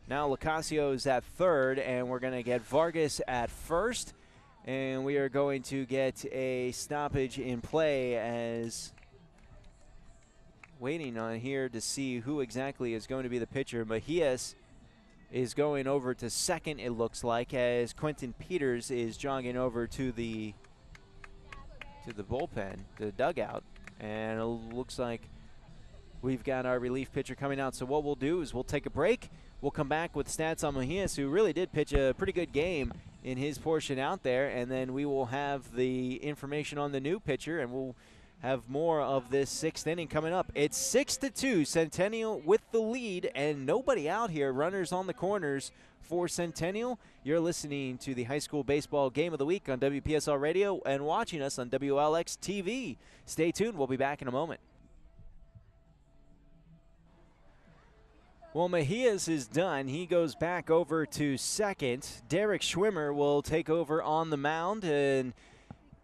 Now LoCascio is at third, and we're going to get Vargas at first, and we are going to get a stoppage in play as waiting on here to see who exactly is going to be the pitcher. Mejias is going over to second, it looks like, as Quentin Peters is jogging over to the bullpen, the dugout, and it looks like we've got our relief pitcher coming out. So what we'll do is we'll take a break. We'll come back with stats on Mejias, who really did pitch a pretty good game in his portion out there, and then we will have the information on the new pitcher, and we'll have more of this 6th inning coming up. It's 6-2, Centennial with the lead, and nobody out here. Runners on the corners for Centennial. You're listening to the High School Baseball Game of the Week on WPSL Radio and watching us on WLX TV. Stay tuned. We'll be back in a moment. Well, Mejias is done. He goes back over to second. Derek Schwimmer will take over on the mound, and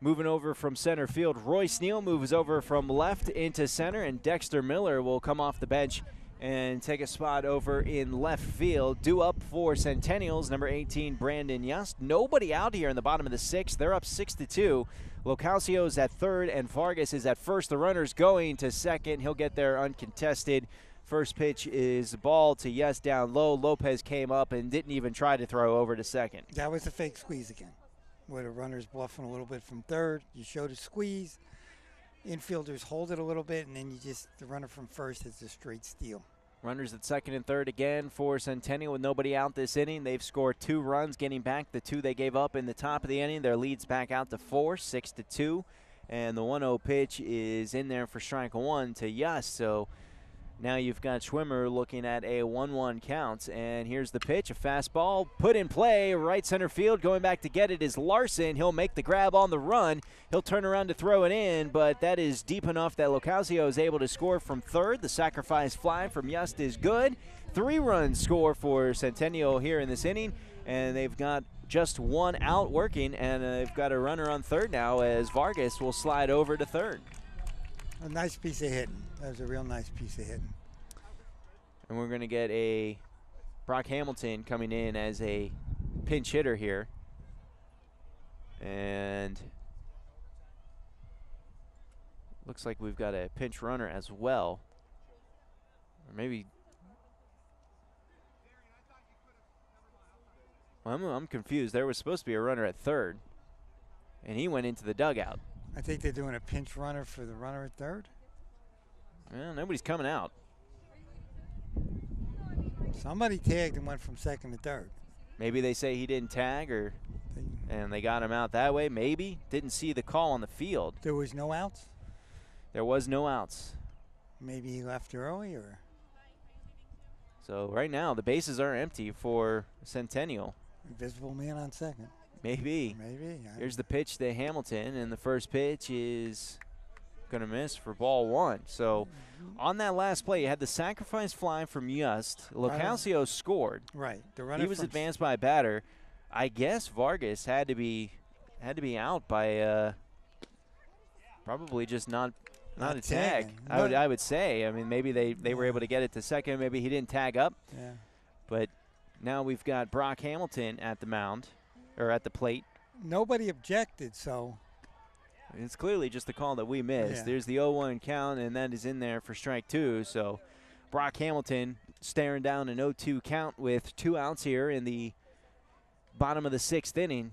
moving over from center field, Royce Neal moves over from left into center, and Dexter Miller will come off the bench and take a spot over in left field. Due up for Centennials, number 18, Brandon Yost. Nobody out here in the bottom of the sixth. They're up 6-2. Locascio is at third, and Vargas is at first. The runner's going to second. He'll get there uncontested. First pitch is ball to Yes down low. Lopez came up and didn't even try to throw over to second. That was a fake squeeze again, where the runner's bluffing a little bit from third. You show the squeeze. Infielders hold it a little bit, and then the runner from first is a straight steal. Runners at second and third again for Centennial with nobody out this inning. They've scored 2 runs, getting back the 2 they gave up in the top of the inning. Their lead's back out to 4, 6-2. And the 1-0 pitch is in there for strike 1 to Yes. So now you've got Schwimmer looking at a 1-1 count. And here's the pitch, a fastball put in play, right center field. Going back to get it is Larson. He'll make the grab on the run. He'll turn around to throw it in, but that is deep enough that Locascio is able to score from third. The sacrifice fly from Yost is good. 3 runs score for Centennial here in this inning, and they've got just 1 out working, and they've got a runner on third now as Vargas will slide over to third. A nice piece of hitting. That was a real nice piece of hitting. And we're going to get a Brock Hamilton coming in as a pinch hitter here. And looks like we've got a pinch runner as well. Or maybe. Well, I'm confused. There was supposed to be a runner at third, and he went into the dugout. I think they're doing a pinch runner for the runner at third. Well, nobody's coming out. Somebody tagged and went from second to third. Maybe they say he didn't tag, and they got him out that way. Maybe. Didn't see the call on the field. There was no outs? There was no outs. Maybe he left early, or? So right now the bases are empty for Centennial. Invisible man on second. Maybe. Maybe. Here's the pitch to Hamilton, and the first pitch is going to miss for ball 1. So on that last play, you had the sacrifice fly from Yost. Locascio scored. Right. The runner he was advanced by a batter. I guess Vargas had to be out by probably just not a tag. I would say. I mean, maybe they were able to get it to second. Maybe he didn't tag up. Yeah. But now we've got Brock Hamilton at the mound, or at the plate. Nobody objected, so. It's clearly just the call that we missed. Yeah. There's the 0-1 count, and that is in there for strike 2. So Brock Hamilton staring down an 0-2 count with 2 outs here in the bottom of the 6th inning.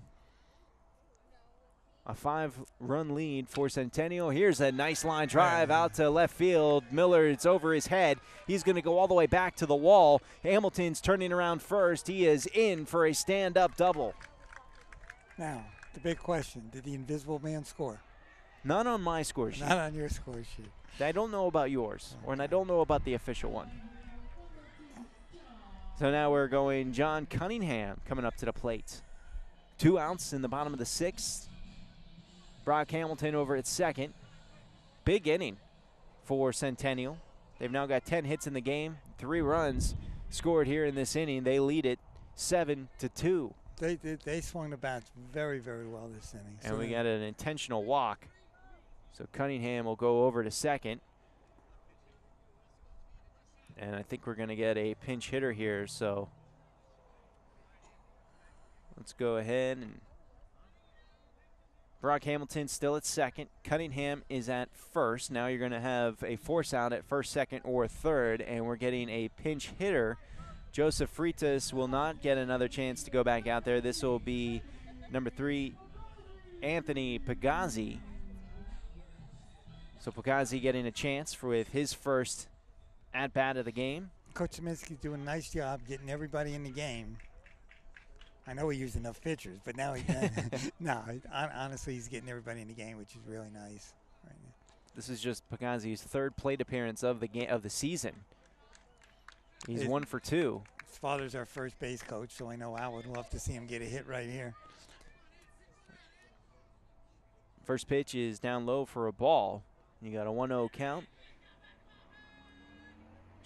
A 5-run lead for Centennial. Here's a nice line drive out to left field. Miller, it's over his head. He's going to go all the way back to the wall. Hamilton's turning around first. He is in for a stand-up double. Now, the big question, did the invisible man score? Not on my score sheet. Not on your score sheet. I don't know about yours, and I don't know about the official one. So now we're going John Cunningham coming up to the plate. 2 outs in the bottom of the 6th. Brock Hamilton over at second. Big inning for Centennial. They've now got 10 hits in the game, 3 runs scored here in this inning. They lead it 7-2. They swung the bats very, very well this inning. And we got an intentional walk. So Cunningham will go over to second. And I think we're going to get a pinch hitter here. So let's go ahead and Brock Hamilton still at second. Cunningham is at first. Now you're going to have a force out at first, second, or third, and we're getting a pinch hitter. Joseph Freitas will not get another chance to go back out there. This will be number 3, Anthony Pagazzi. So Pagazzi getting a chance with his first at-bat of the game. Coach Saminsky's doing a nice job getting everybody in the game. I know he used enough pitchers, but now honestly, he's getting everybody in the game, which is really nice right now. This is just Pagazzi's 3rd plate appearance of the season. He's 1 for 2. His father's our first base coach, so I know Al would love to see him get a hit right here. First pitch is down low for a ball. You got a 1-0 count.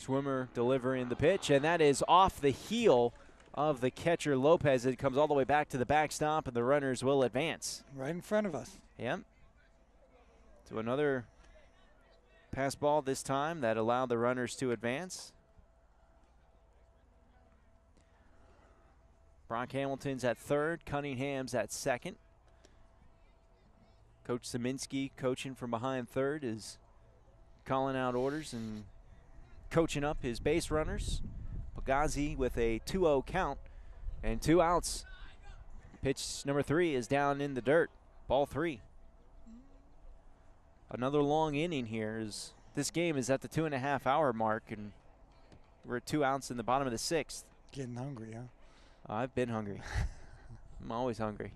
Schwimmer delivering the pitch, and that is off the heel of the catcher Lopez. It comes all the way back to the backstop, and the runners will advance. Right in front of us. Yep. To another pass ball this time that allowed the runners to advance. Brock Hamilton's at third, Cunningham's at second. Coach Zeminski, coaching from behind third, is calling out orders and coaching up his base runners. Pagazzi with a 2-0 count and 2 outs. Pitch number 3 is down in the dirt. Ball 3. Another long inning here. This game is at the 2.5-hour mark, and we're at 2 outs in the bottom of the 6th. Getting hungry, huh? I've been hungry. I'm always hungry.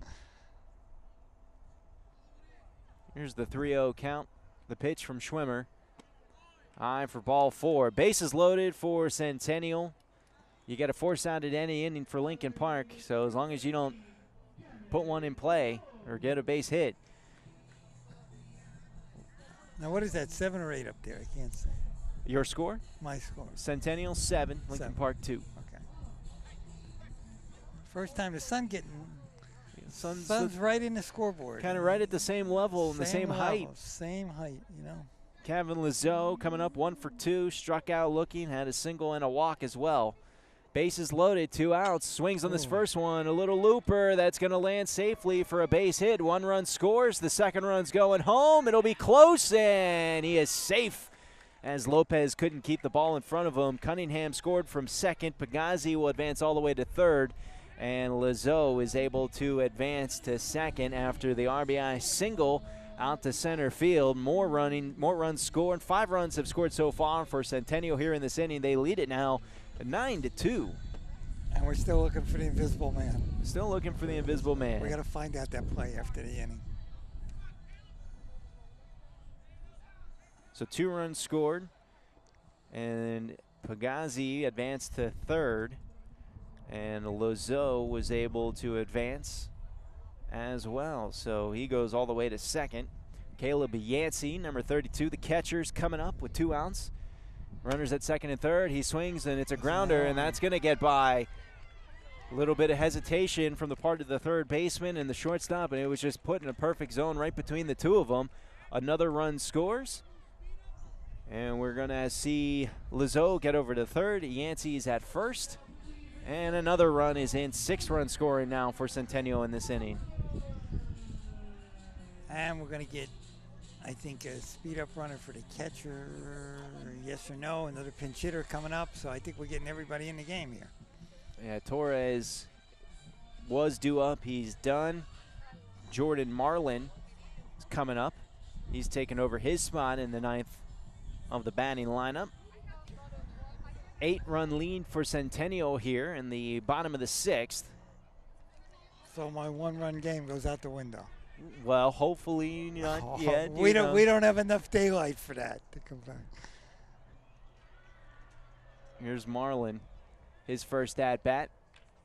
Here's the 3-0 count. The pitch from Schwimmer. High for ball 4. Bases loaded for Centennial. You got to force out at any inning for Lincoln Park, so as long as you don't put one in play or get a base hit. Now, what is that, 7 or 8 up there? I can't see. Your score? My score. Centennial 7, Lincoln 7. Park 2. Okay. First time the sun getting. Sun's right in the scoreboard. Kind of right at the same level and the same height. Same height, you know. Kevin Lazo coming up 1 for 2, struck out looking, had a single and a walk as well. Bases loaded, 2 outs, swings on this first one, a little looper that's going to land safely for a base hit. 1 run scores, the second run's going home. It'll be close, and he is safe as Lopez couldn't keep the ball in front of him. Cunningham scored from second. Pagazzi will advance all the way to third, and Lazo is able to advance to second after the RBI single out to center field. More runs scored. 5 runs have scored so far for Centennial here in this inning. They lead it now 9-2. And we're still looking for the invisible man. Still looking for the invisible man. We got to find out that play after the inning. So 2 runs scored, and Pagazzi advanced to third, and Lazo was able to advance as well. So he goes all the way to second. Caleb Yancey, number 32, the catcher's coming up with 2 outs. Runners at second and third. He swings, and it's a grounder, and that's going to get by. A little bit of hesitation from the part of the third baseman and the shortstop, and it was just put in a perfect zone right between the two of them. Another run scores, and we're going to see Lazo get over to third. Yancey's at first, and another run is in. 6-run scoring now for Centennial in this inning. And we're going to get, I think, a speed-up runner for the catcher, yes or no. Another pinch hitter coming up, so I think we're getting everybody in the game here. Yeah, Torres was due up. He's done. Jordan Marlin is coming up. He's taken over his spot in the 9th of the batting lineup. 8-run lead for Centennial here in the bottom of the 6th. So my 1-run game goes out the window. Well, hopefully not yet. We don't have enough daylight for that to come back. Here's Marlin, his first at-bat,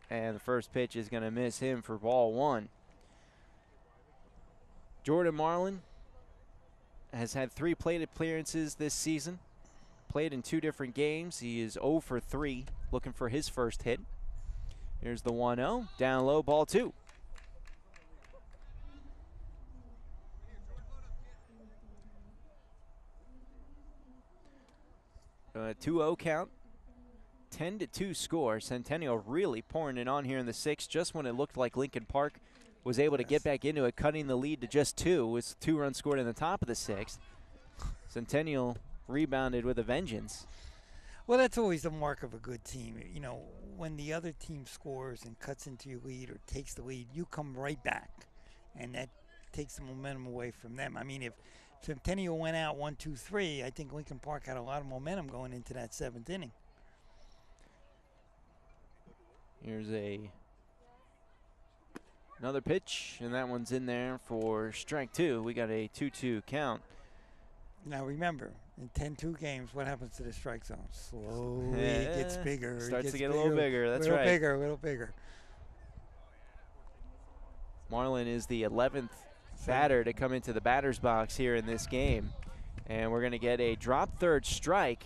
and the first pitch is going to miss him for ball 1. Jordan Marlin has had 3 plate appearances this season, played in 2 different games. He is 0 for 3, looking for his first hit. Here's the 1-0, down low, ball 2. 2-0 count, 10-2 score. Centennial really pouring it on here in the 6th, just when it looked like Lincoln Park was able to get back into it, cutting the lead to just 2 with 2 runs scored in the top of the 6th. Centennial rebounded with a vengeance. Well, that's always the mark of a good team. You know, when the other team scores and cuts into your lead or takes the lead, you come right back, and that takes the momentum away from them. I mean, if Centennial went out 1-2-3, I think Lincoln Park had a lot of momentum going into that 7th inning. Here's another pitch, and that one's in there for strike 2. We got a 2-2 count. Now remember, in 10-2 games, what happens to the strike zone? Slowly it gets bigger. Starts to get a little bigger. That's right. A little bigger. Marlin is the 11th batter to come into the batter's box here in this game. And we're going to get a drop third strike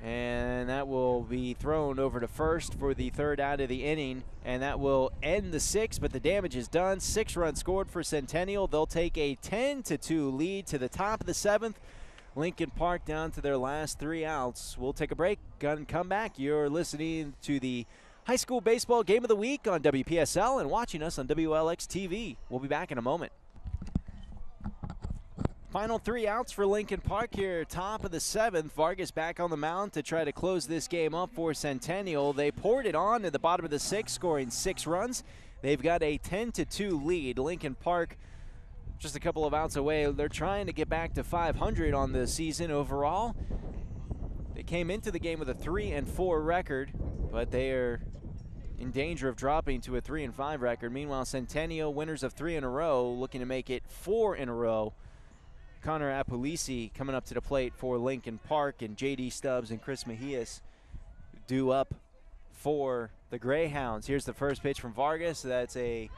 And that will be thrown over to first for the third out of the inning, and that will end the sixth, but the damage is done. 6 runs scored for Centennial. They'll take a 10-2 lead to the top of the seventh. Lincoln Park down to their last 3 outs. We'll take a break and come back. You're listening to the High School Baseball Game of the Week on WPSL and watching us on WLX TV. We'll be back in a moment. Final 3 outs for Lincoln Park here, top of the seventh. Vargas back on the mound to try to close this game up for Centennial. They poured it on at the bottom of the sixth, scoring 6 runs. They've got a 10-2 lead. Lincoln Park just a couple of outs away. They're trying to get back to 500 on the season overall. They came into the game with a 3-4 record, but they are in danger of dropping to a 3-5 record. Meanwhile, Centennial, winners of 3 in a row, looking to make it 4 in a row. Connor Apolisi coming up to the plate for Lincoln Park, and J.D. Stubbs and Chris Mejias due up for the Greyhounds. Here's the first pitch from Vargas. That's a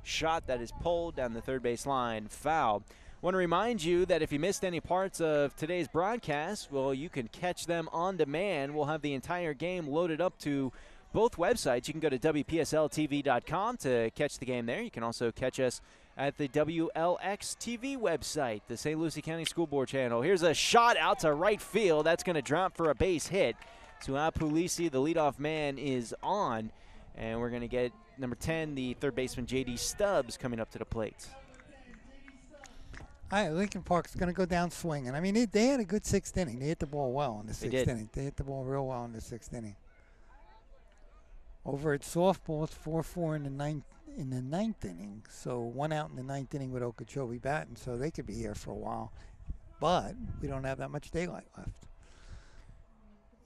shot that is pulled down the third base line, foul. Want to remind you that if you missed any parts of today's broadcast, well, you can catch them on demand. We'll have the entire game loaded up to both websites. You can go to WPSLTV.com to catch the game there. You can also catch us at the WLX TV website, the St. Lucie County School Board channel. Here's a shot out to right field. That's going to drop for a base hit. So Apolisi, the leadoff man, is on. And we're going to get number 10, the third baseman, J.D. Stubbs, coming up to the plate. All right, Lincoln Park's going to go down swinging. I mean, they had a good 6th inning. They hit the ball well in the 6th inning. They hit the ball real well in the 6th inning. Over at softball, it's 4-4 in the ninth inning. So 1 out in the 9th inning with Okeechobee batting, so they could be here for a while. But we don't have that much daylight left.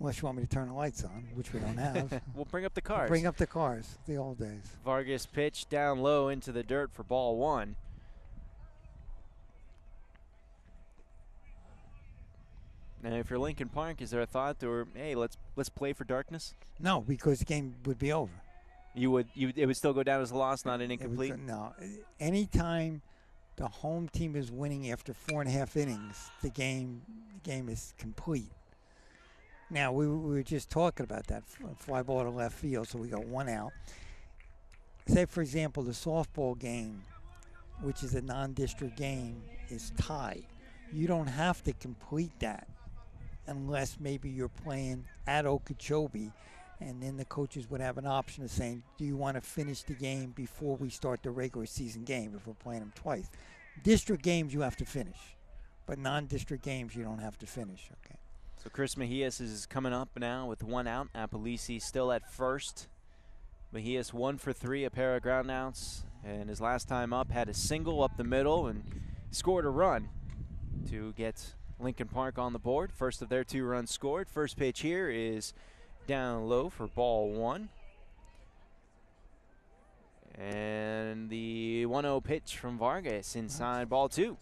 Unless you want me to turn the lights on, which we don't have. We'll bring up the cars. We'll bring up the cars, the old days. Vargas pitched down low into the dirt for ball 1. Now, if you're Lincoln Park, is there a thought, or hey, let's play for darkness? No, because the game would be over. It would still go down as a loss, not an incomplete? No. Anytime the home team is winning after 4.5 innings, the game is complete. Now, we were just talking about that fly ball to left field, so we got 1 out. Say, for example, the softball game, which is a non-district game, is tied. You don't have to complete that unless maybe you're playing at Okeechobee, and then the coaches would have an option of saying, do you want to finish the game before we start the regular season game if we're playing them twice? District games you have to finish, but non-district games you don't have to finish, okay? So Chris Mejias is coming up now with 1 out. Apolisi still at first. Mejias 1 for 3, a pair of ground outs, and his last time up had a single up the middle and scored a run to get Lincoln Park on the board. First of their 2 runs scored. First pitch here is down low for ball 1. And the 1-0 pitch from Vargas inside ball 2.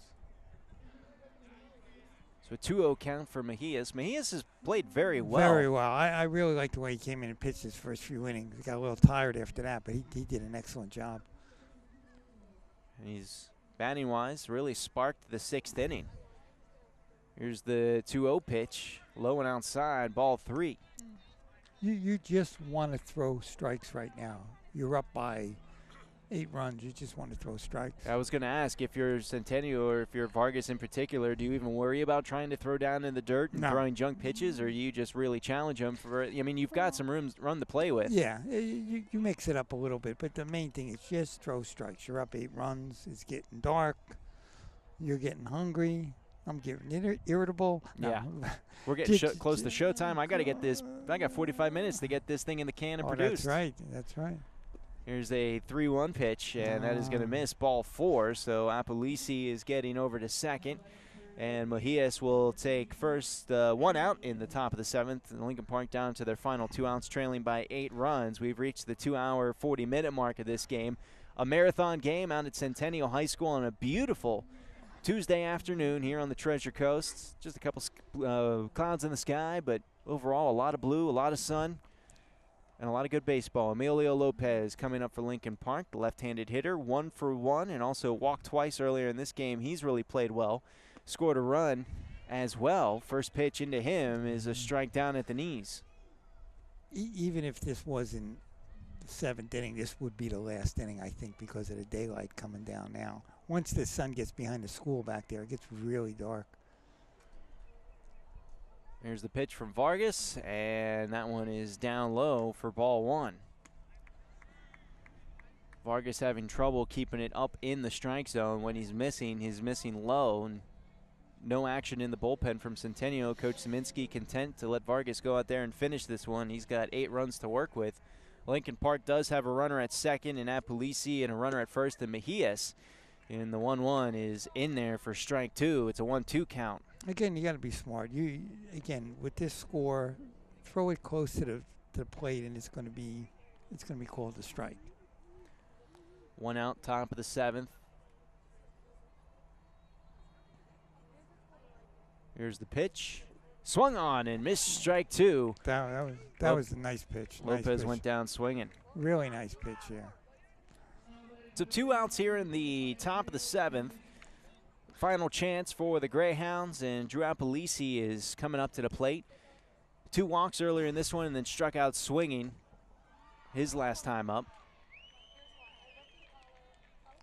So a 2-0 count for Mejias. Mejias has played very well. Very well. I really like the way he came in and pitched his first few innings. He got a little tired after that, but he did an excellent job. And he's, batting-wise, really sparked the 6th inning. Here's the 2-0 pitch, low and outside, ball 3. You just want to throw strikes right now. You're up by 8 runs. You just want to throw strikes. I was going to ask, if you're Centennial or if you're Vargas in particular, do you even worry about trying to throw down in the dirt and throwing junk pitches, or you just really challenge them for? I mean, you've got some run to play with. Yeah, you mix it up a little bit, but the main thing is just throw strikes. You're up 8 runs. It's getting dark. You're getting hungry. I'm getting irritable. No. Yeah. We're getting close to showtime. I got to get this. I got 45 minutes to get this thing in the can and produced. That's right. That's right. Here's a 3-1 pitch, and that is going to miss, ball 4. So Apolisi is getting over to second, and Mejias will take first 1 out in the top of the 7th. And Lincoln Park down to their final 2 outs, trailing by 8 runs. We've reached the 2-hour, 40-minute mark of this game. A marathon game out at Centennial High School on a beautiful Tuesday afternoon here on the Treasure Coast. Just a couple clouds in the sky, but overall a lot of blue, a lot of sun, and a lot of good baseball. Emilio Lopez coming up for Lincoln Park, the left-handed hitter, 1 for 1, and also walked twice earlier in this game. He's really played well. Scored a run as well. First pitch into him is a strike down at the knees. Even if this wasn't the 7th inning, this would be the last inning, I think, because of the daylight coming down now. Once the sun gets behind the school back there, it gets really dark. Here's the pitch from Vargas, and that one is down low for ball 1. Vargas having trouble keeping it up in the strike zone. When he's missing low, and no action in the bullpen from Centennial. Coach Zeminski content to let Vargas go out there and finish this one. He's got 8 runs to work with. Lincoln Park does have a runner at second in Apulisi and a runner at first in Mejias. And the 1-1 is in there for strike 2. It's a 1-2 count. Again, you got to be smart. Again, with this score, throw it close to the plate, and it's going to be called a strike. 1 out, top of the 7th. Here's the pitch. Swung on and missed, strike 2. That was a nice pitch. Lopez went down swinging. Really nice pitch, yeah. So 2 outs here in the top of the 7th. Final chance for the Greyhounds, and Drew Apulisi is coming up to the plate. 2 walks earlier in this one and then struck out swinging his last time up.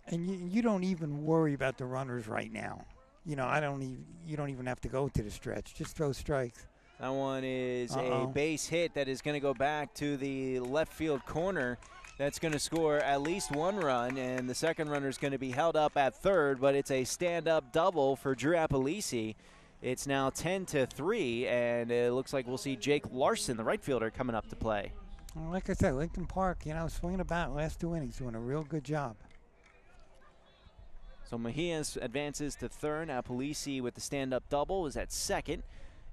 And you don't even worry about the runners right now. You know, you don't even have to go to the stretch. Just throw strikes. That one is a base hit that is going to go back to the left field corner. That's going to score at least 1 run, and the second runner is going to be held up at third, but it's a stand-up double for Drew Apulisi. It's now 10-3, and it looks like we'll see Jake Larson, the right fielder, coming up to play. Well, like I said, Lincoln Park, swinging about last 2 innings, doing a real good job. So Mejias advances to third. Apulisi with the stand-up double is at second.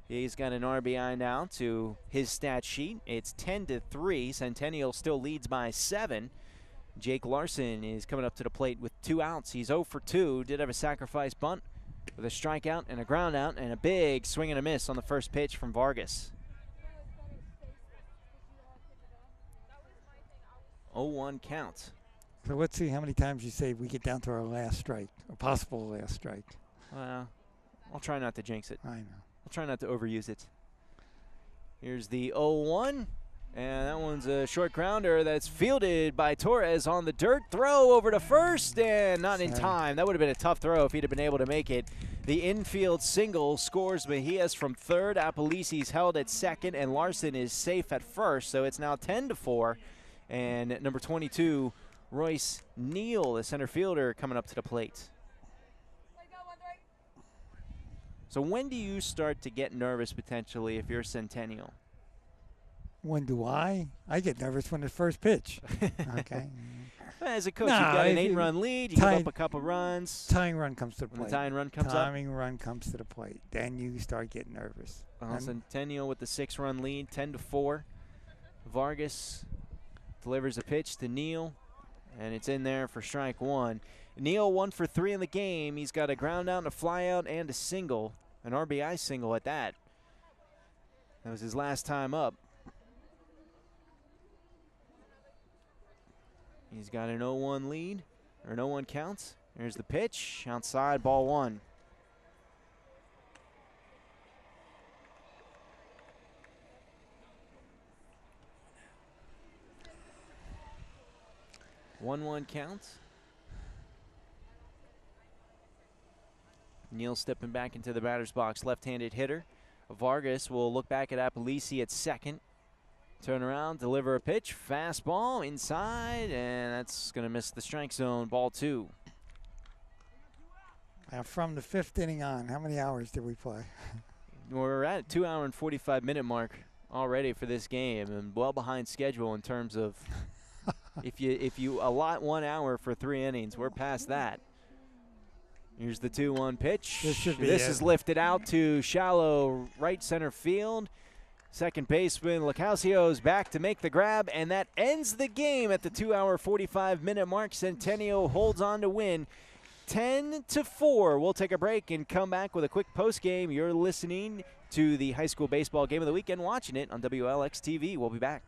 He's got an RBI now to his stat sheet. It's 10-3. Centennial still leads by 7. Jake Larson is coming up to the plate with 2 outs. He's 0 for 2. Did have a sacrifice bunt with a strikeout and a ground out and a big swing and a miss on the first pitch from Vargas. 0-1 count. So let's see how many times you say we get down to our last strike, a possible last strike. Well, I'll try not to jinx it. I know. I'll try not to overuse it. Here's the 0-1, and that one's a short grounder that's fielded by Torres on the dirt. Throw over to first, and not in time. That would have been a tough throw if he'd have been able to make it. The infield single scores Mejias from third. Apulisi's held at second, and Larson is safe at first, so it's now 10-4. And number 22, Royce Neal, the center fielder, coming up to the plate. So when do you start to get nervous potentially if you're Centennial? When do I? I get nervous when the first pitch. Okay. As a coach, you've got an 8-run lead. You give up a couple runs. Tying run comes to the plate. When the tying run comes up. Timing run comes to the plate. Then you start getting nervous. Centennial with the 6-run lead, 10-4. Vargas delivers a pitch to Neal, and it's in there for strike 1. Neal 1 for 3 in the game. He's got a ground out and a fly out and a single, an RBI single at that. That was his last time up. He's got an 0-1 lead, or an 0-1 counts. Here's the pitch, outside, ball 1. One counts. Neal stepping back into the batter's box, left-handed hitter. Vargas will look back at Apulisi at second. Turn around, deliver a pitch, fastball inside, and that's going to miss the strike zone, ball 2. Now from the 5th inning on, how many hours did we play? We're at a 2-hour and 45-minute mark already for this game, and well behind schedule in terms of if you allot 1 hour for 3 innings, we're past that. Here's the 2-1 pitch. This is lifted out to shallow right center field. Second baseman Lacaucio's back to make the grab, and that ends the game at the 2-hour 45-minute mark. Centennial holds on to win 10-4. We'll take a break and come back with a quick post game. You're listening to the high school baseball game of the weekend, watching it on WLX TV. We'll be back.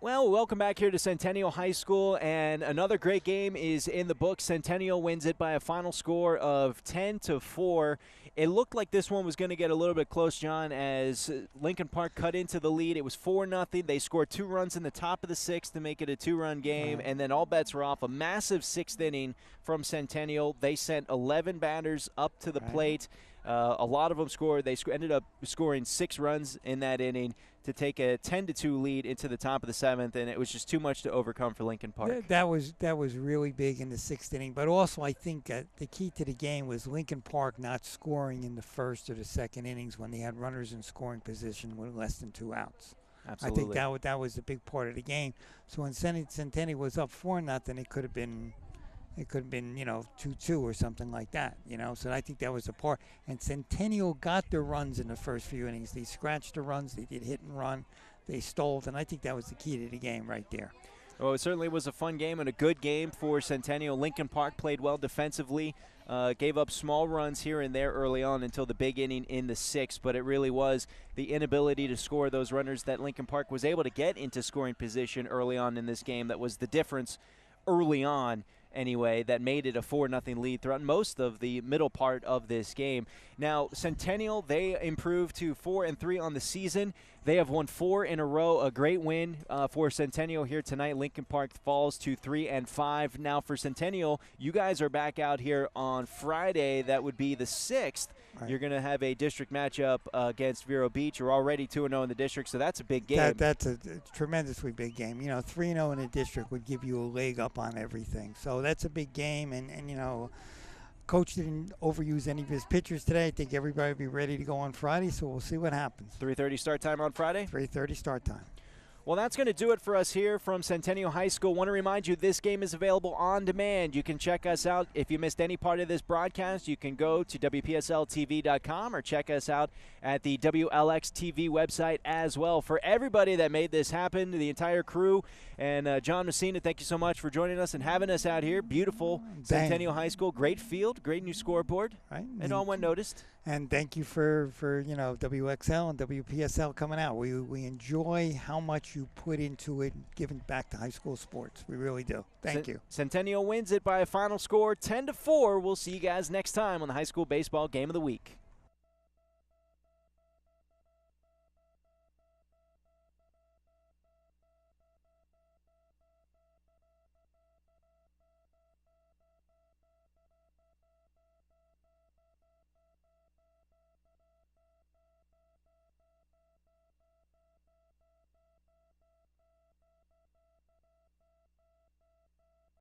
Well, welcome back here to Centennial High School, and another great game is in the books. Centennial wins it by a final score of 10-4. It looked like this one was going to get a little bit close, John, as Lincoln Park cut into the lead. It was 4-0. They scored 2 runs in the top of the 6th to make it a 2-run game, and then all bets were off. A massive 6th inning from Centennial. They sent 11 batters up to the plate. A lot of them scored. They ended up scoring 6 runs in that inning to take a 10-2 lead into the top of the 7th, and it was just too much to overcome for Lincoln Park. That was really big in the 6th inning, but also I think the key to the game was Lincoln Park not scoring in the 1st or the 2nd innings when they had runners in scoring position with less than 2 outs. Absolutely. I think that was a big part of the game. So when Centennial was up 4-0, it could have been 2-2 or something like that, So I think that was the part. And Centennial got their runs in the first few innings. They scratched the runs. They did hit and run. They stole, and I think that was the key to the game right there. Well, it certainly was a fun game and a good game for Centennial. Lincoln Park played well defensively, gave up small runs here and there early on until the big inning in the 6th, but it really was the inability to score those runners that Lincoln Park was able to get into scoring position early on in this game that was the difference early on. Anyway, that made it a 4-0 lead throughout most of the middle part of this game. Now, Centennial, they improved to 4-3 on the season. They have won 4 in a row, a great win for Centennial here tonight. Lincoln Park falls to 3-5. Now, for Centennial, you guys are back out here on Friday. That would be the 6th. Right. You're going to have a district matchup against Vero Beach. You're already 2-0 in the district, so that's a big game. That's a tremendously big game. 3-0 in the district would give you a leg up on everything. So that's a big game, and Coach didn't overuse any of his pitchers today. I think everybody will be ready to go on Friday, so we'll see what happens. 3:30 start time on Friday? 3:30 start time. Well, that's going to do it for us here from Centennial High School. Want to remind you, this game is available on demand. You can check us out. If you missed any part of this broadcast, you can go to WPSLTV.com or check us out at the WLX TV website as well. For everybody that made this happen, the entire crew, and John Messina, thank you so much for joining us and having us out here. Beautiful Centennial High School. Great field, great new scoreboard. Right. And all went noticed. And thank you for WXL and WPSL coming out. We enjoy how much you put into it, giving back to high school sports. We really do. Thank you. Centennial wins it by a final score 10-4. We'll see you guys next time on the High School Baseball Game of the Week.